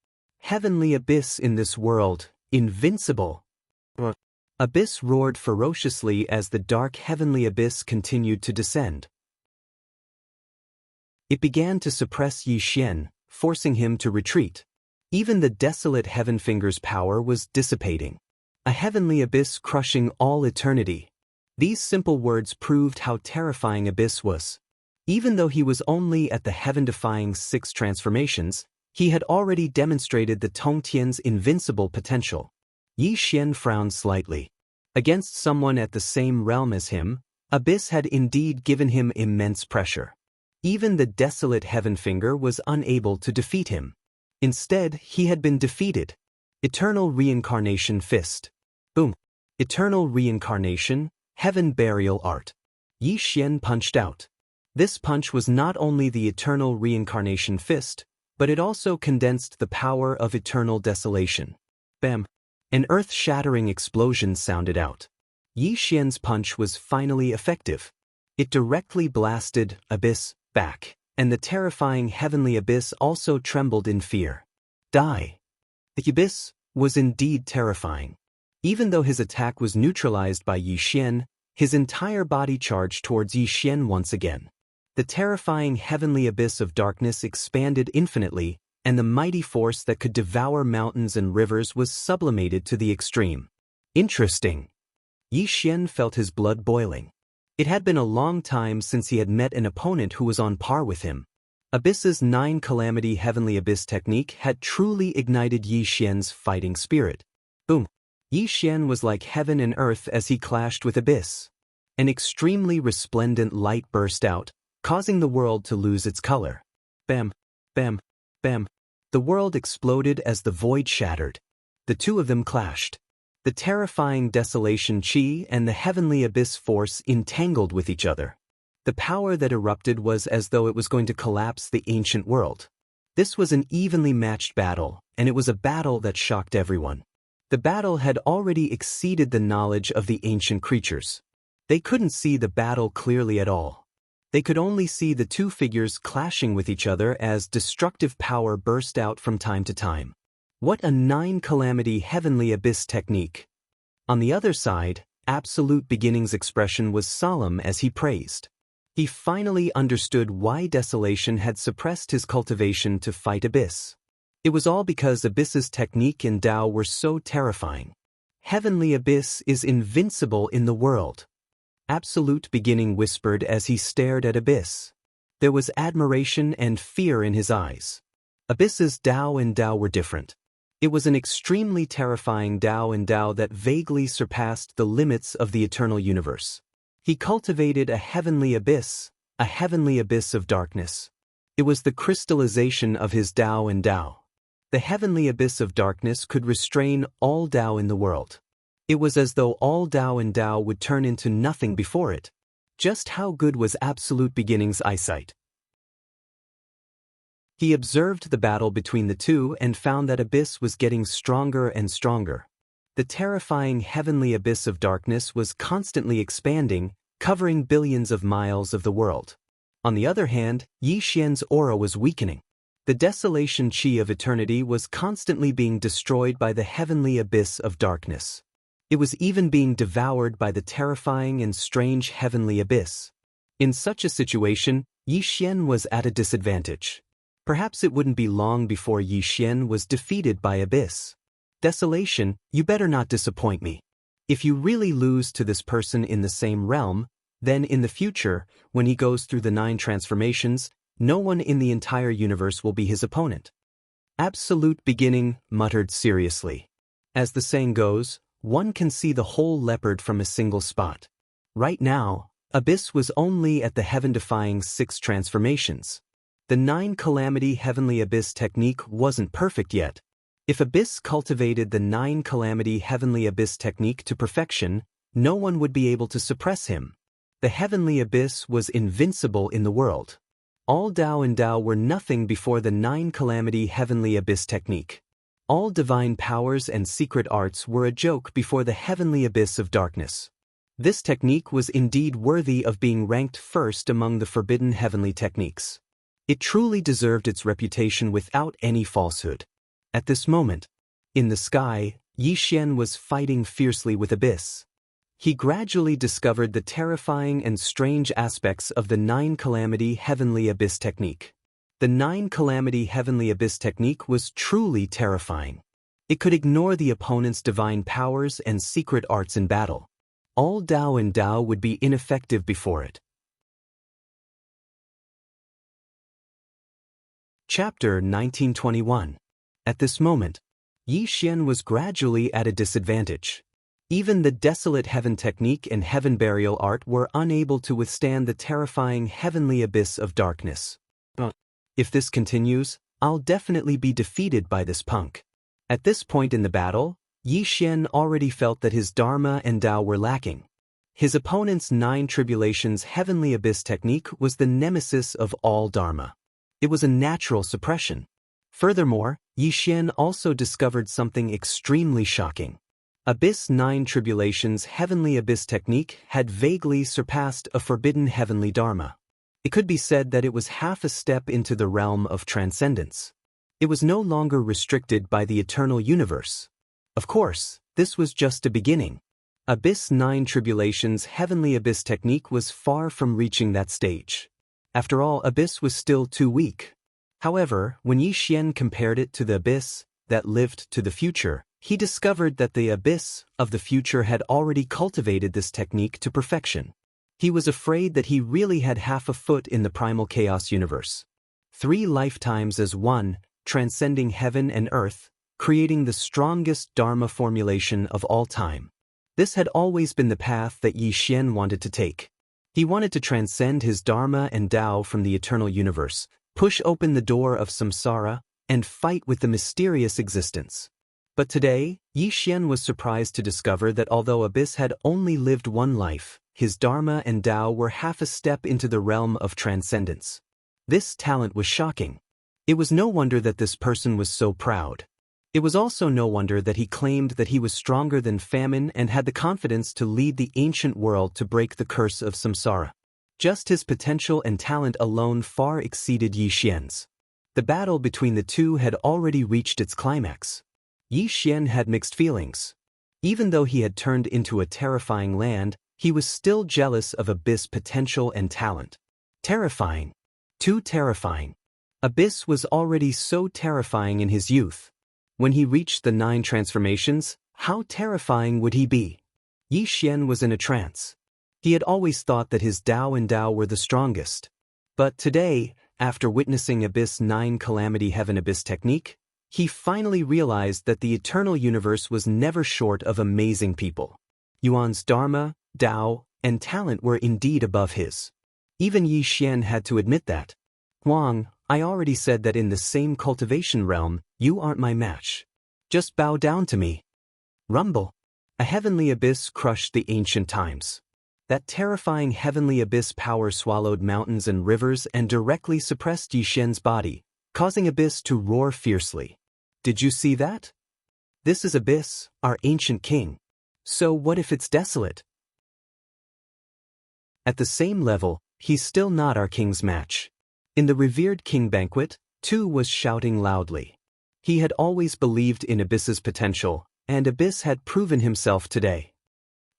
Heavenly abyss in this world, invincible. Abyss roared ferociously as the dark heavenly abyss continued to descend. It began to suppress Yi Xian, forcing him to retreat. Even the desolate heaven finger's power was dissipating. A heavenly abyss crushing all eternity. These simple words proved how terrifying Abyss was. Even though he was only at the heaven-defying 6 transformations, he had already demonstrated the Tongtian's invincible potential. Yi Xian frowned slightly. Against someone at the same realm as him, Abyss had indeed given him immense pressure. Even the desolate heaven finger was unable to defeat him. Instead, he had been defeated. Eternal Reincarnation Fist. Boom! Eternal Reincarnation, Heaven Burial Art. Yi Xian punched out. This punch was not only the Eternal Reincarnation Fist, but it also condensed the power of eternal desolation. Bam! An earth-shattering explosion sounded out. Yi Xian's punch was finally effective. It directly blasted Abyss back, and the terrifying heavenly abyss also trembled in fear. Die! The abyss was indeed terrifying. Even though his attack was neutralized by Yi Xian, his entire body charged towards Yi Xian once again. The terrifying heavenly abyss of darkness expanded infinitely, and the mighty force that could devour mountains and rivers was sublimated to the extreme. Interesting. Yi Xian felt his blood boiling. It had been a long time since he had met an opponent who was on par with him. Abyss's 9 Calamity Heavenly Abyss technique had truly ignited Yi Xian's fighting spirit. Boom! Yi Xian was like heaven and earth as he clashed with Abyss. An extremely resplendent light burst out, causing the world to lose its color. Bam! Bam! Bam! The world exploded as the void shattered. The two of them clashed. The terrifying desolation chi and the heavenly abyss force entangled with each other. The power that erupted was as though it was going to collapse the ancient world. This was an evenly matched battle, and it was a battle that shocked everyone. The battle had already exceeded the knowledge of the ancient creatures. They couldn't see the battle clearly at all. They could only see the two figures clashing with each other as destructive power burst out from time to time. What a 9 Calamity Heavenly Abyss technique! On the other side, Absolute Beginning's expression was solemn as he praised. He finally understood why Desolation had suppressed his cultivation to fight Abyss. It was all because Abyss's technique and Tao were so terrifying. Heavenly Abyss is invincible in the world. Absolute Beginning whispered as he stared at Abyss. There was admiration and fear in his eyes. Abyss's Tao and Tao were different. It was an extremely terrifying Tao and Tao that vaguely surpassed the limits of the eternal universe. He cultivated a heavenly abyss of darkness. It was the crystallization of his Tao and Tao. The heavenly abyss of darkness could restrain all Tao in the world. It was as though all Tao and Tao would turn into nothing before it. Just how good was Absolute Beginning's eyesight? He observed the battle between the two and found that abyss was getting stronger and stronger. The terrifying heavenly abyss of darkness was constantly expanding, covering billions of miles of the world. On the other hand, Yi Xian's aura was weakening. The desolation chi of eternity was constantly being destroyed by the heavenly abyss of darkness. It was even being devoured by the terrifying and strange heavenly abyss. In such a situation, Yi Xian was at a disadvantage. Perhaps it wouldn't be long before Yi Xian was defeated by abyss. Desolation, you better not disappoint me. If you really lose to this person in the same realm, then in the future, when he goes through the 9 transformations, no one in the entire universe will be his opponent. Absolute Beginning muttered seriously. As the saying goes, one can see the whole leopard from a single spot. Right now, abyss was only at the heaven-defying 6 transformations. The 9 calamity heavenly abyss technique wasn't perfect yet. If abyss cultivated the 9 calamity heavenly abyss technique to perfection, no one would be able to suppress him. The heavenly abyss was invincible in the world. All Tao and Tao were nothing before the 9 calamity heavenly abyss technique. All divine powers and secret arts were a joke before the heavenly abyss of darkness. This technique was indeed worthy of being ranked first among the forbidden heavenly techniques. It truly deserved its reputation without any falsehood. At this moment, in the sky, Yi Xian was fighting fiercely with abyss. He gradually discovered the terrifying and strange aspects of the 9 calamity heavenly abyss technique. The 9 calamity heavenly abyss technique was truly terrifying. It could ignore the opponent's divine powers and secret arts in battle. All Tao and Tao would be ineffective before it. Chapter 1921. At this moment, Yi Xian was gradually at a disadvantage. Even the desolate heaven technique and heaven burial art were unable to withstand the terrifying heavenly abyss of darkness. If this continues, I'll definitely be defeated by this punk. At this point in the battle, Yi Xian already felt that his Dharma and Tao were lacking. His opponent's 9 tribulations heavenly abyss technique was the nemesis of all Dharma. It was a natural suppression. Furthermore, Yi Xian also discovered something extremely shocking. Abyss 9 tribulations heavenly abyss technique had vaguely surpassed a forbidden heavenly Dharma. It could be said that it was half a step into the realm of transcendence. It was no longer restricted by the eternal universe. Of course, this was just a beginning. Abyss 9 tribulations heavenly abyss technique was far from reaching that stage. After all, abyss was still too weak. However, when Yi Xian compared it to the abyss that lived to the future, he discovered that the abyss of the future had already cultivated this technique to perfection. He was afraid that he really had half a foot in the primal chaos universe. 3 lifetimes as one, transcending heaven and earth, creating the strongest Dharma formulation of all time. This had always been the path that Yi Xian wanted to take. He wanted to transcend his Dharma and Tao from the eternal universe, push open the door of samsara, and fight with the mysterious existence. But today, Yi Xian was surprised to discover that although abyss had only lived 1 life, his Dharma and Tao were half a step into the realm of transcendence. This talent was shocking. It was no wonder that this person was so proud. It was also no wonder that he claimed that he was stronger than famine and had the confidence to lead the ancient world to break the curse of samsara. Just his potential and talent alone far exceeded Yi Xian's. The battle between the two had already reached its climax. Yi Xian had mixed feelings. Even though he had turned into a terrifying land, he was still jealous of Abyss' potential and talent. Terrifying. Too terrifying. Abyss was already so terrifying in his youth. When he reached the 9 transformations, how terrifying would he be? Yi Xian was in a trance. He had always thought that his Tao and Tao were the strongest. But today, after witnessing Abyss 9 Calamity Heaven Abyss technique, he finally realized that the eternal universe was never short of amazing people. Yuan's Dharma, Tao, and talent were indeed above his. Even Yi Xian had to admit that. Huang, I already said that in the same cultivation realm, you aren't my match. Just bow down to me. Rumble. A heavenly abyss crushed the ancient times. That terrifying heavenly abyss power swallowed mountains and rivers and directly suppressed Yi Xian's body, causing Abyss to roar fiercely. Did you see that? This is Abyss, our ancient king. So what if it's desolate? At the same level, he's still not our king's match. In the revered king banquet, Tu was shouting loudly. He had always believed in Abyss's potential, and Abyss had proven himself today.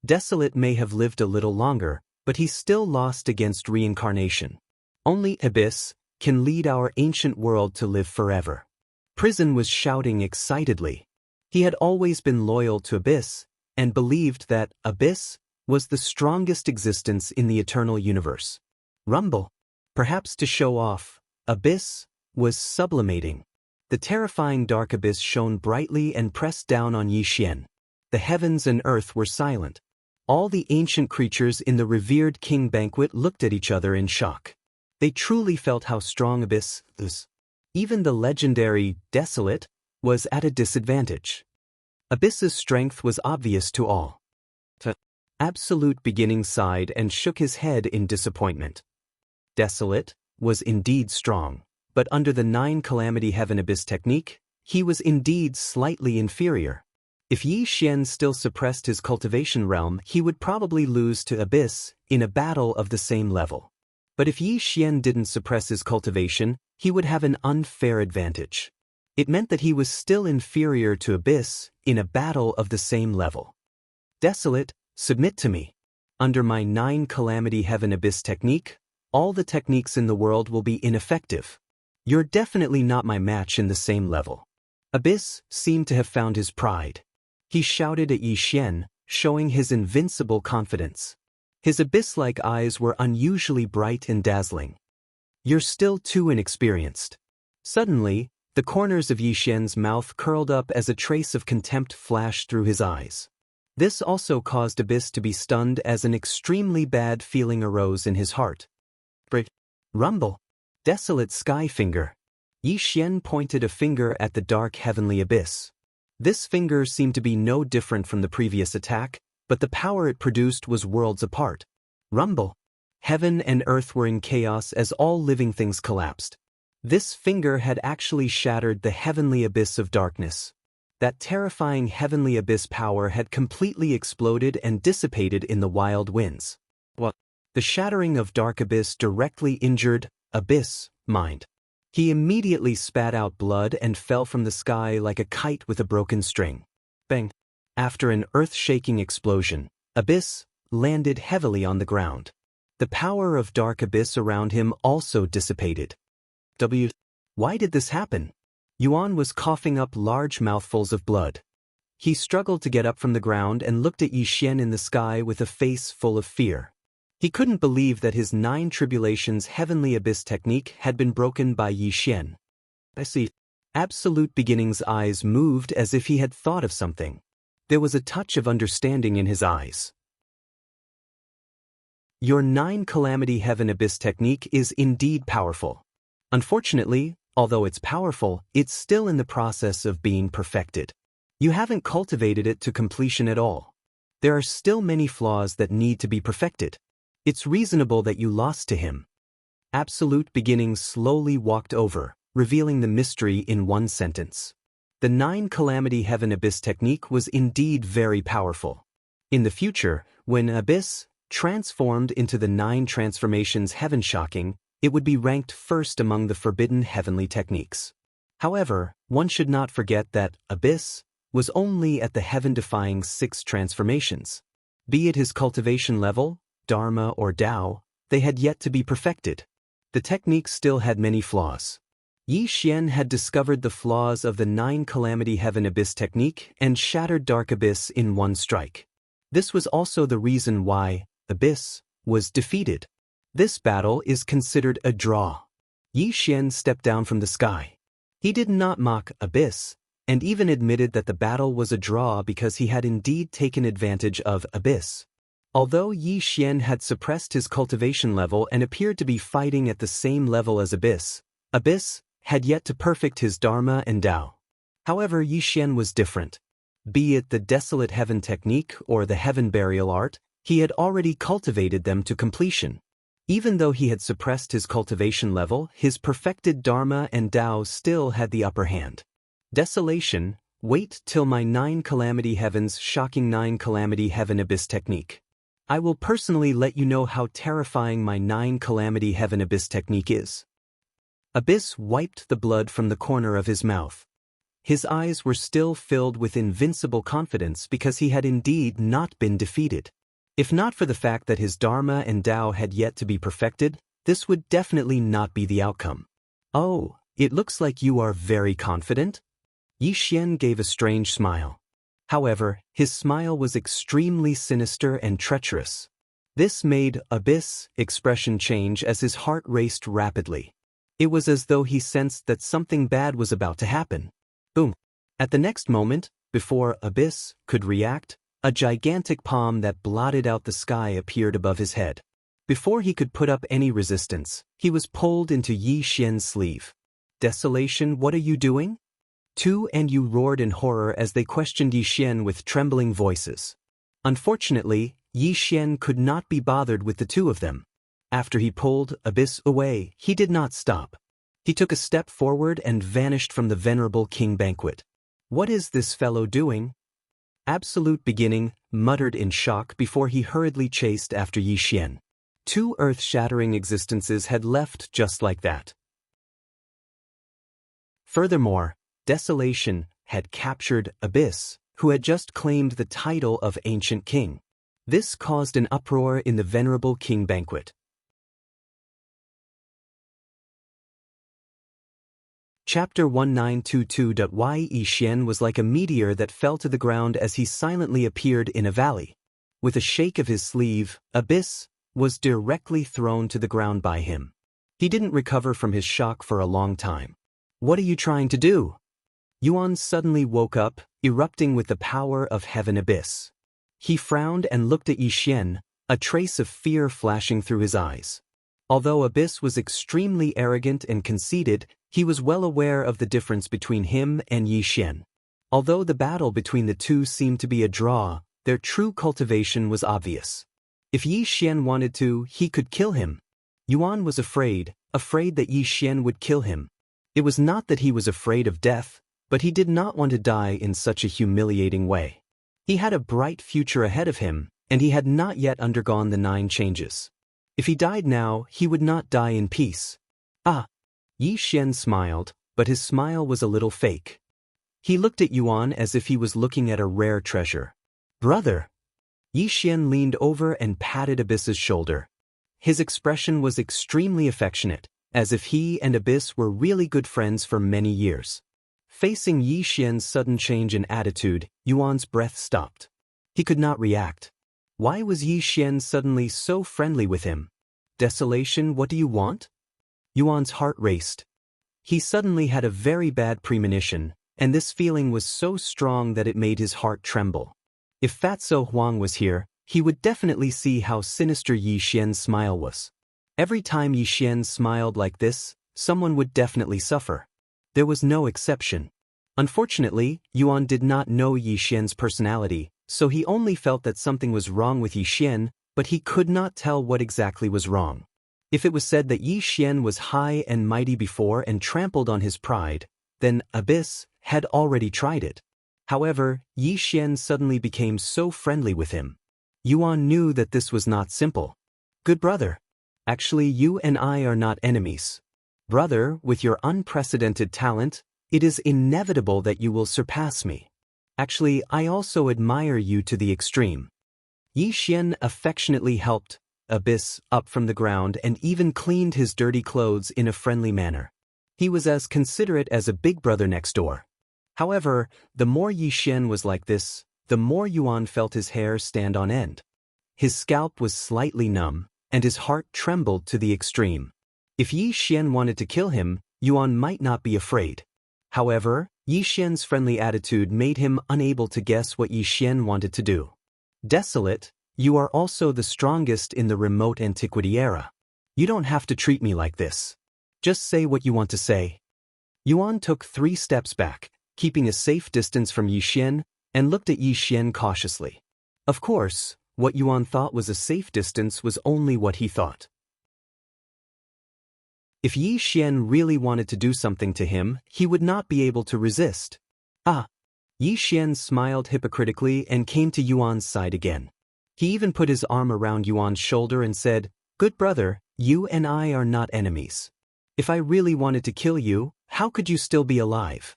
Desolate may have lived a little longer, but he's still lost against reincarnation. Only Abyss can lead our ancient world to live forever. Prison was shouting excitedly. He had always been loyal to Abyss, and believed that Abyss was the strongest existence in the eternal universe. Rumble. Perhaps to show off, Abyss was sublimating. The terrifying dark abyss shone brightly and pressed down on Yi Xian. The heavens and earth were silent. All the ancient creatures in the revered king banquet looked at each other in shock. They truly felt how strong Abyss is. Even the legendary Desolate was at a disadvantage. Abyss's strength was obvious to all. Absolute Beginning sighed and shook his head in disappointment. Desolate was indeed strong, but under the 9 Calamity Heaven Abyss technique, he was indeed slightly inferior. If Yi Xian still suppressed his cultivation realm, he would probably lose to Abyss in a battle of the same level. But if Yi Xian didn't suppress his cultivation, he would have an unfair advantage. It meant that he was still inferior to Abyss in a battle of the same level. Desolate, submit to me. Under my 9 Calamity Heaven Abyss technique, all the techniques in the world will be ineffective. You're definitely not my match in the same level. Abyss seemed to have found his pride. He shouted at Yi Xian, showing his invincible confidence. His abyss-like eyes were unusually bright and dazzling. You're still too inexperienced. Suddenly, the corners of Yi Xian's mouth curled up as a trace of contempt flashed through his eyes. This also caused Abyss to be stunned as an extremely bad feeling arose in his heart. Rumble. Desolate Sky Finger. Yi Xian pointed a finger at the dark heavenly abyss. This finger seemed to be no different from the previous attack, but the power it produced was worlds apart. Rumble. Heaven and earth were in chaos as all living things collapsed. This finger had actually shattered the heavenly abyss of darkness. That terrifying heavenly abyss power had completely exploded and dissipated in the wild winds. The shattering of dark abyss directly injured Abyss' mind. He immediately spat out blood and fell from the sky like a kite with a broken string. Bang! After an earth-shaking explosion, Abyss landed heavily on the ground. The power of dark abyss around him also dissipated. Why did this happen? Yuan was coughing up large mouthfuls of blood. He struggled to get up from the ground and looked at Yi Xian in the sky with a face full of fear. He couldn't believe that his 9 Tribulations heavenly abyss technique had been broken by Yi Xian. I see. Absolute Beginning's eyes moved as if he had thought of something. There was a touch of understanding in his eyes. Your 9 Calamity Heaven Abyss technique is indeed powerful. Unfortunately, although it's powerful, it's still in the process of being perfected. You haven't cultivated it to completion at all. There are still many flaws that need to be perfected. It's reasonable that you lost to him. Absolute Beginning slowly walked over, revealing the mystery in one sentence. The 9 Calamity Heaven Abyss technique was indeed very powerful. In the future, when Abyss transformed into the 9 Transformations Heaven Shocking, it would be ranked first among the forbidden heavenly techniques. However, one should not forget that Abyss was only at the heaven-defying 6 transformations. Be it his cultivation level, Dharma or Tao, they had yet to be perfected. The technique still had many flaws. Yi Xian had discovered the flaws of the 9 Calamity Heaven Abyss technique and shattered Dark Abyss in one strike. This was also the reason why Abyss was defeated. This battle is considered a draw. Yi Xian stepped down from the sky. He did not mock Abyss, and even admitted that the battle was a draw because he had indeed taken advantage of Abyss. Although Yi Xian had suppressed his cultivation level and appeared to be fighting at the same level as Abyss, Abyss had yet to perfect his Dharma and Tao. However, Yi Xian was different. Be it the Desolate Heaven technique or the Heaven Burial art, he had already cultivated them to completion. Even though he had suppressed his cultivation level, his perfected Dharma and Tao still had the upper hand. Desolation, wait till my 9 Calamity Heavens shocking 9 Calamity Heaven Abyss technique. I will personally let you know how terrifying my 9 Calamity Heaven Abyss technique is. Abyss wiped the blood from the corner of his mouth. His eyes were still filled with invincible confidence because he had indeed not been defeated. If not for the fact that his Dharma and Tao had yet to be perfected, this would definitely not be the outcome. Oh, it looks like you are very confident? Yi Xian gave a strange smile. However, his smile was extremely sinister and treacherous. This made Abyss' expression change as his heart raced rapidly. It was as though he sensed that something bad was about to happen. Boom. At the next moment, before Abyss could react, a gigantic palm that blotted out the sky appeared above his head. Before he could put up any resistance, he was pulled into Yi Xian's sleeve. Desolation, what are you doing? Tu and Yu roared in horror as they questioned Yi Xian with trembling voices. Unfortunately, Yi Xian could not be bothered with the two of them. After he pulled Abyss away, he did not stop. He took a step forward and vanished from the venerable king banquet. What is this fellow doing? Absolute Beginning muttered in shock before he hurriedly chased after Yi Xian. 2 earth-shattering existences had left just like that. Furthermore, Desolation had captured Abyss, who had just claimed the title of Ancient King. This caused an uproar in the venerable king banquet. Chapter 1922. Yi Xian was like a meteor that fell to the ground as he silently appeared in a valley. With a shake of his sleeve, Abyss was directly thrown to the ground by him. He didn't recover from his shock for a long time. What are you trying to do? Yuan suddenly woke up, erupting with the power of Heaven Abyss. He frowned and looked at Yi Xian, a trace of fear flashing through his eyes. Although Abyss was extremely arrogant and conceited, he was well aware of the difference between him and Yi Xian. Although the battle between the two seemed to be a draw, their true cultivation was obvious. If Yi Xian wanted to, he could kill him. Yuan was afraid that Yi Xian would kill him. It was not that he was afraid of death, but he did not want to die in such a humiliating way. He had a bright future ahead of him, and he had not yet undergone the 9 changes. If he died now, he would not die in peace. Yi Xian smiled, but his smile was a little fake. He looked at Yuan as if he was looking at a rare treasure. Brother! Yi Xian leaned over and patted Abyss's shoulder. His expression was extremely affectionate, as if he and Abyss were really good friends for many years. Facing Yi Xian's sudden change in attitude, Yuan's breath stopped. He could not react. Why was Yi Xian suddenly so friendly with him? Desolation, what do you want? Yuan's heart raced. He suddenly had a very bad premonition, and this feeling was so strong that it made his heart tremble. If Fatso Huang was here, he would definitely see how sinister Yi Xian's smile was. Every time Yi Xian smiled like this, someone would definitely suffer. There was no exception. Unfortunately, Yuan did not know Yi Xian's personality, so he only felt that something was wrong with Yi Xian, but he could not tell what exactly was wrong. If it was said that Yi Xian was high and mighty before and trampled on his pride, then Abyss had already tried it. However, Yi Xian suddenly became so friendly with him. Yuan knew that this was not simple. Good brother. Actually, you and I are not enemies. Brother, with your unprecedented talent, it is inevitable that you will surpass me. Actually, I also admire you to the extreme. Yi Xian affectionately helped Abyss up from the ground and even cleaned his dirty clothes in a friendly manner. He was as considerate as a big brother next door. However, the more Yi Xian was like this, the more Yuan felt his hair stand on end. His scalp was slightly numb, and his heart trembled to the extreme. If Yi Xian wanted to kill him, Yuan might not be afraid. However, Yi Xian's friendly attitude made him unable to guess what Yi Xian wanted to do. Desolate, You are also the strongest in the remote antiquity era. You don't have to treat me like this. Just say what you want to say. Yuan took 3 steps back, keeping a safe distance from Yi Xian, and looked at Yi Xian cautiously. Of course, what Yuan thought was a safe distance was only what he thought. If Yi Xian really wanted to do something to him, he would not be able to resist. Yi Xian smiled hypocritically and came to Yuan's side again. He even put his arm around Yuan's shoulder and said, "Good brother, you and I are not enemies. If I really wanted to kill you, how could you still be alive?"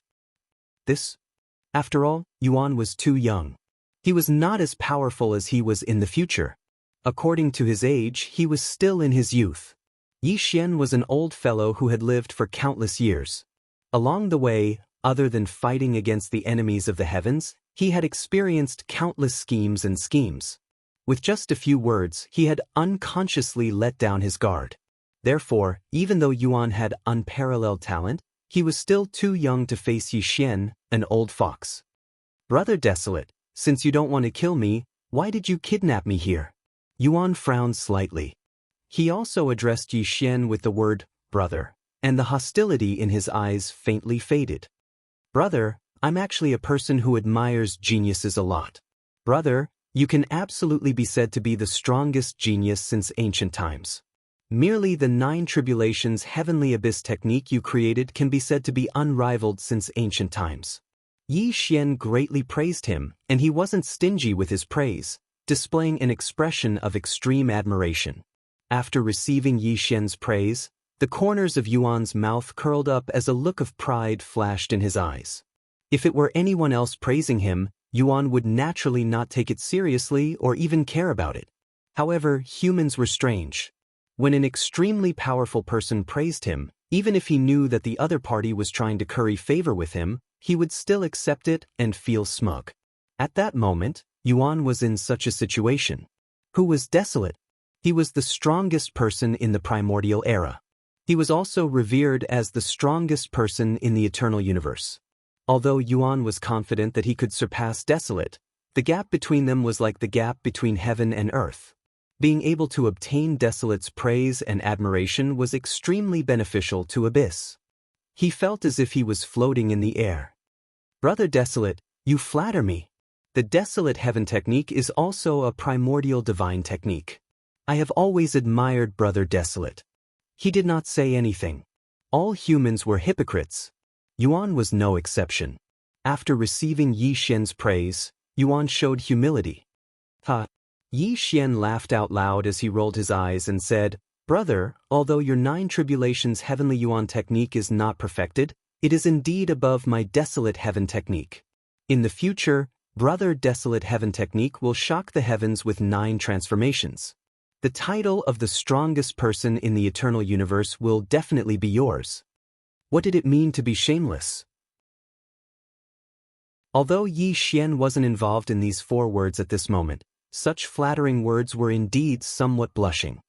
After all, Yuan was too young. He was not as powerful as he was in the future. According to his age, he was still in his youth. Yi Xian was an old fellow who had lived for countless years. Along the way, other than fighting against the enemies of the heavens, he had experienced countless schemes. With just a few words, he had unconsciously let down his guard. Therefore, even though Yuan had unparalleled talent, he was still too young to face Yi Xian, an old fox. "Brother Desolate, since you don't want to kill me, why did you kidnap me here?" Yuan frowned slightly. He also addressed Yi Xian with the word, "brother," and the hostility in his eyes faintly faded. "Brother, I'm actually a person who admires geniuses a lot. Brother, you can absolutely be said to be the strongest genius since ancient times. Merely the 9 tribulations heavenly abyss technique you created can be said to be unrivaled since ancient times." Yi Xian greatly praised him, and he wasn't stingy with his praise, displaying an expression of extreme admiration. After receiving Yi Xian's praise, the corners of Yuan's mouth curled up as a look of pride flashed in his eyes. If it were anyone else praising him, Yuan would naturally not take it seriously or even care about it. However, humans were strange. When an extremely powerful person praised him, even if he knew that the other party was trying to curry favor with him, he would still accept it and feel smug. At that moment, Yuan was in such a situation. Who was Desolate? He was the strongest person in the primordial era. He was also revered as the strongest person in the eternal universe. Although Yuan was confident that he could surpass Desolate, the gap between them was like the gap between heaven and earth. Being able to obtain Desolate's praise and admiration was extremely beneficial to Abyss. He felt as if he was floating in the air. "Brother Desolate, you flatter me. The Desolate Heaven technique is also a primordial divine technique. I have always admired Brother Desolate." He did not say anything. All humans were hypocrites. Yuan was no exception. After receiving Yi Xian's praise, Yuan showed humility. Yi Xian laughed out loud as he rolled his eyes and said, "Brother, although your 9 tribulations heavenly Yuan technique is not perfected, it is indeed above my Desolate Heaven technique. In the future, Brother Desolate Heaven technique will shock the heavens with 9 transformations. The title of the strongest person in the eternal universe will definitely be yours." What did it mean to be shameless? Although Yi Xian wasn't involved in these 4 words at this moment, such flattering words were indeed somewhat blushing.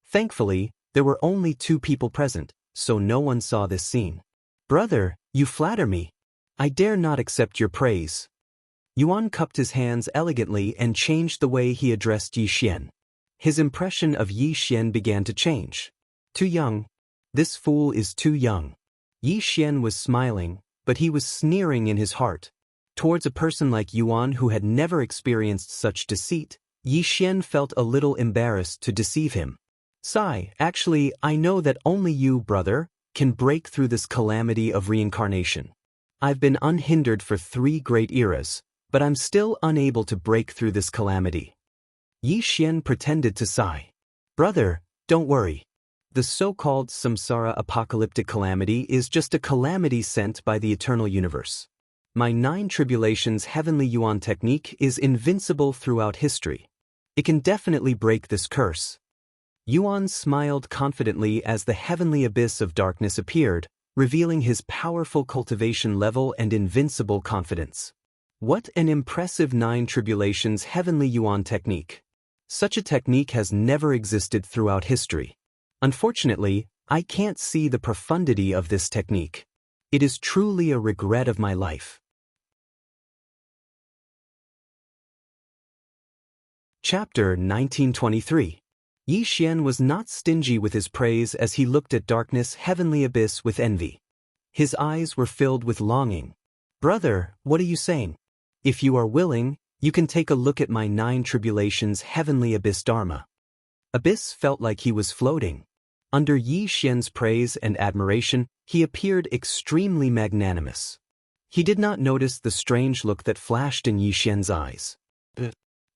Thankfully, there were only 2 people present, so no one saw this scene. "Brother, you flatter me. I dare not accept your praise." Yuan cupped his hands elegantly and changed the way he addressed Yi Xian. His impression of Yi Xian began to change. "Too young. This fool is too young." Yi Xian was smiling, but he was sneering in his heart. Towards a person like Yuan who had never experienced such deceit, Yi Xian felt a little embarrassed to deceive him. Actually, I know that only you, brother, can break through this calamity of reincarnation. I've been unhindered for 3 great eras, but I'm still unable to break through this calamity." Yi Xian pretended to sigh. "Brother, don't worry. The so-called samsara apocalyptic calamity is just a calamity sent by the eternal universe. My 9 tribulations heavenly Yuan technique is invincible throughout history. It can definitely break this curse." Yuan smiled confidently as the heavenly abyss of darkness appeared, revealing his powerful cultivation level and invincible confidence. What an impressive 9 tribulations heavenly Yuan technique. Such a technique has never existed throughout history. Unfortunately, I can't see the profundity of this technique. It is truly a regret of my life. Chapter 1923. Yi Xian was not stingy with his praise as he looked at darkness heavenly abyss with envy. His eyes were filled with longing. Brother, what are you saying? If you are willing, you can take a look at my 9 tribulations heavenly abyss Dharma. Abyss felt like he was floating. Under Yi Xian's praise and admiration, he appeared extremely magnanimous. He did not notice the strange look that flashed in Yi Xian's eyes.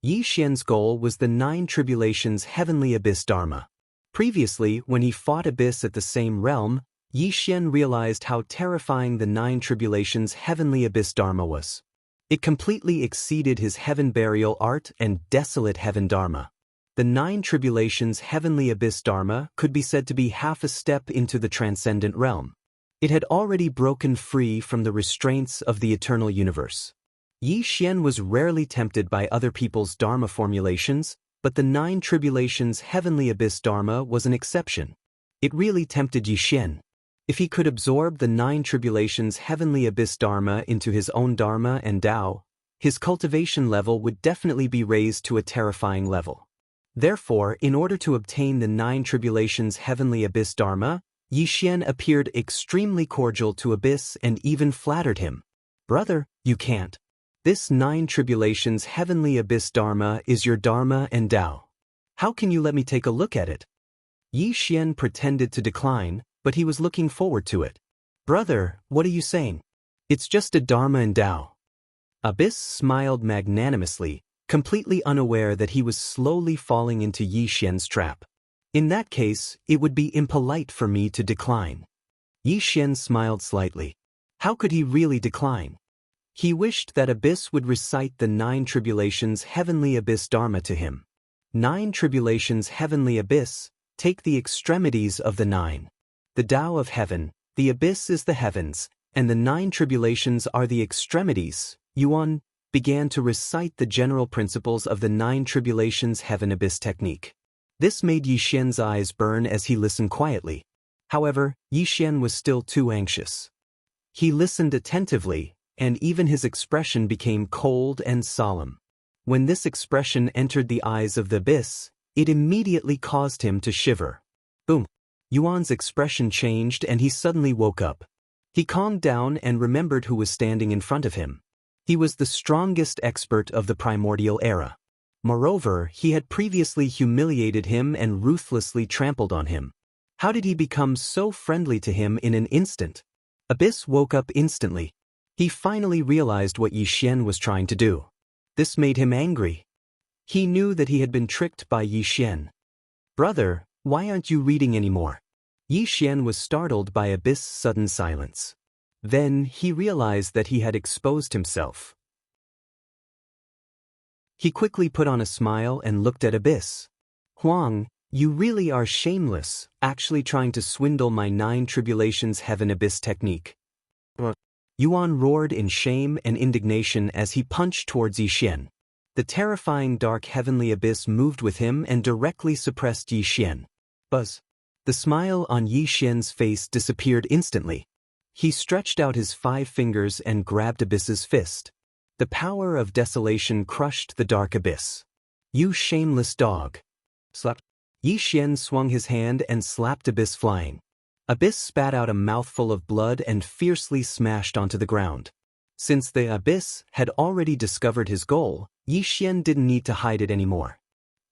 Yi Xian's goal was the 9 tribulations heavenly abyss Dharma. Previously, when he fought abyss at the same realm, Yi Xian realized how terrifying the 9 tribulations heavenly abyss Dharma was. It completely exceeded his heaven burial art and desolate heaven Dharma. The 9 tribulations heavenly abyss Dharma could be said to be half a step into the transcendent realm. It had already broken free from the restraints of the eternal universe. Yi Xian was rarely tempted by other people's Dharma formulations, but the 9 tribulations heavenly abyss Dharma was an exception. It really tempted Yi Xian. If he could absorb the 9 tribulations heavenly abyss Dharma into his own Dharma and Tao, his cultivation level would definitely be raised to a terrifying level. Therefore, in order to obtain the 9 tribulations heavenly abyss Dharma, Yi Xian appeared extremely cordial to abyss and even flattered him. Brother, you can't. This 9 tribulations heavenly abyss Dharma is your Dharma and Tao. How can you let me take a look at it? Yi Xian pretended to decline, but he was looking forward to it. Brother, what are you saying? It's just a Dharma and Tao. Abyss smiled magnanimously, completely unaware that he was slowly falling into Yi Xian's trap. In that case, it would be impolite for me to decline. Yi Xian smiled slightly. How could he really decline? He wished that Abyss would recite the 9 tribulations heavenly abyss Dharma to him. 9 tribulations heavenly abyss, take the extremities of the 9. The Tao of heaven, the abyss is the heavens, and the 9 tribulations are the extremities. Yuan began to recite the general principles of the 9 tribulations heaven abyss technique. This made Yi Xian's eyes burn as he listened quietly. However, Yi Xian was still too anxious. He listened attentively, and even his expression became cold and solemn. When this expression entered the eyes of the abyss, it immediately caused him to shiver. Boom! Yuan's expression changed and he suddenly woke up. He calmed down and remembered who was standing in front of him. He was the strongest expert of the primordial era. Moreover, he had previously humiliated him and ruthlessly trampled on him. How did he become so friendly to him in an instant? Abyss woke up instantly. He finally realized what Yi Xian was trying to do. This made him angry. He knew that he had been tricked by Yi Xian. Brother, why aren't you reading anymore? Yi Xian was startled by Abyss' sudden silence. Then he realized that he had exposed himself. He quickly put on a smile and looked at Abyss. Huang, you really are shameless, actually trying to swindle my 9 tribulations heaven abyss technique. Yuan roared in shame and indignation as he punched towards Yi Xian. The terrifying dark heavenly abyss moved with him and directly suppressed Yi Xian. Buzz. The smile on Yi Xian's face disappeared instantly. He stretched out his 5 fingers and grabbed Abyss's fist. The power of desolation crushed the dark abyss. You shameless dog. Slap. Yi Xian swung his hand and slapped Abyss flying. Abyss spat out a mouthful of blood and fiercely smashed onto the ground. Since the Abyss had already discovered his goal, Yi Xian didn't need to hide it anymore.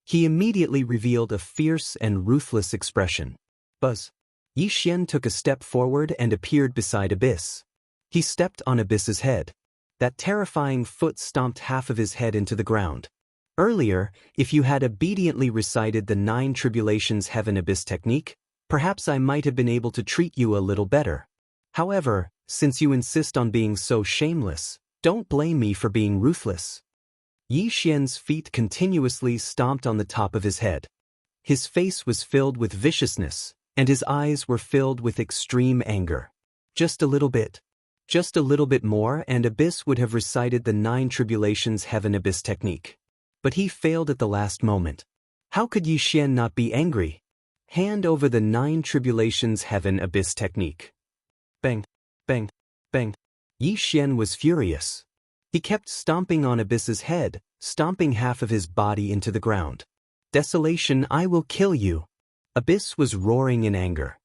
He immediately revealed a fierce and ruthless expression. Buzz. Yi Xian took a step forward and appeared beside Abyss. He stepped on Abyss's head. That terrifying foot stomped half of his head into the ground. Earlier, if you had obediently recited the 9 tribulations heaven abyss technique, perhaps I might have been able to treat you a little better. However, since you insist on being so shameless, don't blame me for being ruthless. Yi Xian's feet continuously stomped on the top of his head. His face was filled with viciousness, and his eyes were filled with extreme anger. Just a little bit. Just a little bit more and Abyss would have recited the 9 tribulations heaven abyss technique. But he failed at the last moment. How could Yi Xian not be angry? Hand over the 9 tribulations heaven abyss technique. Bang, bang, bang. Yi Xian was furious. He kept stomping on Abyss's head, stomping half of his body into the ground. Desolation, I will kill you. Abyss was roaring in anger.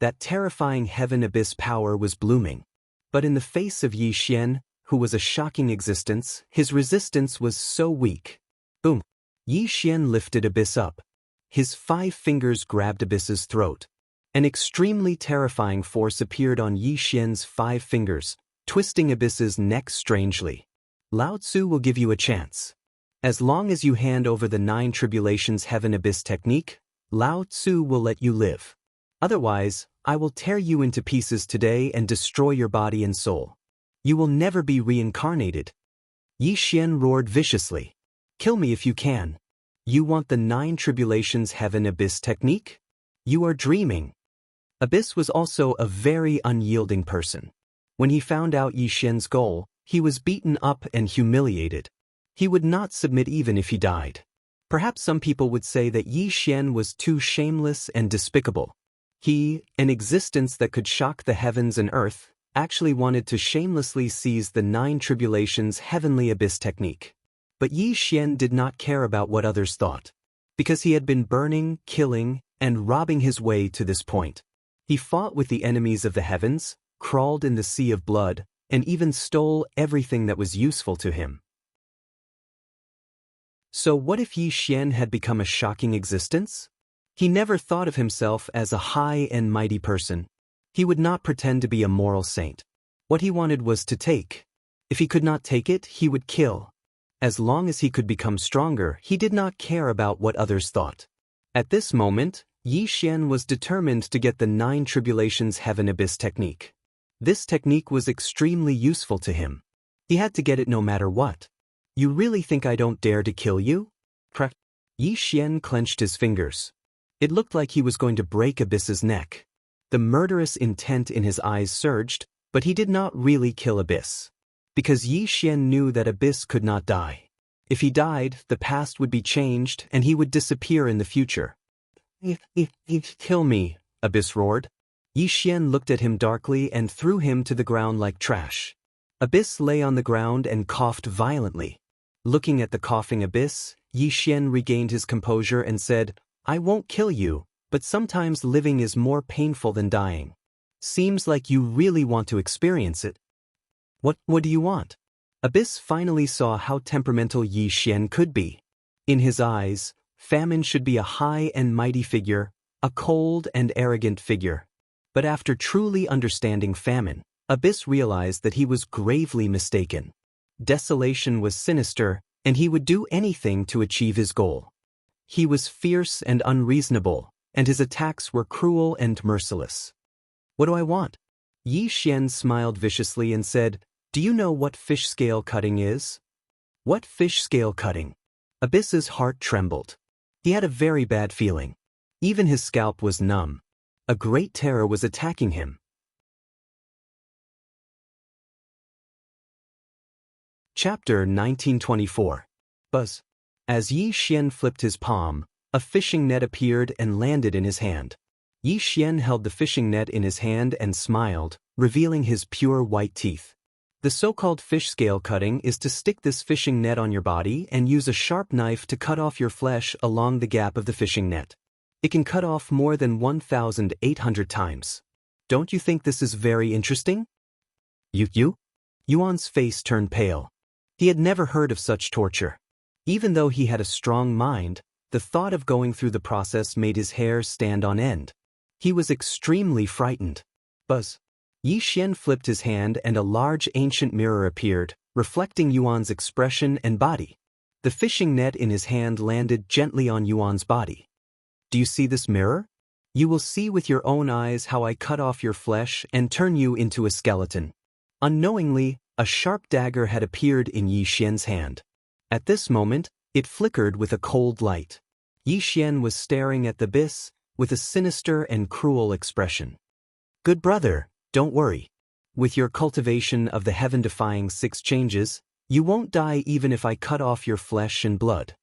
That terrifying heaven Abyss power was blooming. But in the face of Yi Xian, who was a shocking existence, his resistance was so weak. Boom! Yi Xian lifted Abyss up. His 5 fingers grabbed Abyss's throat. An extremely terrifying force appeared on Yi Xian's 5 fingers, twisting Abyss's neck strangely. Lao Tzu will give you a chance. As long as you hand over the 9 tribulations heaven Abyss technique, Lao Tzu will let you live. Otherwise, I will tear you into pieces today and destroy your body and soul. You will never be reincarnated. Yi Xian roared viciously. Kill me if you can. You want the 9 tribulations heaven Abyss technique? You are dreaming. Abyss was also a very unyielding person. When he found out Yi Xian's goal, he was beaten up and humiliated. He would not submit even if he died. Perhaps some people would say that Yi Xian was too shameless and despicable. He, an existence that could shock the heavens and earth, actually wanted to shamelessly seize the 9 tribulations heavenly Abyss technique. But Yi Xian did not care about what others thought. Because he had been burning, killing, and robbing his way to this point. He fought with the enemies of the heavens, crawled in the sea of blood, and even stole everything that was useful to him. So what if Yi Xian had become a shocking existence? He never thought of himself as a high and mighty person. He would not pretend to be a moral saint. What he wanted was to take. If he could not take it, he would kill. As long as he could become stronger, he did not care about what others thought. At this moment, Yi Xian was determined to get the 9 tribulations heaven Abyss technique. This technique was extremely useful to him. He had to get it no matter what. You really think I don't dare to kill you? Yi Xian clenched his fingers. It looked like he was going to break Abyss's neck. The murderous intent in his eyes surged, but he did not really kill Abyss. Because Yi Xian knew that Abyss could not die. If he died, the past would be changed and he would disappear in the future. Kill me, Abyss roared. Yi Xian looked at him darkly and threw him to the ground like trash. Abyss lay on the ground and coughed violently. Looking at the coughing Abyss, Yi Xian regained his composure and said, I won't kill you, but sometimes living is more painful than dying. Seems like you really want to experience it. What do you want? Abyss finally saw how temperamental Yi Xian could be. In his eyes, Famine should be a high and mighty figure, a cold and arrogant figure. But after truly understanding Famine, Abyss realized that he was gravely mistaken. Desolation was sinister, and he would do anything to achieve his goal. He was fierce and unreasonable, and his attacks were cruel and merciless. What do I want? Yi Xian smiled viciously and said, Do you know what fish scale cutting is? What fish scale cutting? Abyss's heart trembled. He had a very bad feeling. Even his scalp was numb. A great terror was attacking him. Chapter 1924. Buzz. As Yi Xian flipped his palm, a fishing net appeared and landed in his hand. Yi Xian held the fishing net in his hand and smiled, revealing his pure white teeth. The so-called fish scale cutting is to stick this fishing net on your body and use a sharp knife to cut off your flesh along the gap of the fishing net. It can cut off more than 1,800 times. Don't you think this is very interesting? You? Yuan's face turned pale. He had never heard of such torture. Even though he had a strong mind, the thought of going through the process made his hair stand on end. He was extremely frightened. Buzz. Yi Xian flipped his hand and a large ancient mirror appeared, reflecting Yuan's expression and body. The fishing net in his hand landed gently on Yuan's body. Do you see this mirror? You will see with your own eyes how I cut off your flesh and turn you into a skeleton. Unknowingly, a sharp dagger had appeared in Yi Xian's hand. At this moment, it flickered with a cold light. Yi Xian was staring at the abyss with a sinister and cruel expression. Good brother, don't worry. With your cultivation of the heaven-defying 6 changes, you won't die even if I cut off your flesh and blood.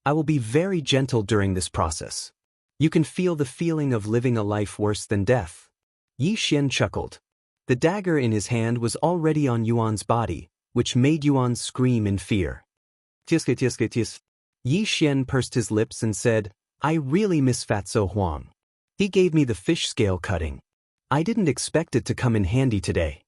I will be very gentle during this process. You can feel the feeling of living a life worse than death. Yi Xian chuckled. The dagger in his hand was already on Yuan's body, which made Yuan scream in fear. Tieske tieske ties. Yi Xian pursed his lips and said, I really miss Fatso Huang. He gave me the fish scale cutting. I didn't expect it to come in handy today.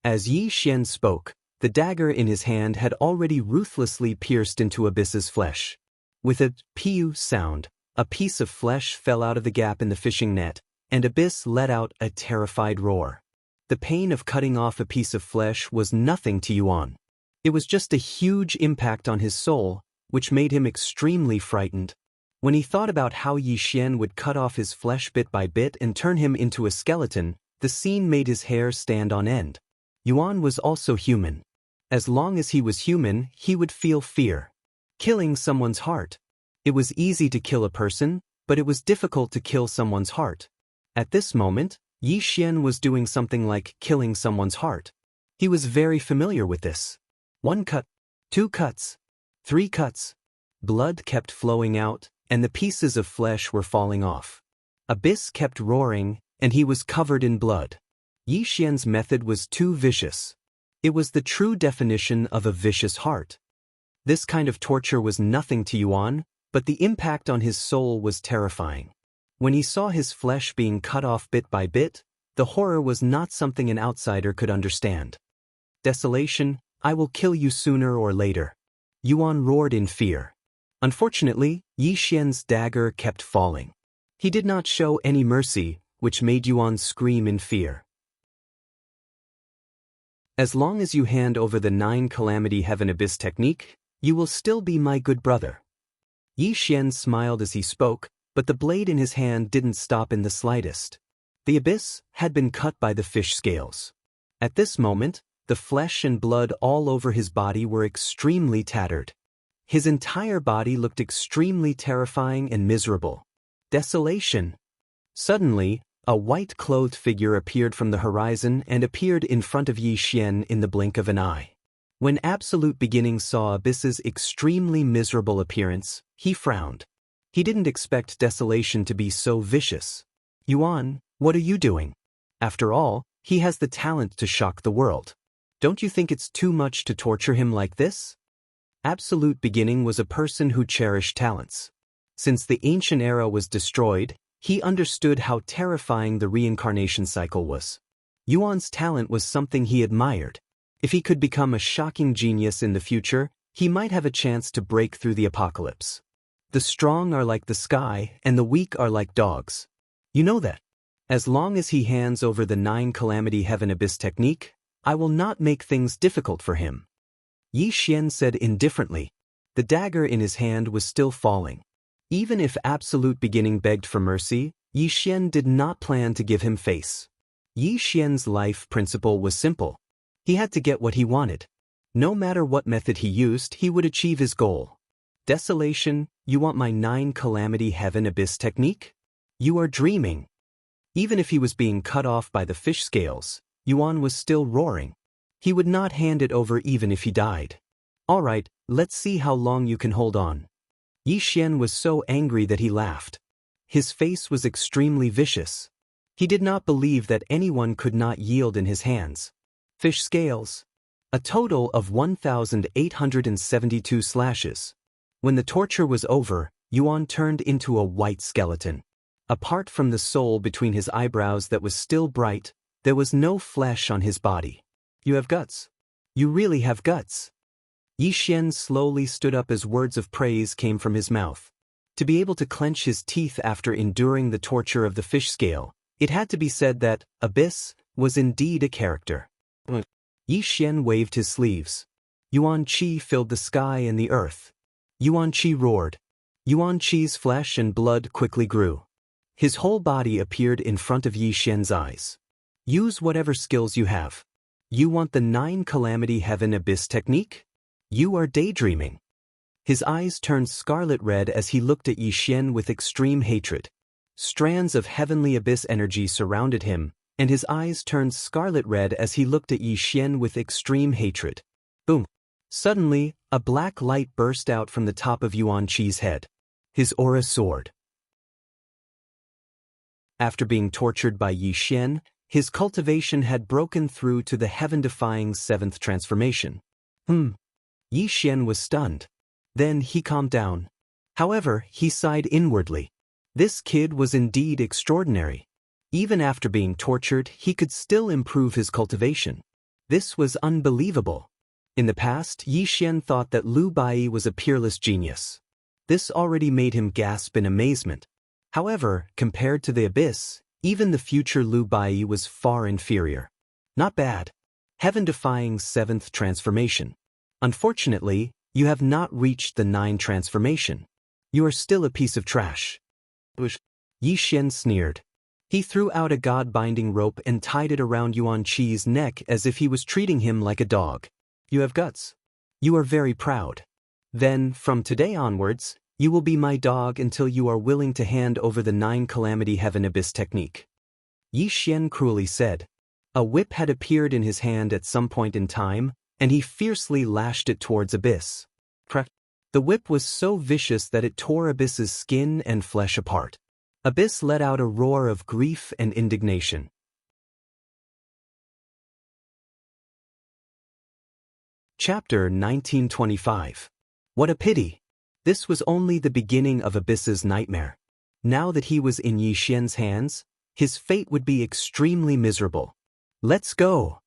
As Yi Xian spoke, the dagger in his hand had already ruthlessly pierced into Abyss's flesh. With a piu sound, a piece of flesh fell out of the gap in the fishing net, and Abyss let out a terrified roar. The pain of cutting off a piece of flesh was nothing to Yuan. It was just a huge impact on his soul, which made him extremely frightened. When he thought about how Yi Xian would cut off his flesh bit by bit and turn him into a skeleton, the scene made his hair stand on end. Yuan was also human. As long as he was human, he would feel fear. Killing someone's heart. It was easy to kill a person, but it was difficult to kill someone's heart. At this moment, Yi Xian was doing something like killing someone's heart. He was very familiar with this. 1 cut, 2 cuts, 3 cuts. Blood kept flowing out, and the pieces of flesh were falling off. Abyss kept roaring, and he was covered in blood. Yi Xian's method was too vicious. It was the true definition of a vicious heart. This kind of torture was nothing to Yuan, but the impact on his soul was terrifying. When he saw his flesh being cut off bit by bit, the horror was not something an outsider could understand. Desolation, I will kill you sooner or later. Yuan roared in fear. Unfortunately, Yi Xian's dagger kept falling. He did not show any mercy, which made Yuan scream in fear. As long as you hand over the 9 Calamity Heaven Abyss technique, you will still be my good brother. Yi Xian smiled as he spoke, but the blade in his hand didn't stop in the slightest. The abyss had been cut by the fish scales. At this moment, the flesh and blood all over his body were extremely tattered. His entire body looked extremely terrifying and miserable. Desolation. Suddenly, a white-clothed figure appeared from the horizon and appeared in front of Yi Xian in the blink of an eye. When Absolute Beginning saw Abyss's extremely miserable appearance, he frowned. He didn't expect Desolation to be so vicious. Yuan, what are you doing? After all, he has the talent to shock the world. Don't you think it's too much to torture him like this? Absolute Beginning was a person who cherished talents. Since the ancient era was destroyed, he understood how terrifying the reincarnation cycle was. Yuan's talent was something he admired. If he could become a shocking genius in the future, he might have a chance to break through the apocalypse. The strong are like the sky, and the weak are like dogs. You know that. As long as he hands over the 9 Calamity Heaven Abyss technique, I will not make things difficult for him. Yi Xian said indifferently. The dagger in his hand was still falling. Even if Absolute Beginning begged for mercy, Yi Xian did not plan to give him face. Yi Xian's life principle was simple. He had to get what he wanted. No matter what method he used, he would achieve his goal. Desolation, you want my 9 Calamity Heaven Abyss technique? You are dreaming. Even if he was being cut off by the fish scales, Yuan was still roaring. He would not hand it over even if he died. All right, let's see how long you can hold on. Yi Xian was so angry that he laughed. His face was extremely vicious. He did not believe that anyone could not yield in his hands. Fish scales. A total of 1,872 slashes. When the torture was over, Yuan turned into a white skeleton. Apart from the soul between his eyebrows that was still bright, there was no flesh on his body. You have guts. You really have guts. Yi Xian slowly stood up as words of praise came from his mouth. To be able to clench his teeth after enduring the torture of the fish scale, it had to be said that Abyss was indeed a character. Yi Xian waved his sleeves. Yuan Qi filled the sky and the earth. Yuan Qi roared. Yuan Qi's flesh and blood quickly grew. His whole body appeared in front of Yi Xian's eyes. Use whatever skills you have. You want the 9 Calamity Heaven Abyss technique? You are daydreaming. His eyes turned scarlet red as he looked at Yi Xian with extreme hatred. Strands of heavenly abyss energy surrounded him, and his eyes turned scarlet red as he looked at Yi Xian with extreme hatred. Boom! Suddenly, a black light burst out from the top of Yuan Qi's head. His aura soared. After being tortured by Yi Xian, his cultivation had broken through to the heaven-defying 7th transformation. Yi Xian was stunned. Then he calmed down. However, he sighed inwardly. This kid was indeed extraordinary. Even after being tortured, he could still improve his cultivation. This was unbelievable. In the past, Yi Xian thought that Lu Bai was a peerless genius. This already made him gasp in amazement. However, compared to the abyss, even the future Lu Bai was far inferior. Not bad. Heaven-defying 7th transformation. Unfortunately, you have not reached the 9 transformation. You are still a piece of trash. Yi Xian sneered. He threw out a god-binding rope and tied it around Yuan Qi's neck as if he was treating him like a dog. You have guts. You are very proud. Then, from today onwards, you will be my dog until you are willing to hand over the 9 Calamity Heaven Abyss technique. Yi Xian cruelly said. A whip had appeared in his hand at some point in time, and he fiercely lashed it towards Abyss. The whip was so vicious that it tore Abyss's skin and flesh apart. Abyss let out a roar of grief and indignation. Chapter 1925. What a pity! This was only the beginning of Abyss's nightmare. Now that he was in Yi Xian's hands, his fate would be extremely miserable. Let's go!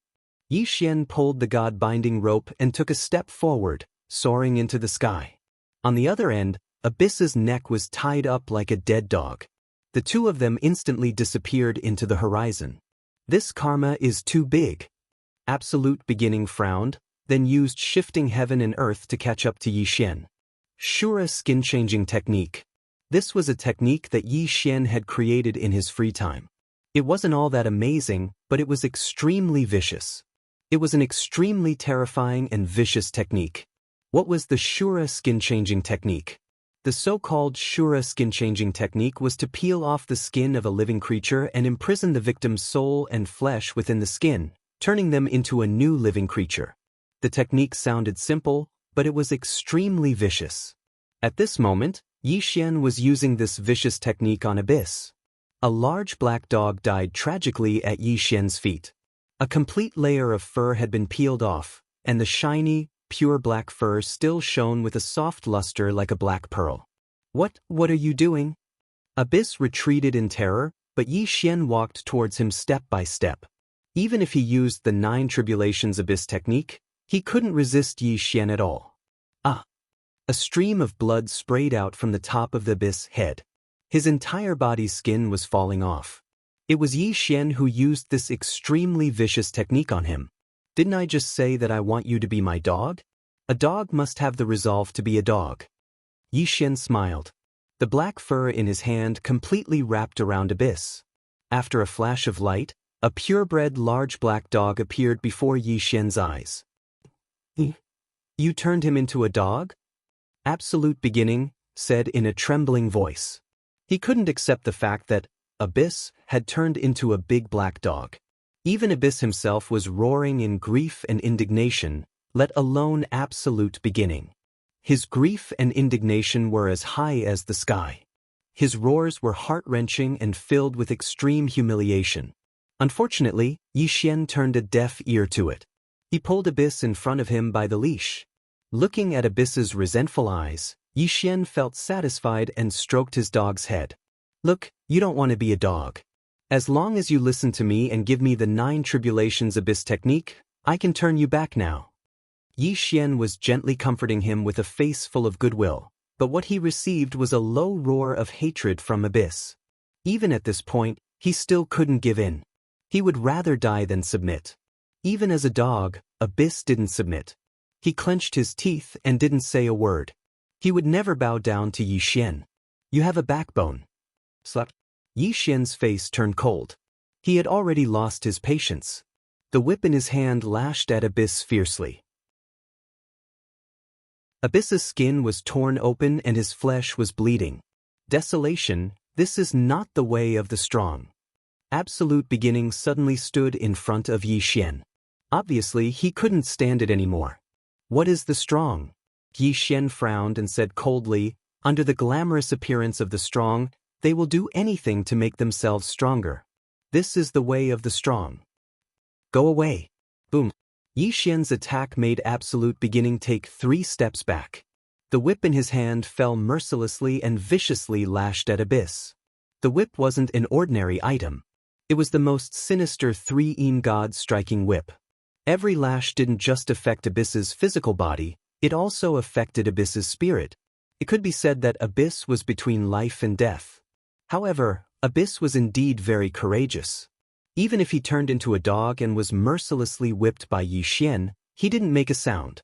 Yi Xian pulled the god-binding rope and took a step forward, soaring into the sky. On the other end, Abyss's neck was tied up like a dead dog. The two of them instantly disappeared into the horizon. This karma is too big. Absolute Beginning frowned, then used shifting heaven and earth to catch up to Yi Xian. Shura skin-changing technique. This was a technique that Yi Xian had created in his free time. It wasn't all that amazing, but it was extremely vicious. It was an extremely terrifying and vicious technique. What was the Shura skin-changing technique? The so-called Shura skin-changing technique was to peel off the skin of a living creature and imprison the victim's soul and flesh within the skin, turning them into a new living creature. The technique sounded simple, but it was extremely vicious. At this moment, Yi Xian was using this vicious technique on Abyss. A large black dog died tragically at Yi Xian's feet. A complete layer of fur had been peeled off, and the shiny, pure black fur still shone with a soft luster like a black pearl. What are you doing? Abyss retreated in terror, but Yi Xian walked towards him step by step. Even if he used the 9 Tribulations Abyss technique, he couldn't resist Yi Xian at all. A stream of blood sprayed out from the top of the Abyss head. His entire body's skin was falling off. It was Yi Xian who used this extremely vicious technique on him. Didn't I just say that I want you to be my dog? A dog must have the resolve to be a dog. Yi Xian smiled. The black fur in his hand completely wrapped around Abyss. After a flash of light, a purebred large black dog appeared before Yi Xian's eyes. You turned him into a dog? Absolute Beginning said in a trembling voice. He couldn't accept the fact that Abyss had turned into a big black dog. Even Abyss himself was roaring in grief and indignation, let alone Absolute Beginning. His grief and indignation were as high as the sky. His roars were heart-wrenching and filled with extreme humiliation. Unfortunately, Yi Xian turned a deaf ear to it. He pulled Abyss in front of him by the leash. Looking at Abyss's resentful eyes, Yi Xian felt satisfied and stroked his dog's head. Look, you don't want to be a dog. As long as you listen to me and give me the 9 Tribulations Abyss technique, I can turn you back now. Yi Xian was gently comforting him with a face full of goodwill, but what he received was a low roar of hatred from Abyss. Even at this point, he still couldn't give in. He would rather die than submit. Even as a dog, Abyss didn't submit. He clenched his teeth and didn't say a word. He would never bow down to Yi Xian. You have a backbone. Slap. Yi Xian's face turned cold. He had already lost his patience. The whip in his hand lashed at Abyss fiercely. Abyss's skin was torn open and his flesh was bleeding. Desolation, this is not the way of the strong. Absolute Beginning suddenly stood in front of Yi Xian. Obviously, he couldn't stand it anymore. What is the strong? Yi Xian frowned and said coldly, under the glamorous appearance of the strong, they will do anything to make themselves stronger. This is the way of the strong. Go away. Boom. Yi Xian's attack made Absolute Beginning take 3 steps back. The whip in his hand fell mercilessly and viciously lashed at Abyss. The whip wasn't an ordinary item. It was the most sinister 3 God striking whip. Every lash didn't just affect Abyss's physical body, it also affected Abyss's spirit. It could be said that Abyss was between life and death. However, Abyss was indeed very courageous. Even if he turned into a dog and was mercilessly whipped by Yi Xian, he didn't make a sound.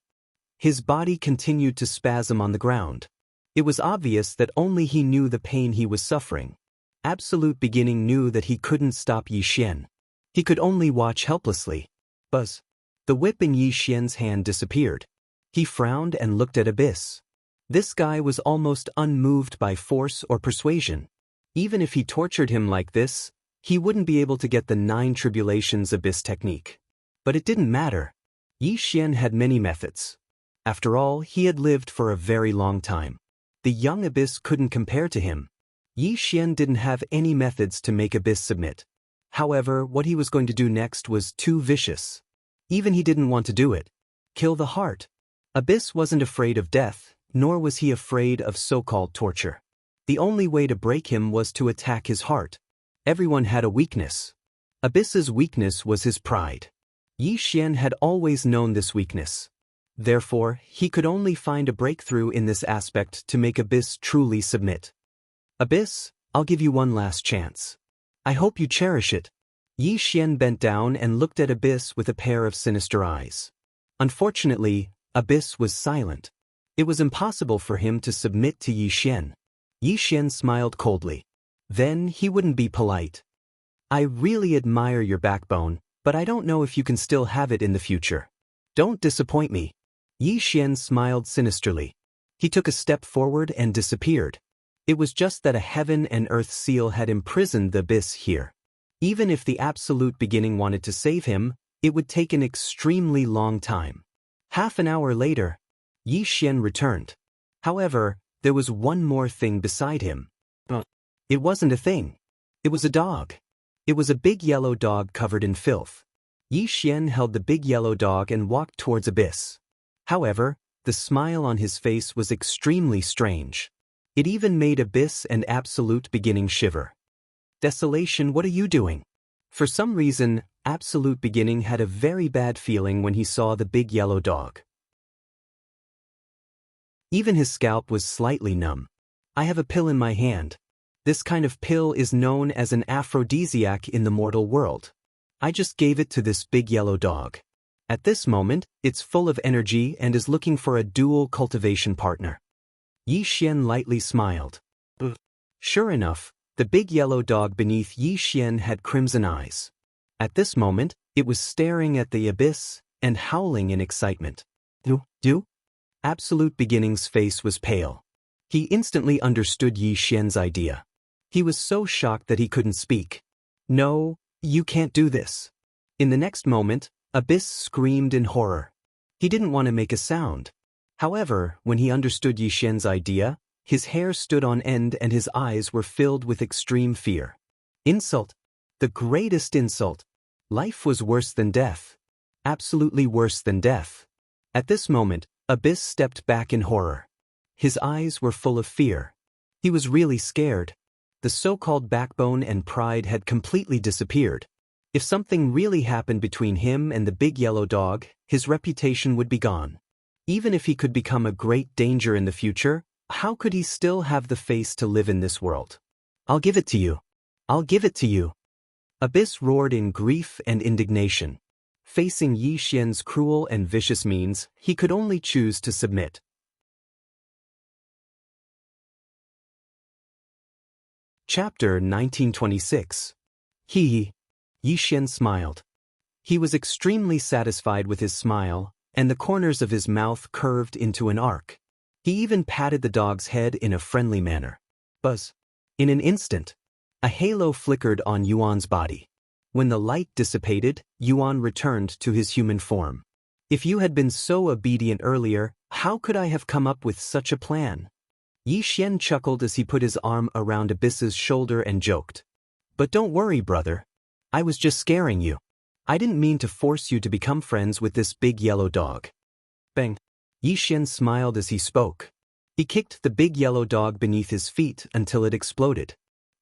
His body continued to spasm on the ground. It was obvious that only he knew the pain he was suffering. Absolute Beginning knew that he couldn't stop Yi Xian. He could only watch helplessly. Buzz. The whip in Yi Xian's hand disappeared. He frowned and looked at Abyss. This guy was almost unmoved by force or persuasion. Even if he tortured him like this, he wouldn't be able to get the 9 tribulations Abyss technique. But it didn't matter. Yi Xian had many methods. After all, he had lived for a very long time. The young Abyss couldn't compare to him. Yi Xian didn't have any methods to make Abyss submit. However, what he was going to do next was too vicious. Even he didn't want to do it. Kill the heart. Abyss wasn't afraid of death, nor was he afraid of so-called torture. The only way to break him was to attack his heart. Everyone had a weakness. Abyss's weakness was his pride. Yi Xian had always known this weakness. Therefore, he could only find a breakthrough in this aspect to make Abyss truly submit. Abyss, I'll give you one last chance. I hope you cherish it. Yi Xian bent down and looked at Abyss with a pair of sinister eyes. Unfortunately, Abyss was silent. It was impossible for him to submit to Yi Xian. Yi Xian smiled coldly. Then he wouldn't be polite. I really admire your backbone, but I don't know if you can still have it in the future. Don't disappoint me. Yi Xian smiled sinisterly. He took a step forward and disappeared. It was just that a heaven and earth seal had imprisoned the Abyss here. Even if the Absolute Beginning wanted to save him, it would take an extremely long time. Half an hour later, Yi Xian returned. However, there was one more thing beside him. It wasn't a thing. It was a dog. It was a big yellow dog covered in filth. Yi Xian held the big yellow dog and walked towards Abyss. However, the smile on his face was extremely strange. It even made Abyss and Absolute Beginning shiver. Desolation, what are you doing? For some reason, Absolute Beginning had a very bad feeling when he saw the big yellow dog. Even his scalp was slightly numb. I have a pill in my hand. This kind of pill is known as an aphrodisiac in the mortal world. I just gave it to this big yellow dog. At this moment, it's full of energy and is looking for a dual cultivation partner. Yi Xian lightly smiled. Sure enough, the big yellow dog beneath Yi Xian had crimson eyes. At this moment, it was staring at the Abyss and howling in excitement. Do? Absolute Beginning's face was pale. He instantly understood Yi Xian's idea. He was so shocked that he couldn't speak. No, you can't do this. In the next moment, Abyss screamed in horror. He didn't want to make a sound. However, when he understood Yi Xian's idea, his hair stood on end and his eyes were filled with extreme fear. Insult. The greatest insult. Life was worse than death. Absolutely worse than death. At this moment, Abyss stepped back in horror. His eyes were full of fear. He was really scared. The so-called backbone and pride had completely disappeared. If something really happened between him and the big yellow dog, his reputation would be gone. Even if he could become a great danger in the future, how could he still have the face to live in this world? I'll give it to you. I'll give it to you. Abyss roared in grief and indignation. Facing Yi Xian's cruel and vicious means, he could only choose to submit. Chapter 1926. Yi Xian smiled. He was extremely satisfied with his smile, and the corners of his mouth curved into an arc. He even patted the dog's head in a friendly manner. Buzz. In an instant, a halo flickered on Yuan's body. When the light dissipated, Yuan returned to his human form. If you had been so obedient earlier, how could I have come up with such a plan? Yi Xian chuckled as he put his arm around Abyss's shoulder and joked. But don't worry, brother. I was just scaring you. I didn't mean to force you to become friends with this big yellow dog. Bang. Yi Xian smiled as he spoke. He kicked the big yellow dog beneath his feet until it exploded.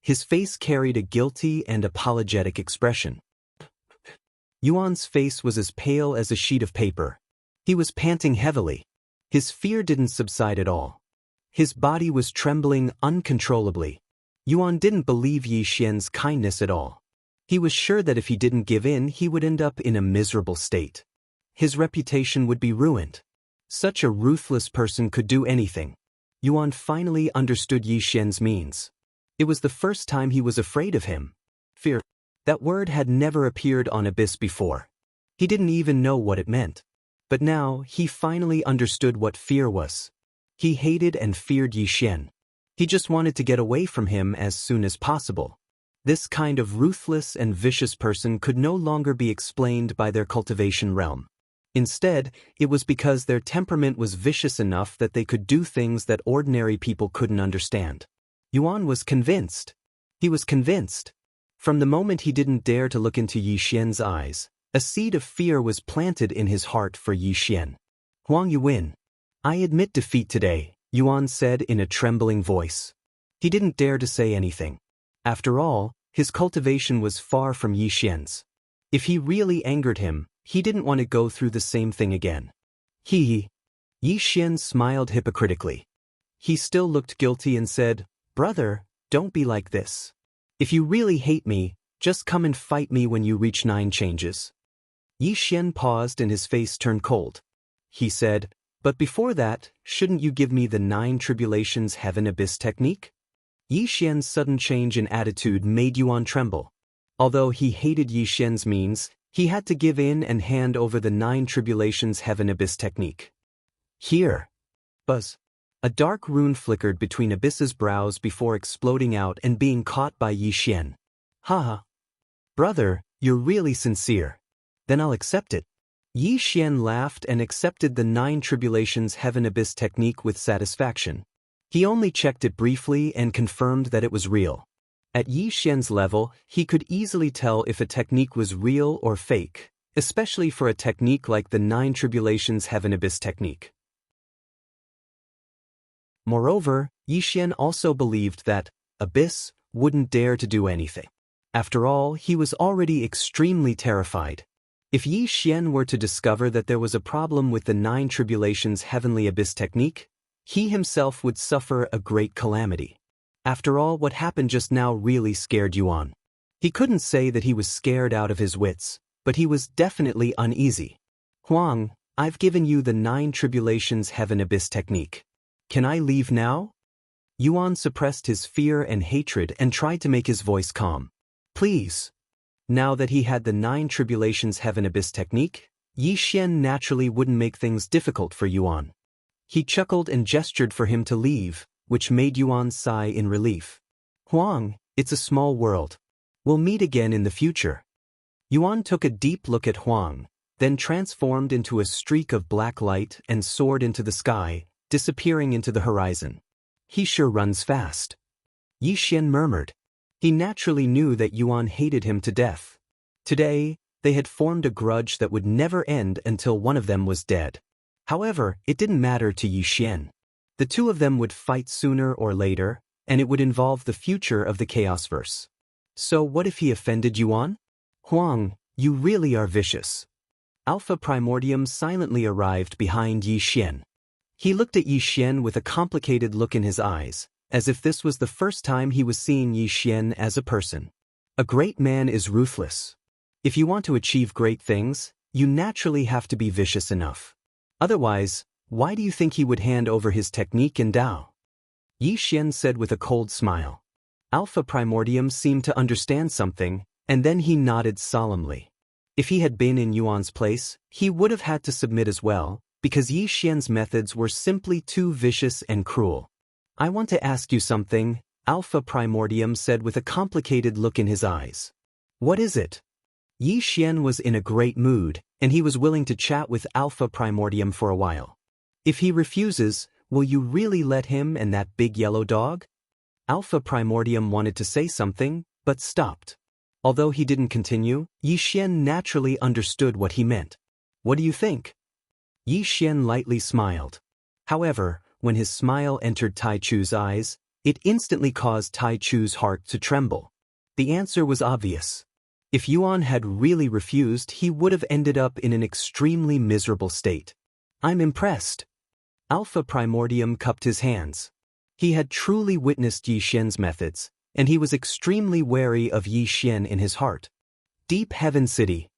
His face carried a guilty and apologetic expression. Yuan's face was as pale as a sheet of paper. He was panting heavily. His fear didn't subside at all. His body was trembling uncontrollably. Yuan didn't believe Yi Xian's kindness at all. He was sure that if he didn't give in, he would end up in a miserable state. His reputation would be ruined. Such a ruthless person could do anything. Yuan finally understood Yi Xian's means. It was the first time he was afraid of him. Fear. That word had never appeared on Abyss before. He didn't even know what it meant. But now, he finally understood what fear was. He hated and feared Yi Xian. He just wanted to get away from him as soon as possible. This kind of ruthless and vicious person could no longer be explained by their cultivation realm. Instead, it was because their temperament was vicious enough that they could do things that ordinary people couldn't understand. Yuan was convinced. He was convinced. From the moment he didn't dare to look into Yi Xian's eyes, a seed of fear was planted in his heart for Yi Xian. Huang Yuan. I admit defeat today, Yuan said in a trembling voice. He didn't dare to say anything. After all, his cultivation was far from Yi Xian's. If he really angered him, he didn't want to go through the same thing again. Yi Xian smiled hypocritically. He still looked guilty and said, Brother, don't be like this. If you really hate me, just come and fight me when you reach 9 changes. Yi Xian paused and his face turned cold. He said, But before that, shouldn't you give me the 9 tribulations heaven abyss technique? Yi Xian's sudden change in attitude made Yuan tremble. Although he hated Yi Xian's means, he had to give in and hand over the 9 tribulations heaven abyss technique. Here. Buzz. A dark rune flickered between Abyss's brows before exploding out and being caught by Yi Xian. Haha. Brother, you're really sincere. Then I'll accept it. Yi Xian laughed and accepted the 9 tribulations heaven abyss technique with satisfaction. He only checked it briefly and confirmed that it was real. At Yi Xian's level, he could easily tell if a technique was real or fake, especially for a technique like the 9 tribulations heaven abyss technique. Moreover, Yi Xian also believed that Abyss wouldn't dare to do anything. After all, he was already extremely terrified. If Yi Xian were to discover that there was a problem with the 9 tribulations heavenly abyss technique, he himself would suffer a great calamity. After all, what happened just now really scared Yuan. He couldn't say that he was scared out of his wits, but he was definitely uneasy. Huang, I've given you the 9 tribulations heaven abyss technique. Can I leave now? Yuan suppressed his fear and hatred and tried to make his voice calm. Please. Now that he had the 9 tribulations heaven abyss technique, Yi Xian naturally wouldn't make things difficult for Yuan. He chuckled and gestured for him to leave, which made Yuan sigh in relief. Huang, it's a small world. We'll meet again in the future. Yuan took a deep look at Huang, then transformed into a streak of black light and soared into the sky, disappearing into the horizon. He sure runs fast. Yi Xian murmured. He naturally knew that Yuan hated him to death. Today, they had formed a grudge that would never end until one of them was dead. However, it didn't matter to Yi Xian. The two of them would fight sooner or later, and it would involve the future of the Chaosverse. So what if he offended Yuan? Huang, you really are vicious. Alpha Primordium silently arrived behind Yi Xian. He looked at Yi Xian with a complicated look in his eyes, as if this was the first time he was seeing Yi Xian as a person. A great man is ruthless. If you want to achieve great things, you naturally have to be vicious enough. Otherwise, why do you think he would hand over his technique and Dao? Yi Xian said with a cold smile. Alpha Primordium seemed to understand something, and then he nodded solemnly. If he had been in Yuan's place, he would have had to submit as well, because Yi Xian's methods were simply too vicious and cruel. I want to ask you something, Alpha Primordium said with a complicated look in his eyes. What is it? Yi Xian was in a great mood, and he was willing to chat with Alpha Primordium for a while. If he refuses, will you really let him and that big yellow dog? Alpha Primordium wanted to say something, but stopped. Although he didn't continue, Yi Xian naturally understood what he meant. What do you think? Yi Xian lightly smiled. However, when his smile entered Tai Chu's eyes, it instantly caused Tai Chu's heart to tremble. The answer was obvious. If Yuan had really refused, he would have ended up in an extremely miserable state. I'm impressed. Alpha Primordium cupped his hands. He had truly witnessed Yi Xian's methods, and he was extremely wary of Yi Xian in his heart. Deep Heaven City.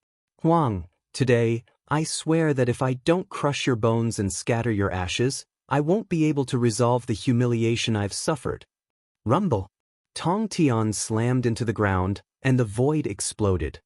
Huang, today, I swear that if I don't crush your bones and scatter your ashes, I won't be able to resolve the humiliation I've suffered. Rumble. Tong Tian slammed into the ground, and the void exploded.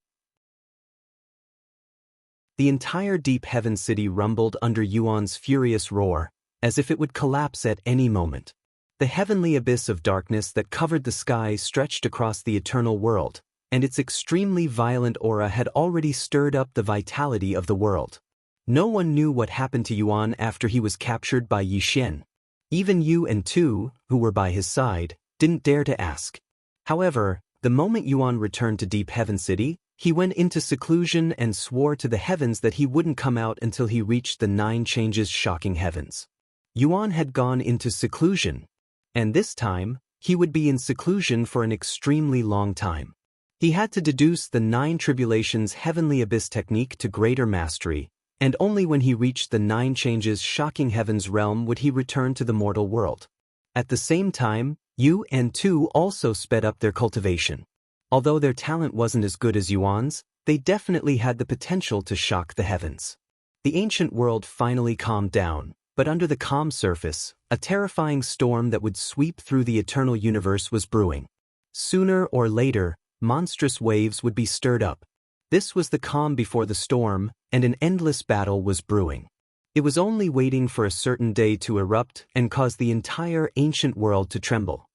The entire Deep Heaven City rumbled under Yuan's furious roar, as if it would collapse at any moment. The heavenly abyss of darkness that covered the sky stretched across the eternal world, and its extremely violent aura had already stirred up the vitality of the world. No one knew what happened to Yuan after he was captured by Yi Xian. Even Yu and Tu, who were by his side, didn't dare to ask. However, the moment Yuan returned to Deep Heaven City, he went into seclusion and swore to the heavens that he wouldn't come out until he reached the 9 changes shocking heavens. Yuan had gone into seclusion, and this time, he would be in seclusion for an extremely long time. He had to deduce the 9 tribulations heavenly abyss technique to greater mastery, and only when he reached the 9 changes shocking heavens realm would he return to the mortal world. At the same time, Yu and Tu also sped up their cultivation. Although their talent wasn't as good as Yuan's, they definitely had the potential to shock the heavens. The ancient world finally calmed down, but under the calm surface, a terrifying storm that would sweep through the eternal universe was brewing. Sooner or later, monstrous waves would be stirred up. This was the calm before the storm, and an endless battle was brewing. It was only waiting for a certain day to erupt and cause the entire ancient world to tremble.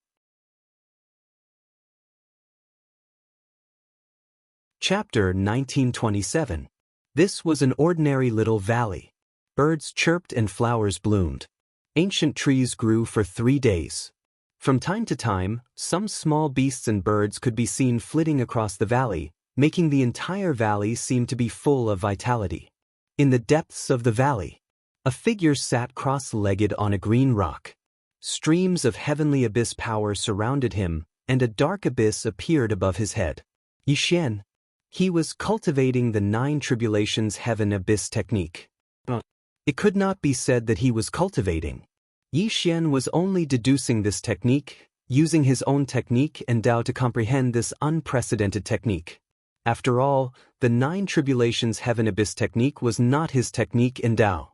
Chapter 1927. This was an ordinary little valley. Birds chirped and flowers bloomed. Ancient trees grew for 3 days. From time to time, some small beasts and birds could be seen flitting across the valley, making the entire valley seem to be full of vitality. In the depths of the valley, a figure sat cross-legged on a green rock. Streams of heavenly abyss power surrounded him, and a dark abyss appeared above his head. Yi Xian. He was cultivating the 9 tribulations heaven abyss technique. It could not be said that he was cultivating. Yi Xian was only deducing this technique, using his own technique and Tao to comprehend this unprecedented technique. After all, the 9 tribulations heaven abyss technique was not his technique in Tao.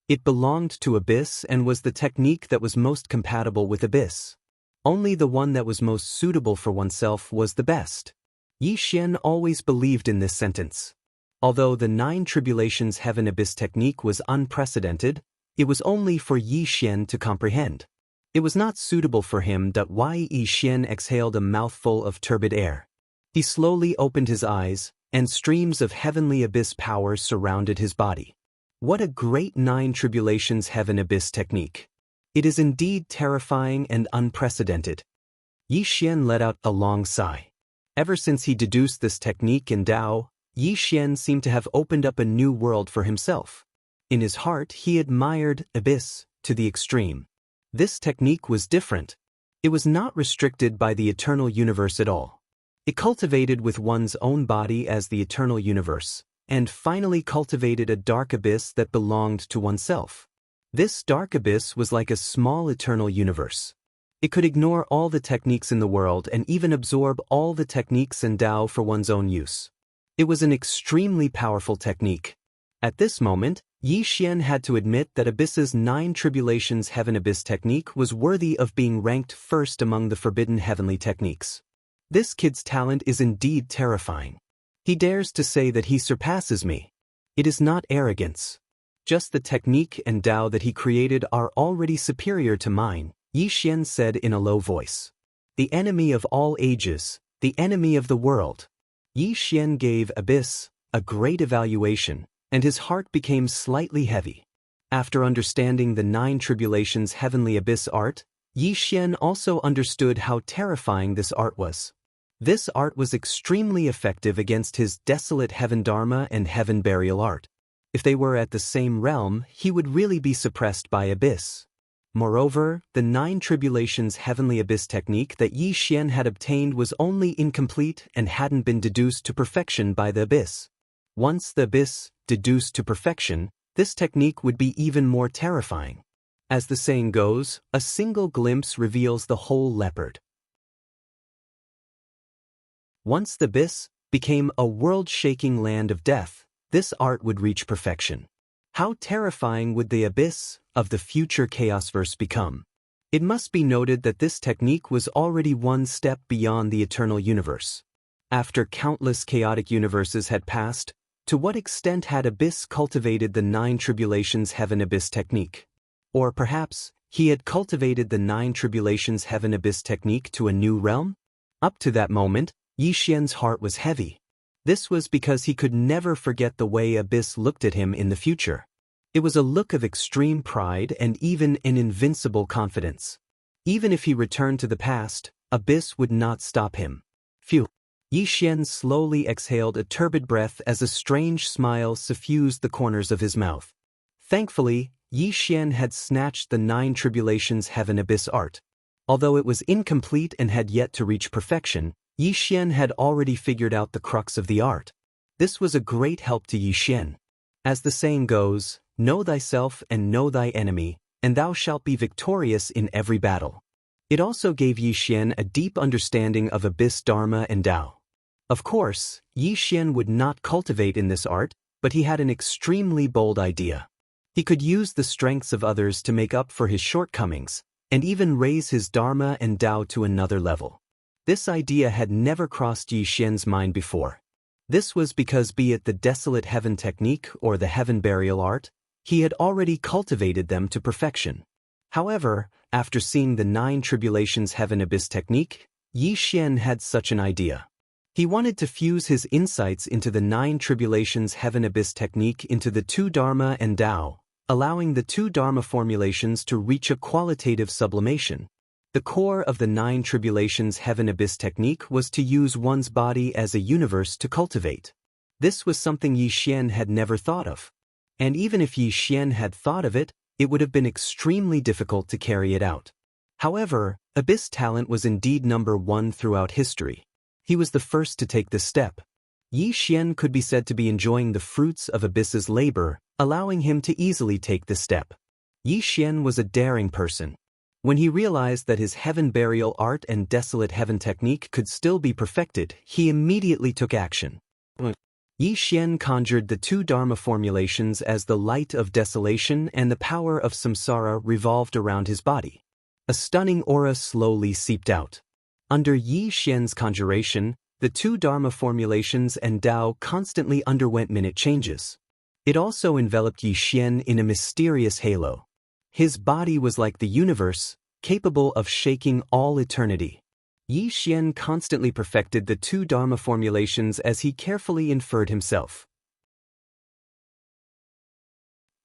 It belonged to abyss and was the technique that was most compatible with abyss. Only the one that was most suitable for oneself was the best. Yi Xian always believed in this sentence. Although the 9 tribulations heaven abyss technique was unprecedented, it was only for Yi Xian to comprehend. It was not suitable for him. Yi Xian exhaled a mouthful of turbid air. He slowly opened his eyes, and streams of heavenly abyss power surrounded his body. What a great 9 tribulations heaven abyss technique. It is indeed terrifying and unprecedented. Yi Xian let out a long sigh. Ever since he deduced this technique in Tao, Yi Xian seemed to have opened up a new world for himself. In his heart, he admired abyss to the extreme. This technique was different. It was not restricted by the eternal universe at all. It cultivated with one's own body as the eternal universe, and finally cultivated a dark abyss that belonged to oneself. This dark abyss was like a small eternal universe. It could ignore all the techniques in the world and even absorb all the techniques in Tao for one's own use. It was an extremely powerful technique. At this moment, Yi Xian had to admit that Abyss's 9 tribulations heaven abyss technique was worthy of being ranked first among the forbidden heavenly techniques. This kid's talent is indeed terrifying. He dares to say that he surpasses me. It is not arrogance. Just the technique and Tao that he created are already superior to mine, Yi Xian said in a low voice. The enemy of all ages, the enemy of the world. Yi Xian gave Abyss a great evaluation, and his heart became slightly heavy. After understanding the 9 tribulations heavenly abyss art, Yi Xian also understood how terrifying this art was. This art was extremely effective against his desolate heaven dharma and heaven burial art. If they were at the same realm, he would really be suppressed by abyss. Moreover, the Nine Tribulations heavenly abyss technique that Yi Xian had obtained was only incomplete and hadn't been deduced to perfection by the abyss. Once the abyss deduced to perfection, this technique would be even more terrifying. As the saying goes, a single glimpse reveals the whole leopard. Once the abyss became a world-shaking land of death, this art would reach perfection. How terrifying would the abyss of the future Chaosverse become? It must be noted that this technique was already one step beyond the eternal universe. After countless chaotic universes had passed, to what extent had Abyss cultivated the Nine Tribulations Heaven Abyss technique? Or perhaps, he had cultivated the Nine Tribulations Heaven Abyss technique to a new realm? Up to that moment, Yi Xian's heart was heavy. This was because he could never forget the way Abyss looked at him in the future. It was a look of extreme pride and even an invincible confidence. Even if he returned to the past, Abyss would not stop him. Phew! Yi Xian slowly exhaled a turbid breath as a strange smile suffused the corners of his mouth. Thankfully, Yi Xian had snatched the Nine Tribulations Heaven Abyss art. Although it was incomplete and had yet to reach perfection, Yi Xian had already figured out the crux of the art. This was a great help to Yi Xian. As the saying goes, know thyself and know thy enemy, and thou shalt be victorious in every battle. It also gave Yi Xian a deep understanding of Abyss Dharma and Tao. Of course, Yi Xian would not cultivate in this art, but he had an extremely bold idea. He could use the strengths of others to make up for his shortcomings, and even raise his Dharma and Tao to another level. This idea had never crossed Yi Xian's mind before. This was because, be it the Desolate Heaven technique or the Heaven Burial art, he had already cultivated them to perfection. However, after seeing the Nine Tribulations Heaven Abyss technique, Yi Xian had such an idea. He wanted to fuse his insights into the Nine Tribulations Heaven Abyss technique into the two Dharma and Tao, allowing the two Dharma formulations to reach a qualitative sublimation. The core of the Nine Tribulations Heaven Abyss technique was to use one's body as a universe to cultivate. This was something Yi Xian had never thought of. And even if Yi Xian had thought of it, it would have been extremely difficult to carry it out. However, Abyss talent was indeed number one throughout history. He was the first to take this step. Yi Xian could be said to be enjoying the fruits of Abyss's labor, allowing him to easily take this step. Yi Xian was a daring person. When he realized that his Heaven Burial art and Desolate Heaven technique could still be perfected, he immediately took action. Yi Xian conjured the two Dharma formulations as the light of desolation and the power of samsara revolved around his body. A stunning aura slowly seeped out. Under Yi Xian's conjuration, the two Dharma formulations and Tao constantly underwent minute changes. It also enveloped Yi Xian in a mysterious halo. His body was like the universe, capable of shaking all eternity. Yi Xian constantly perfected the two Dharma formulations as he carefully inferred himself.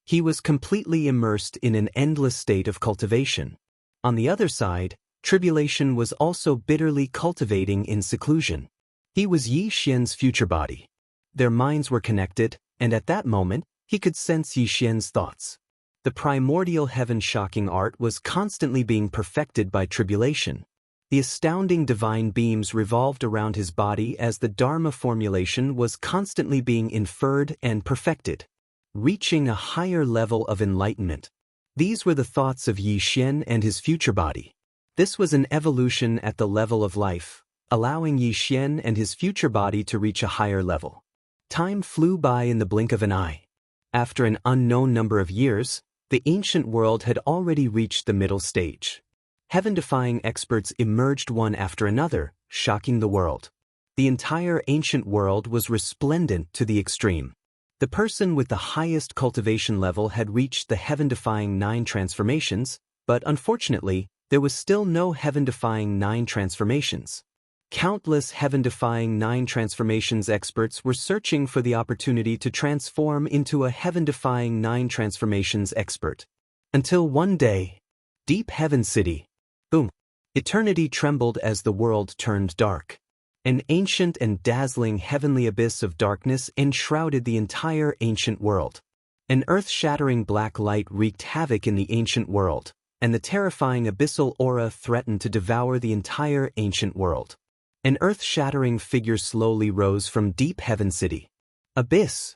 He was completely immersed in an endless state of cultivation. On the other side, Tribulation was also bitterly cultivating in seclusion. He was Yi Xian's future body. Their minds were connected, and at that moment, he could sense Yi Xian's thoughts. The primordial heaven-shocking art was constantly being perfected by Tribulation. The astounding divine beams revolved around his body as the Dharma formulation was constantly being inferred and perfected, reaching a higher level of enlightenment. These were the thoughts of Yi Xian and his future body. This was an evolution at the level of life, allowing Yi Xian and his future body to reach a higher level. Time flew by in the blink of an eye. After an unknown number of years, the ancient world had already reached the middle stage. Heaven-defying experts emerged one after another, shocking the world. The entire ancient world was resplendent to the extreme. The person with the highest cultivation level had reached the heaven-defying 9 transformations, but unfortunately, there was still no heaven-defying 9 transformations. Countless heaven-defying 9 transformations experts were searching for the opportunity to transform into a heaven-defying 9 transformations expert. Until one day, Deep Heaven City. Boom. Eternity trembled as the world turned dark. An ancient and dazzling heavenly abyss of darkness enshrouded the entire ancient world. An earth-shattering black light wreaked havoc in the ancient world, and the terrifying abyssal aura threatened to devour the entire ancient world. An earth-shattering figure slowly rose from deep heaven city. Abyss.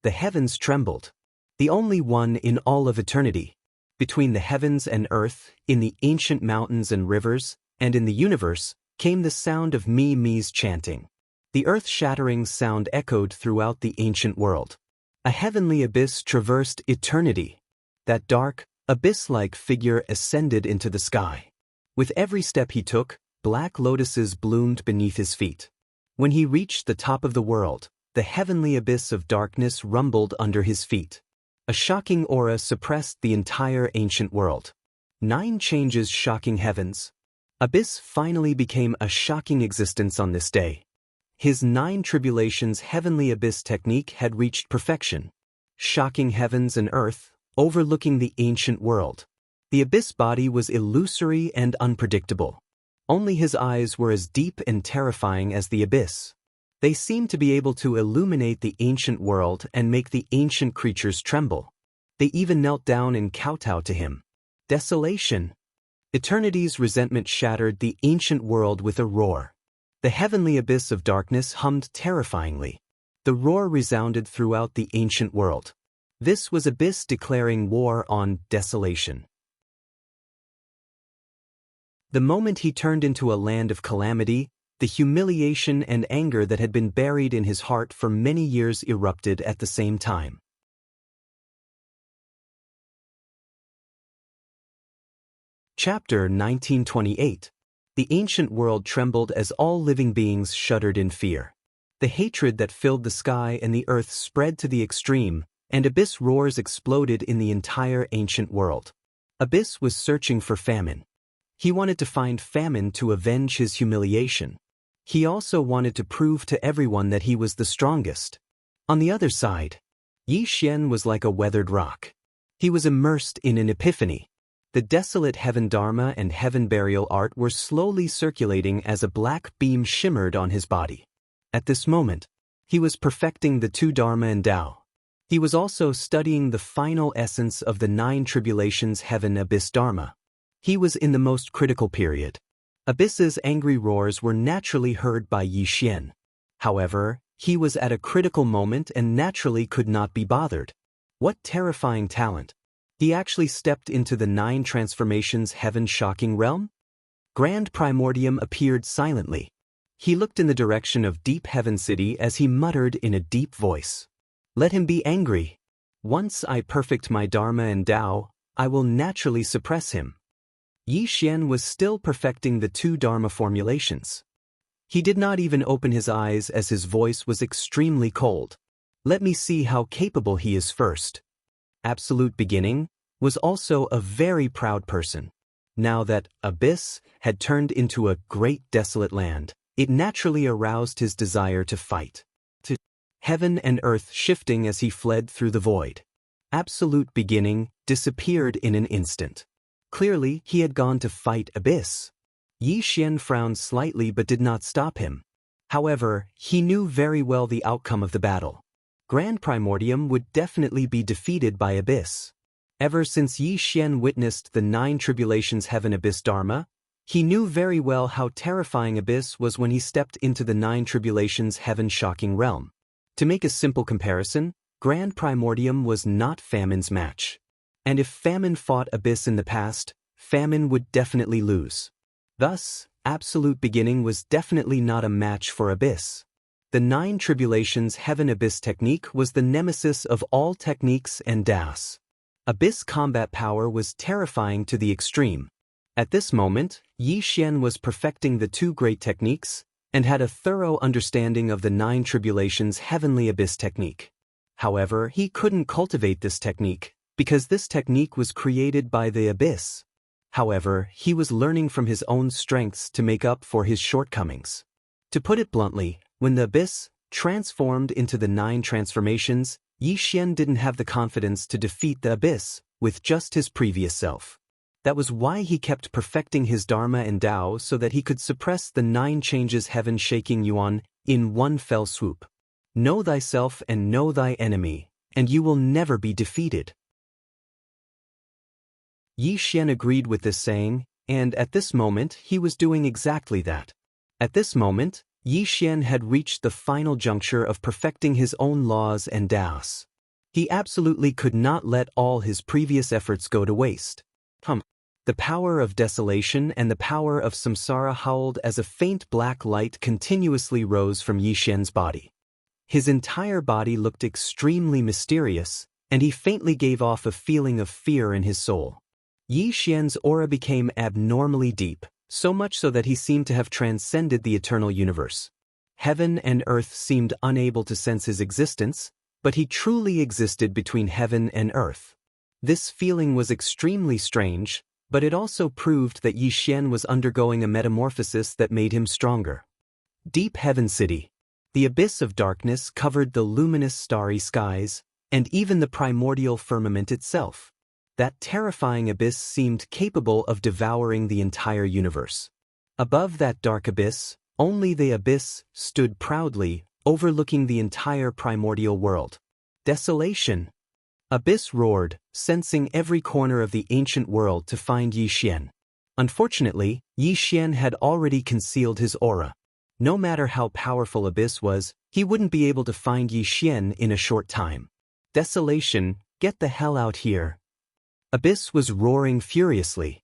The heavens trembled. The only one in all of eternity. Between the heavens and earth, in the ancient mountains and rivers, and in the universe, came the sound of Mi's chanting. The earth-shattering sound echoed throughout the ancient world. A heavenly abyss traversed eternity. That dark, abyss-like figure ascended into the sky. With every step he took, black lotuses bloomed beneath his feet. When he reached the top of the world, the heavenly abyss of darkness rumbled under his feet. A shocking aura suppressed the entire ancient world. 9 changes shocking heavens. Abyss finally became a shocking existence on this day. His 9 tribulations heavenly abyss technique had reached perfection. Shocking heavens and earth, overlooking the ancient world. The abyss body was illusory and unpredictable. Only his eyes were as deep and terrifying as the abyss. They seemed to be able to illuminate the ancient world and make the ancient creatures tremble. They even knelt down and kowtowed to him. Desolation. Eternity's resentment shattered the ancient world with a roar. The heavenly abyss of darkness hummed terrifyingly. The roar resounded throughout the ancient world. This was Abyss declaring war on desolation. The moment he turned into a land of calamity, the humiliation and anger that had been buried in his heart for many years erupted at the same time. Chapter 1928. The ancient world trembled as all living beings shuddered in fear. The hatred that filled the sky and the earth spread to the extreme, and Abyss roars exploded in the entire ancient world. Abyss was searching for famine. He wanted to find famine to avenge his humiliation. He also wanted to prove to everyone that he was the strongest. On the other side, Yi Xian was like a weathered rock. He was immersed in an epiphany. The desolate heaven dharma and heaven burial art were slowly circulating as a black beam shimmered on his body. At this moment, he was perfecting the 2 dharma and Tao. He was also studying the final essence of the 9 tribulations heaven abyss dharma. He was in the most critical period. Abyss's angry roars were naturally heard by Yi Xian. However, he was at a critical moment and naturally could not be bothered. What terrifying talent! He actually stepped into the 9 transformations heaven shocking realm? Grand Primordium appeared silently. He looked in the direction of deep heaven city as he muttered in a deep voice. Let him be angry. Once I perfect my dharma and Tao, I will naturally suppress him. Yi Xian was still perfecting the 2 dharma formulations. He did not even open his eyes as his voice was extremely cold. Let me see how capable he is first. Absolute Beginning was also a very proud person. Now that Abyss had turned into a great desolate land, it naturally aroused his desire to fight. To heaven and earth shifting as he fled through the void. Absolute Beginning disappeared in an instant. Clearly, he had gone to fight Abyss. Yi Xian frowned slightly but did not stop him. However, he knew very well the outcome of the battle. Grand Primordium would definitely be defeated by Abyss. Ever since Yi Xian witnessed the 9 tribulations heaven abyss dharma, he knew very well how terrifying Abyss was when he stepped into the 9 tribulations heaven shocking realm. To make a simple comparison, Grand Primordium was not Famine's match. And if Famine fought Abyss in the past, Famine would definitely lose. Thus, Absolute Beginning was definitely not a match for Abyss. The 9 tribulations heaven abyss technique was the nemesis of all techniques and Daos. Abyss combat power was terrifying to the extreme. At this moment, Yi Xian was perfecting the 2 great techniques, and had a thorough understanding of the 9 tribulations heavenly abyss technique. However, he couldn't cultivate this technique, because this technique was created by the abyss. However, he was learning from his own strengths to make up for his shortcomings. To put it bluntly, when the abyss transformed into the 9 transformations, Yi Xian didn't have the confidence to defeat the abyss with just his previous self. That was why he kept perfecting his Dharma and Tao so that he could suppress the 9 changes heaven-shaking yuan in one fell swoop. Know thyself and know thy enemy, and you will never be defeated. Yi Xian agreed with this saying, and at this moment he was doing exactly that. At this moment, Yi Xian had reached the final juncture of perfecting his own laws and Taos. He absolutely could not let all his previous efforts go to waste. The power of desolation and the power of samsara howled as a faint black light continuously rose from Yi Xian's body. His entire body looked extremely mysterious, and he faintly gave off a feeling of fear in his soul. Yi Xian's aura became abnormally deep, so much so that he seemed to have transcended the eternal universe. Heaven and earth seemed unable to sense his existence, but he truly existed between heaven and earth. This feeling was extremely strange, but it also proved that Yi Xian was undergoing a metamorphosis that made him stronger. Deep Heaven City. The abyss of darkness covered the luminous starry skies, and even the primordial firmament itself. That terrifying abyss seemed capable of devouring the entire universe. Above that dark abyss, only the abyss stood proudly, overlooking the entire primordial world. Desolation. Abyss roared, sensing every corner of the ancient world to find Yi Xian. Unfortunately, Yi Xian had already concealed his aura. No matter how powerful Abyss was, he wouldn't be able to find Yi Xian in a short time. Desolation, get the hell out here. Abyss was roaring furiously.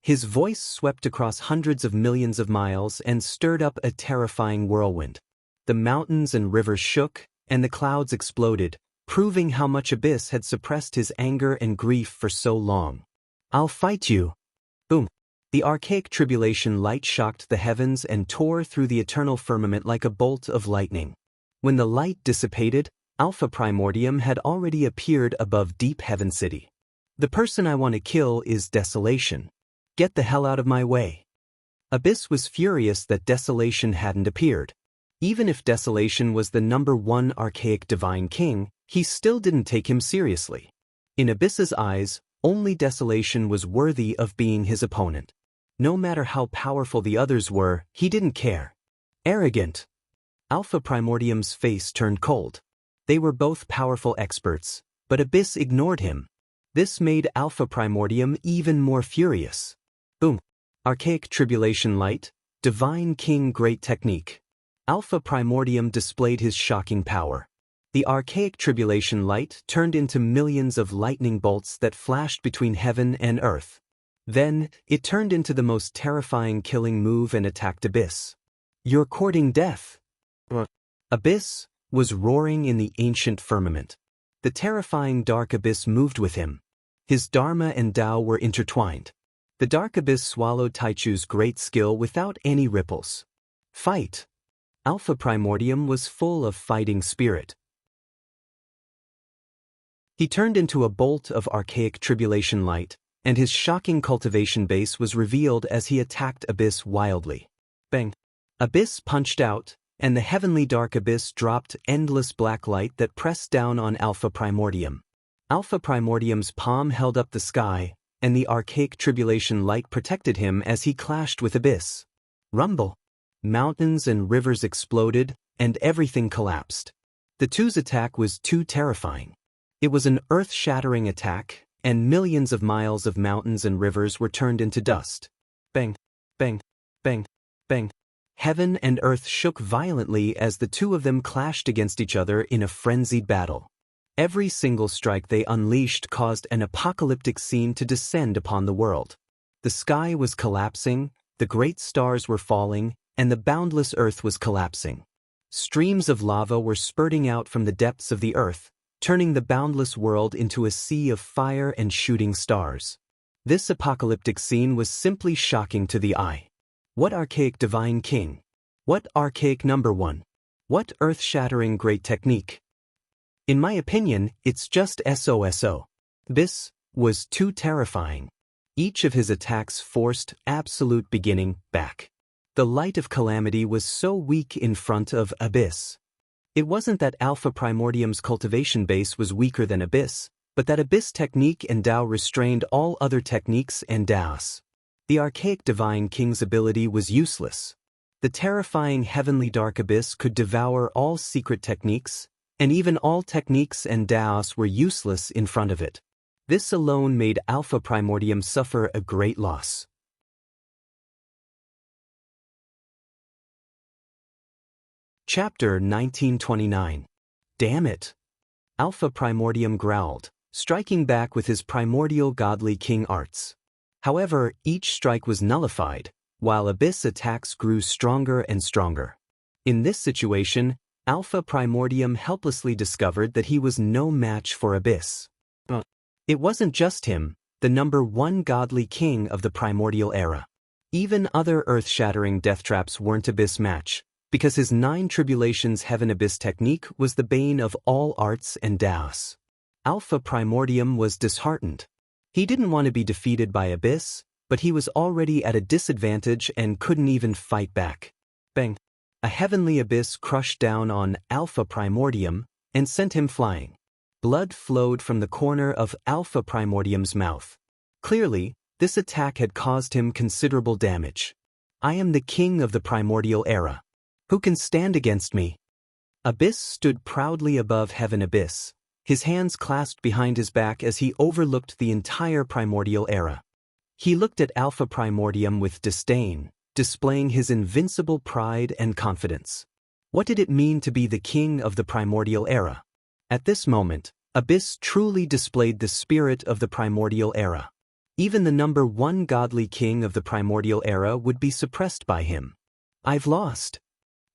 His voice swept across hundreds of millions of miles and stirred up a terrifying whirlwind. The mountains and rivers shook, and the clouds exploded, proving how much Abyss had suppressed his anger and grief for so long. I'll fight you. Boom. The archaic tribulation light shocked the heavens and tore through the eternal firmament like a bolt of lightning. When the light dissipated, Alpha Primordium had already appeared above Deep Heaven City. The person I want to kill is Desolation. Get the hell out of my way. Abyss was furious that Desolation hadn't appeared. Even if Desolation was the #1 archaic divine king, he still didn't take him seriously. In Abyss's eyes, only Desolation was worthy of being his opponent. No matter how powerful the others were, he didn't care. Arrogant. Alpha Primordium's face turned cold. They were both powerful experts, but Abyss ignored him. This made Alpha Primordium even more furious. Boom. Archaic Tribulation Light, Divine King Great Technique. Alpha Primordium displayed his shocking power. The archaic tribulation light turned into millions of lightning bolts that flashed between heaven and earth. Then, it turned into the most terrifying killing move and attacked Abyss. You're courting death. Abyss was roaring in the ancient firmament. The terrifying dark abyss moved with him. His Dharma and Tao were intertwined. The dark abyss swallowed Taichu's great skill without any ripples. Fight. Alpha Primordium was full of fighting spirit. He turned into a bolt of archaic tribulation light, and his shocking cultivation base was revealed as he attacked Abyss wildly. Bang! Abyss punched out, and the heavenly dark abyss dropped endless black light that pressed down on Alpha Primordium. Alpha Primordium's palm held up the sky, and the archaic tribulation light protected him as he clashed with Abyss. Rumble! Mountains and rivers exploded, and everything collapsed. The two's attack was too terrifying. It was an earth-shattering attack, and millions of miles of mountains and rivers were turned into dust. Bang, bang, bang, bang. Heaven and earth shook violently as the two of them clashed against each other in a frenzied battle. Every single strike they unleashed caused an apocalyptic scene to descend upon the world. The sky was collapsing, the great stars were falling, and the boundless earth was collapsing. Streams of lava were spurting out from the depths of the earth, turning the boundless world into a sea of fire and shooting stars. This apocalyptic scene was simply shocking to the eye. What archaic divine king? What archaic #1? What earth-shattering great technique? In my opinion, it's just SOSO. This was too terrifying. Each of his attacks forced absolute beginning back. The light of calamity was so weak in front of Abyss. It wasn't that Alpha Primordium's cultivation base was weaker than Abyss, but that abyss technique and Tao restrained all other techniques and Taos. The archaic divine king's ability was useless. The terrifying heavenly dark abyss could devour all secret techniques, and even all techniques and Taos were useless in front of it. This alone made Alpha Primordium suffer a great loss. Chapter 1929. Damn it! Alpha Primordium growled, striking back with his primordial godly king arts. However, each strike was nullified, while Abyss attacks grew stronger and stronger. In this situation, Alpha Primordium helplessly discovered that he was no match for Abyss. It wasn't just him, the number one godly king of the primordial era. Even other earth-shattering death traps weren't Abyss match, because his 9 Tribulations Heaven Abyss technique was the bane of all arts and Taos. Alpha Primordium was disheartened. He didn't want to be defeated by Abyss, but he was already at a disadvantage and couldn't even fight back. Bang! A heavenly abyss crushed down on Alpha Primordium and sent him flying. Blood flowed from the corner of Alpha Primordium's mouth. Clearly, this attack had caused him considerable damage. I am the king of the primordial era. Who can stand against me? Abyss stood proudly above Heaven Abyss, his hands clasped behind his back as he overlooked the entire primordial era. He looked at Alpha Primordium with disdain, displaying his invincible pride and confidence. What did it mean to be the king of the primordial era? At this moment, Abyss truly displayed the spirit of the primordial era. Even the number one godly king of the primordial era would be suppressed by him. I've lost.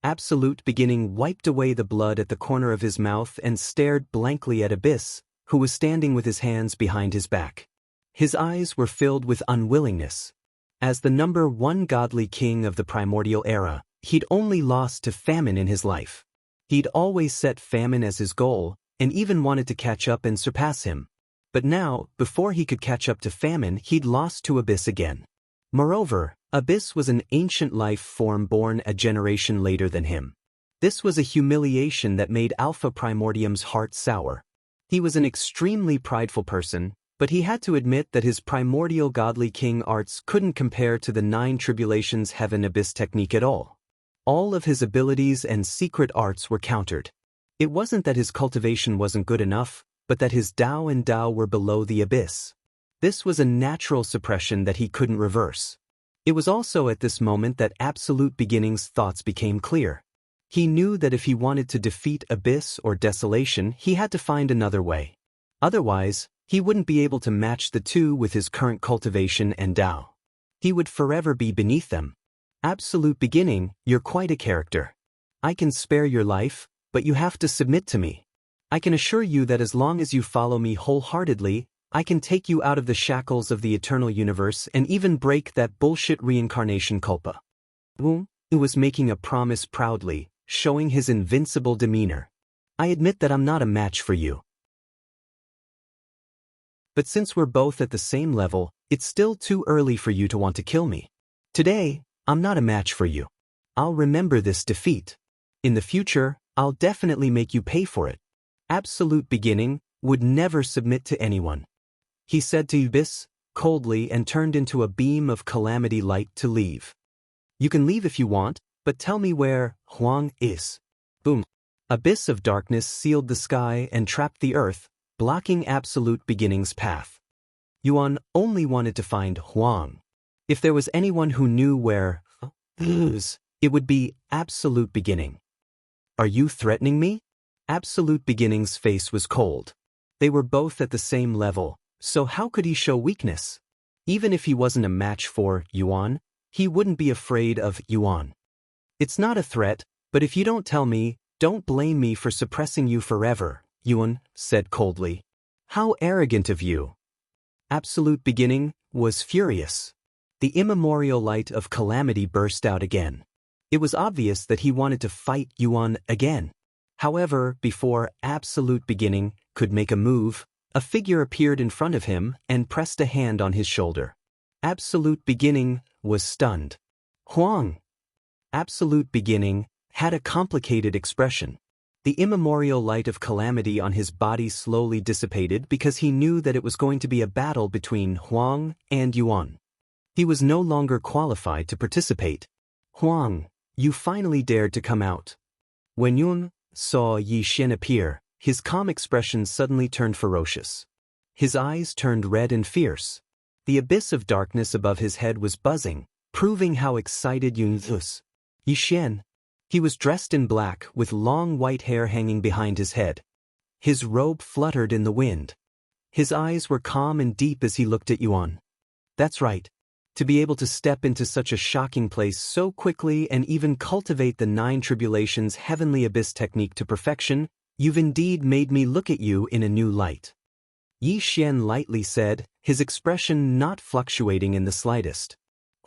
Absolute Beginning wiped away the blood at the corner of his mouth and stared blankly at Abyss, who was standing with his hands behind his back. His eyes were filled with unwillingness. As the number one godly king of the primordial era, he'd only lost to famine in his life. He'd always set famine as his goal, and even wanted to catch up and surpass him. But now, before he could catch up to famine, he'd lost to Abyss again. Moreover, Abyss was an ancient life form born a generation later than him. This was a humiliation that made Alpha Primordium's heart sour. He was an extremely prideful person, but he had to admit that his primordial godly king arts couldn't compare to the 9 Tribulations Heaven Abyss technique at all. All of his abilities and secret arts were countered. It wasn't that his cultivation wasn't good enough, but that his Tao and Tao were below the Abyss. This was a natural suppression that he couldn't reverse. It was also at this moment that Absolute Beginning's thoughts became clear. He knew that if he wanted to defeat Abyss or Desolation, he had to find another way. Otherwise, he wouldn't be able to match the two with his current cultivation and Tao. He would forever be beneath them. Absolute Beginning, you're quite a character. I can spare your life, but you have to submit to me. I can assure you that as long as you follow me wholeheartedly, I can take you out of the shackles of the eternal universe and even break that bullshit reincarnation culpa. Wu was making a promise proudly, showing his invincible demeanor. I admit that I'm not a match for you. But since we're both at the same level, it's still too early for you to want to kill me. Today, I'm not a match for you. I'll remember this defeat. In the future, I'll definitely make you pay for it. Absolute Beginning would never submit to anyone. He said to Abyss, coldly, and turned into a beam of calamity light to leave. You can leave if you want, but tell me where Huang is. Boom. Abyss of darkness sealed the sky and trapped the earth, blocking Absolute Beginning's path. Yuan only wanted to find Huang. If there was anyone who knew where is, it would be Absolute Beginning. Are you threatening me? Absolute Beginning's face was cold. They were both at the same level, so how could he show weakness? Even if he wasn't a match for Yuan, he wouldn't be afraid of Yuan. It's not a threat, but if you don't tell me, don't blame me for suppressing you forever, Yuan said coldly. How arrogant of you. Absolute Beginning was furious. The immemorial light of calamity burst out again. It was obvious that he wanted to fight Yuan again. However, before Absolute Beginning could make a move, a figure appeared in front of him and pressed a hand on his shoulder. Absolute Beginning was stunned. Huang. Absolute Beginning had a complicated expression. The immemorial light of calamity on his body slowly dissipated because he knew that it was going to be a battle between Huang and Yuan. He was no longer qualified to participate. Huang, you finally dared to come out. When Yuan saw Yi Xian appear, his calm expression suddenly turned ferocious. His eyes turned red and fierce. The abyss of darkness above his head was buzzing, proving how excited Yuan was. Yi Xian. He was dressed in black with long white hair hanging behind his head. His robe fluttered in the wind. His eyes were calm and deep as he looked at Yuan. That's right. To be able to step into such a shocking place so quickly and even cultivate the 9 tribulations heavenly abyss technique to perfection, you've indeed made me look at you in a new light. Yi Xian lightly said, his expression not fluctuating in the slightest.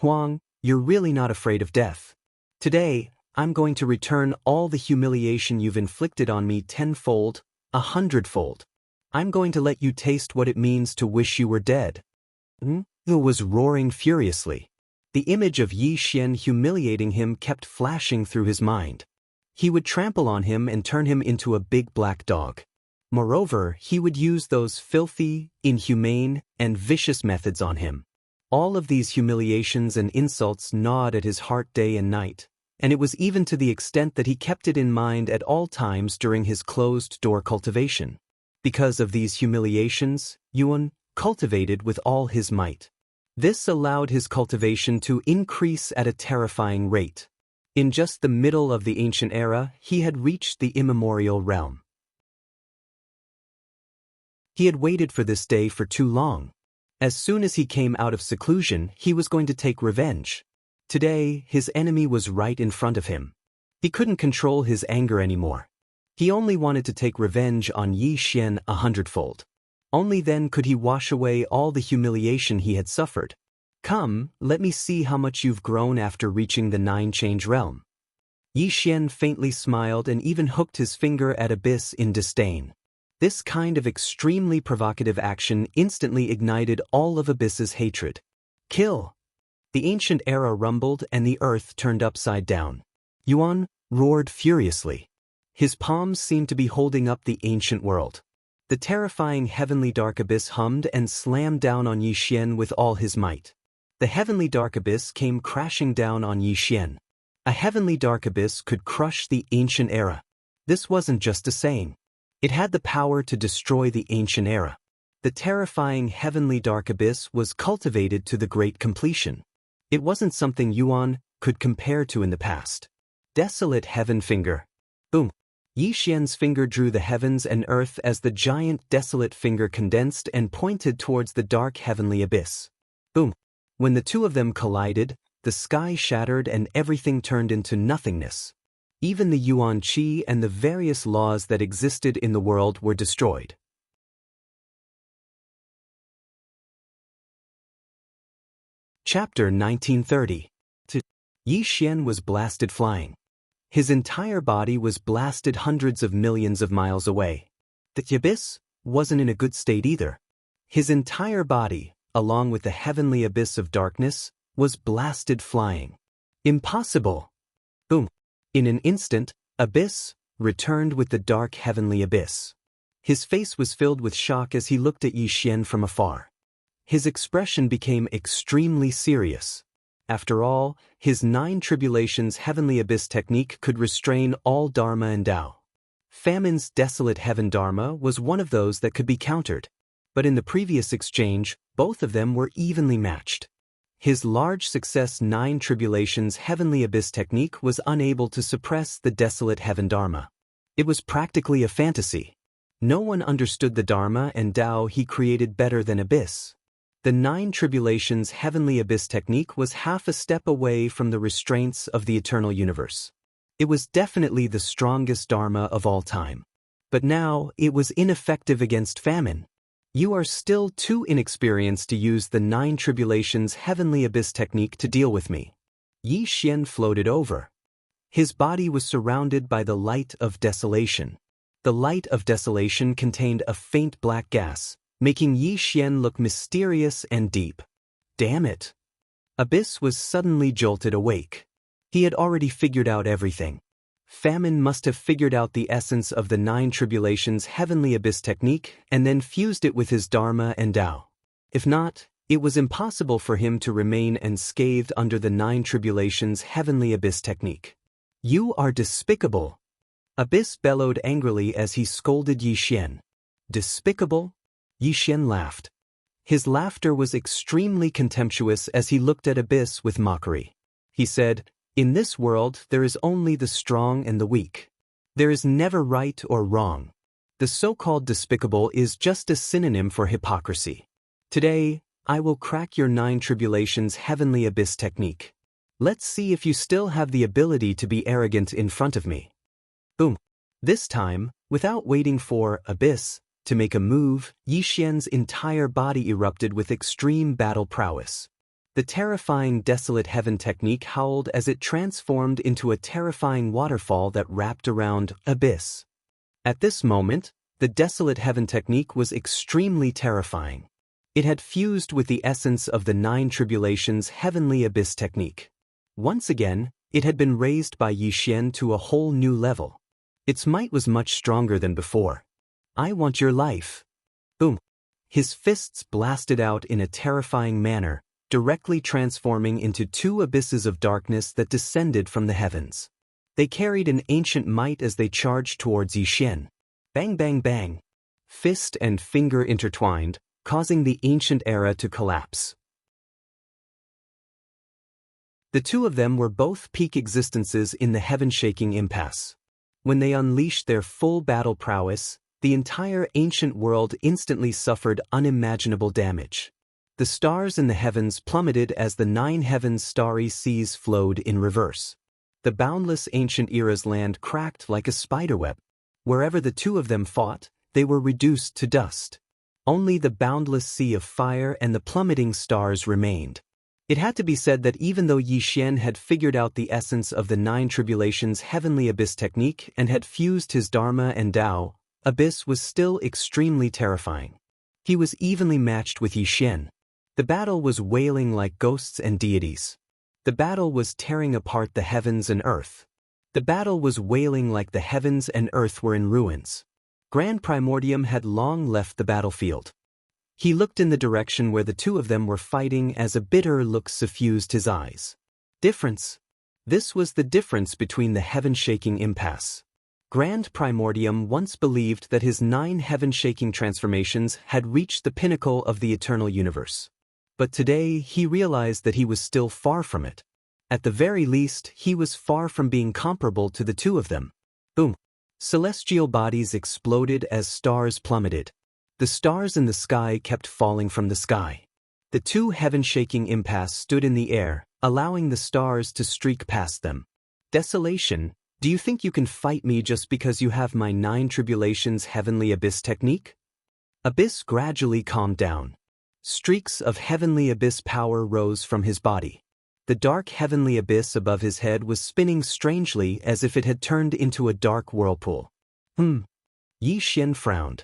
Huang, you're really not afraid of death. Today, I'm going to return all the humiliation you've inflicted on me 10-fold, 100-fold. I'm going to let you taste what it means to wish you were dead. Yu was roaring furiously. The image of Yi Xian humiliating him kept flashing through his mind. He would trample on him and turn him into a big black dog. Moreover, he would use those filthy, inhumane, and vicious methods on him. All of these humiliations and insults gnawed at his heart day and night, and it was even to the extent that he kept it in mind at all times during his closed-door cultivation. Because of these humiliations, Yuan cultivated with all his might. This allowed his cultivation to increase at a terrifying rate. In just the middle of the ancient era, he had reached the immemorial realm. He had waited for this day for too long. As soon as he came out of seclusion, he was going to take revenge. Today, his enemy was right in front of him. He couldn't control his anger anymore. He only wanted to take revenge on Yi Xian 100-fold. Only then could he wash away all the humiliation he had suffered. Come, let me see how much you've grown after reaching the 9-change realm. Yi Xian faintly smiled and even hooked his finger at Abyss in disdain. This kind of extremely provocative action instantly ignited all of Abyss's hatred. Kill! The ancient era rumbled and the earth turned upside down. Yuan roared furiously. His palms seemed to be holding up the ancient world. The terrifying heavenly dark abyss hummed and slammed down on Yi Xian with all his might. The heavenly dark abyss came crashing down on Yi Xian. A heavenly dark abyss could crush the ancient era. This wasn't just a saying. It had the power to destroy the ancient era. The terrifying heavenly dark abyss was cultivated to the great completion. It wasn't something Yuan could compare to in the past. Desolate heaven finger. Boom. Yi Xian's finger drew the heavens and earth as the giant desolate finger condensed and pointed towards the dark heavenly abyss. Boom. When the two of them collided, the sky shattered and everything turned into nothingness. Even the Yuan Qi and the various laws that existed in the world were destroyed. Chapter 1930. Yi Xian was blasted flying. His entire body was blasted hundreds of millions of miles away. The abyss wasn't in a good state either. His entire body, along with the heavenly abyss of darkness, was blasted flying. Impossible! Boom! In an instant, Abyss returned with the dark heavenly abyss. His face was filled with shock as he looked at Yi Xian from afar. His expression became extremely serious. After all, his 9 tribulations heavenly abyss technique could restrain all Dharma and Tao. Famine's desolate heaven Dharma was one of those that could be countered. But in the previous exchange, both of them were evenly matched. His large success 9 tribulations heavenly abyss technique was unable to suppress the desolate heaven Dharma. It was practically a fantasy. No one understood the Dharma and Tao he created better than Abyss. The 9 tribulations heavenly abyss technique was half a step away from the restraints of the eternal universe. It was definitely the strongest Dharma of all time. But now, it was ineffective against famine. You are still too inexperienced to use the 9 tribulations heavenly abyss technique to deal with me. Yi Xian floated over. His body was surrounded by the light of desolation. The light of desolation contained a faint black gas, making Yi Xian look mysterious and deep. Damn it! Abyss was suddenly jolted awake. He had already figured out everything. Famine must have figured out the essence of the Nine Tribulations Heavenly Abyss technique and then fused it with his Dharma and Tao. If not, it was impossible for him to remain unscathed under the Nine Tribulations Heavenly Abyss technique. You are despicable! Abyss bellowed angrily as he scolded Yi Xian. Despicable? Yi Xian laughed. His laughter was extremely contemptuous as he looked at Abyss with mockery. He said, "In this world there is only the strong and the weak. There is never right or wrong. The so-called despicable is just a synonym for hypocrisy. Today, I will crack your Nine Tribulations Heavenly Abyss technique. Let's see if you still have the ability to be arrogant in front of me." Boom. This time, without waiting for Abyss to make a move, Yi Xian's entire body erupted with extreme battle prowess. The terrifying Desolate Heaven technique howled as it transformed into a terrifying waterfall that wrapped around Abyss. At this moment, the Desolate Heaven technique was extremely terrifying. It had fused with the essence of the Nine Tribulations Heavenly Abyss technique. Once again, it had been raised by Yi Xian to a whole new level. Its might was much stronger than before. I want your life. Boom. His fists blasted out in a terrifying manner, directly transforming into two abysses of darkness that descended from the heavens. They carried an ancient might as they charged towards Yi Xian. Bang bang bang. Fist and finger intertwined, causing the ancient era to collapse. The two of them were both peak existences in the heaven-shaking impasse. When they unleashed their full battle prowess, the entire ancient world instantly suffered unimaginable damage. The stars in the heavens plummeted as the nine heavens' starry seas flowed in reverse. The boundless ancient era's land cracked like a spiderweb. Wherever the two of them fought, they were reduced to dust. Only the boundless sea of fire and the plummeting stars remained. It had to be said that even though Yi Xian had figured out the essence of the Nine Tribulations Heavenly Abyss technique and had fused his Dharma and Tao, Abyss was still extremely terrifying. He was evenly matched with Yi Xian. The battle was wailing like ghosts and deities. The battle was tearing apart the heavens and earth. The battle was wailing like the heavens and earth were in ruins. Grand Primordium had long left the battlefield. He looked in the direction where the two of them were fighting as a bitter look suffused his eyes. Difference. This was the difference between the heaven-shaking impasse. Grand Primordium once believed that his 9 heaven-shaking transformations had reached the pinnacle of the eternal universe. But today he realized that he was still far from it. At the very least, he was far from being comparable to the two of them. Boom. Celestial bodies exploded as stars plummeted. The stars in the sky kept falling from the sky. The two heaven-shaking impasse stood in the air, allowing the stars to streak past them. Desolation, do you think you can fight me just because you have my 9 Tribulations Heavenly Abyss technique? Abyss gradually calmed down. Streaks of Heavenly Abyss power rose from his body. The dark Heavenly Abyss above his head was spinning strangely as if it had turned into a dark whirlpool. Yi Xian frowned.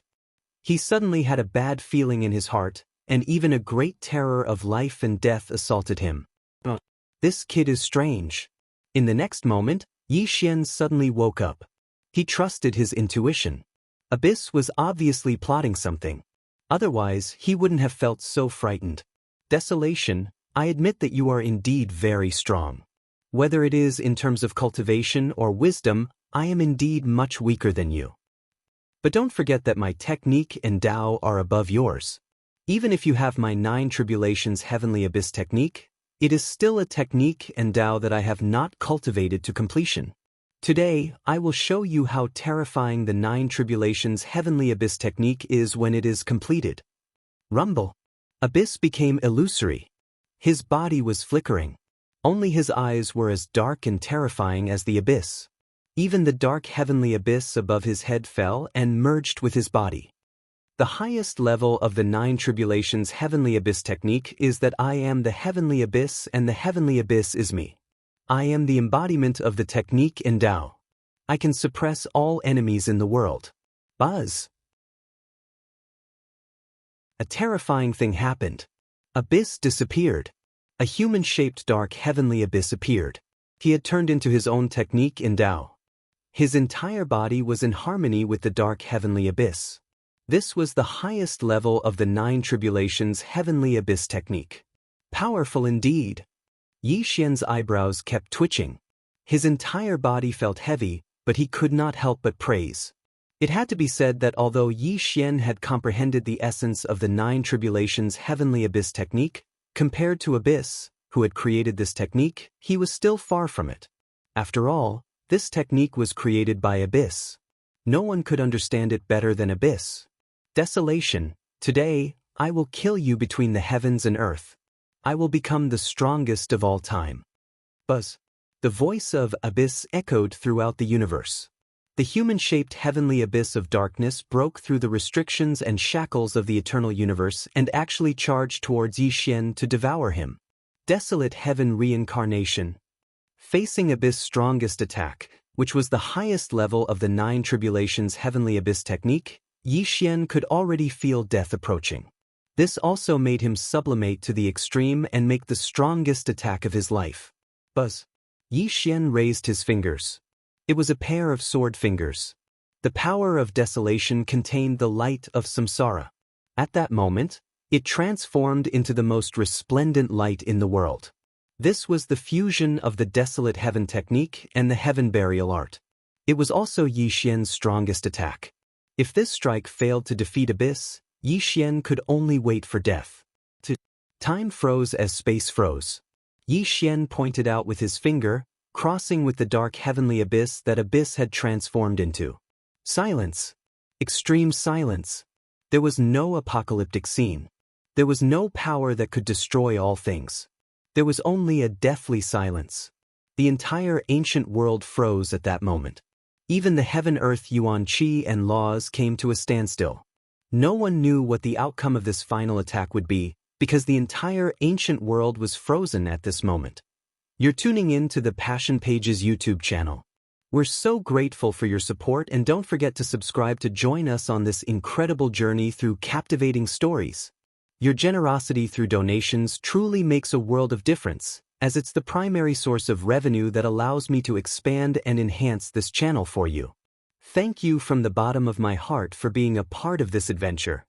He suddenly had a bad feeling in his heart, and even a great terror of life and death assaulted him. This kid is strange. In the next moment, Yi Xian suddenly woke up. He trusted his intuition. Abyss was obviously plotting something. Otherwise, he wouldn't have felt so frightened. Desolation, I admit that you are indeed very strong. Whether it is in terms of cultivation or wisdom, I am indeed much weaker than you. But don't forget that my technique and Tao are above yours. Even if you have my 9 Tribulations Heavenly Abyss technique, it is still a technique and Tao that I have not cultivated to completion. Today, I will show you how terrifying the 9 Tribulations Heavenly Abyss technique is when it is completed. Rumble. Abyss became illusory. His body was flickering. Only his eyes were as dark and terrifying as the abyss. Even the dark heavenly abyss above his head fell and merged with his body. The highest level of the 9 Tribulations Heavenly Abyss technique is that I am the heavenly abyss and the heavenly abyss is me. I am the embodiment of the technique and Tao. I can suppress all enemies in the world. Buzz. A terrifying thing happened. Abyss disappeared. A human-shaped dark heavenly abyss appeared. He had turned into his own technique and Tao. His entire body was in harmony with the dark heavenly abyss. This was the highest level of the 9 tribulations heavenly abyss technique. Powerful indeed. Yi Xian's eyebrows kept twitching. His entire body felt heavy, but he could not help but praise. It had to be said that although Yi Xian had comprehended the essence of the 9 tribulations heavenly abyss technique, compared to Abyss, who had created this technique, he was still far from it. After all, this technique was created by Abyss. No one could understand it better than Abyss. Desolation, today, I will kill you between the heavens and earth. I will become the strongest of all time. Buzz. The voice of Abyss echoed throughout the universe. The human-shaped heavenly abyss of darkness broke through the restrictions and shackles of the eternal universe and actually charged towards Yi Xian to devour him. Desolate heaven reincarnation. Facing Abyss' strongest attack, which was the highest level of the 9 tribulations heavenly abyss technique, Yi Xian could already feel death approaching. This also made him sublimate to the extreme and make the strongest attack of his life. Buzz. Yi Xian raised his fingers. It was a pair of sword fingers. The power of desolation contained the light of samsara. At that moment, it transformed into the most resplendent light in the world. This was the fusion of the desolate heaven technique and the heaven burial art. It was also Yi Xian's strongest attack. If this strike failed to defeat Abyss, Yi Xian could only wait for death. Time froze as space froze. Yi Xian pointed out with his finger, crossing with the dark heavenly abyss that Abyss had transformed into. Silence. Extreme silence. There was no apocalyptic scene. There was no power that could destroy all things. There was only a deathly silence. The entire ancient world froze at that moment. Even the heaven-earth yuan qi and laws came to a standstill. No one knew what the outcome of this final attack would be, because the entire ancient world was frozen at this moment. You're tuning in to the Passion Pages YouTube channel. We're so grateful for your support, and don't forget to subscribe to join us on this incredible journey through captivating stories. Your generosity through donations truly makes a world of difference, as it's the primary source of revenue that allows me to expand and enhance this channel for you. Thank you from the bottom of my heart for being a part of this adventure.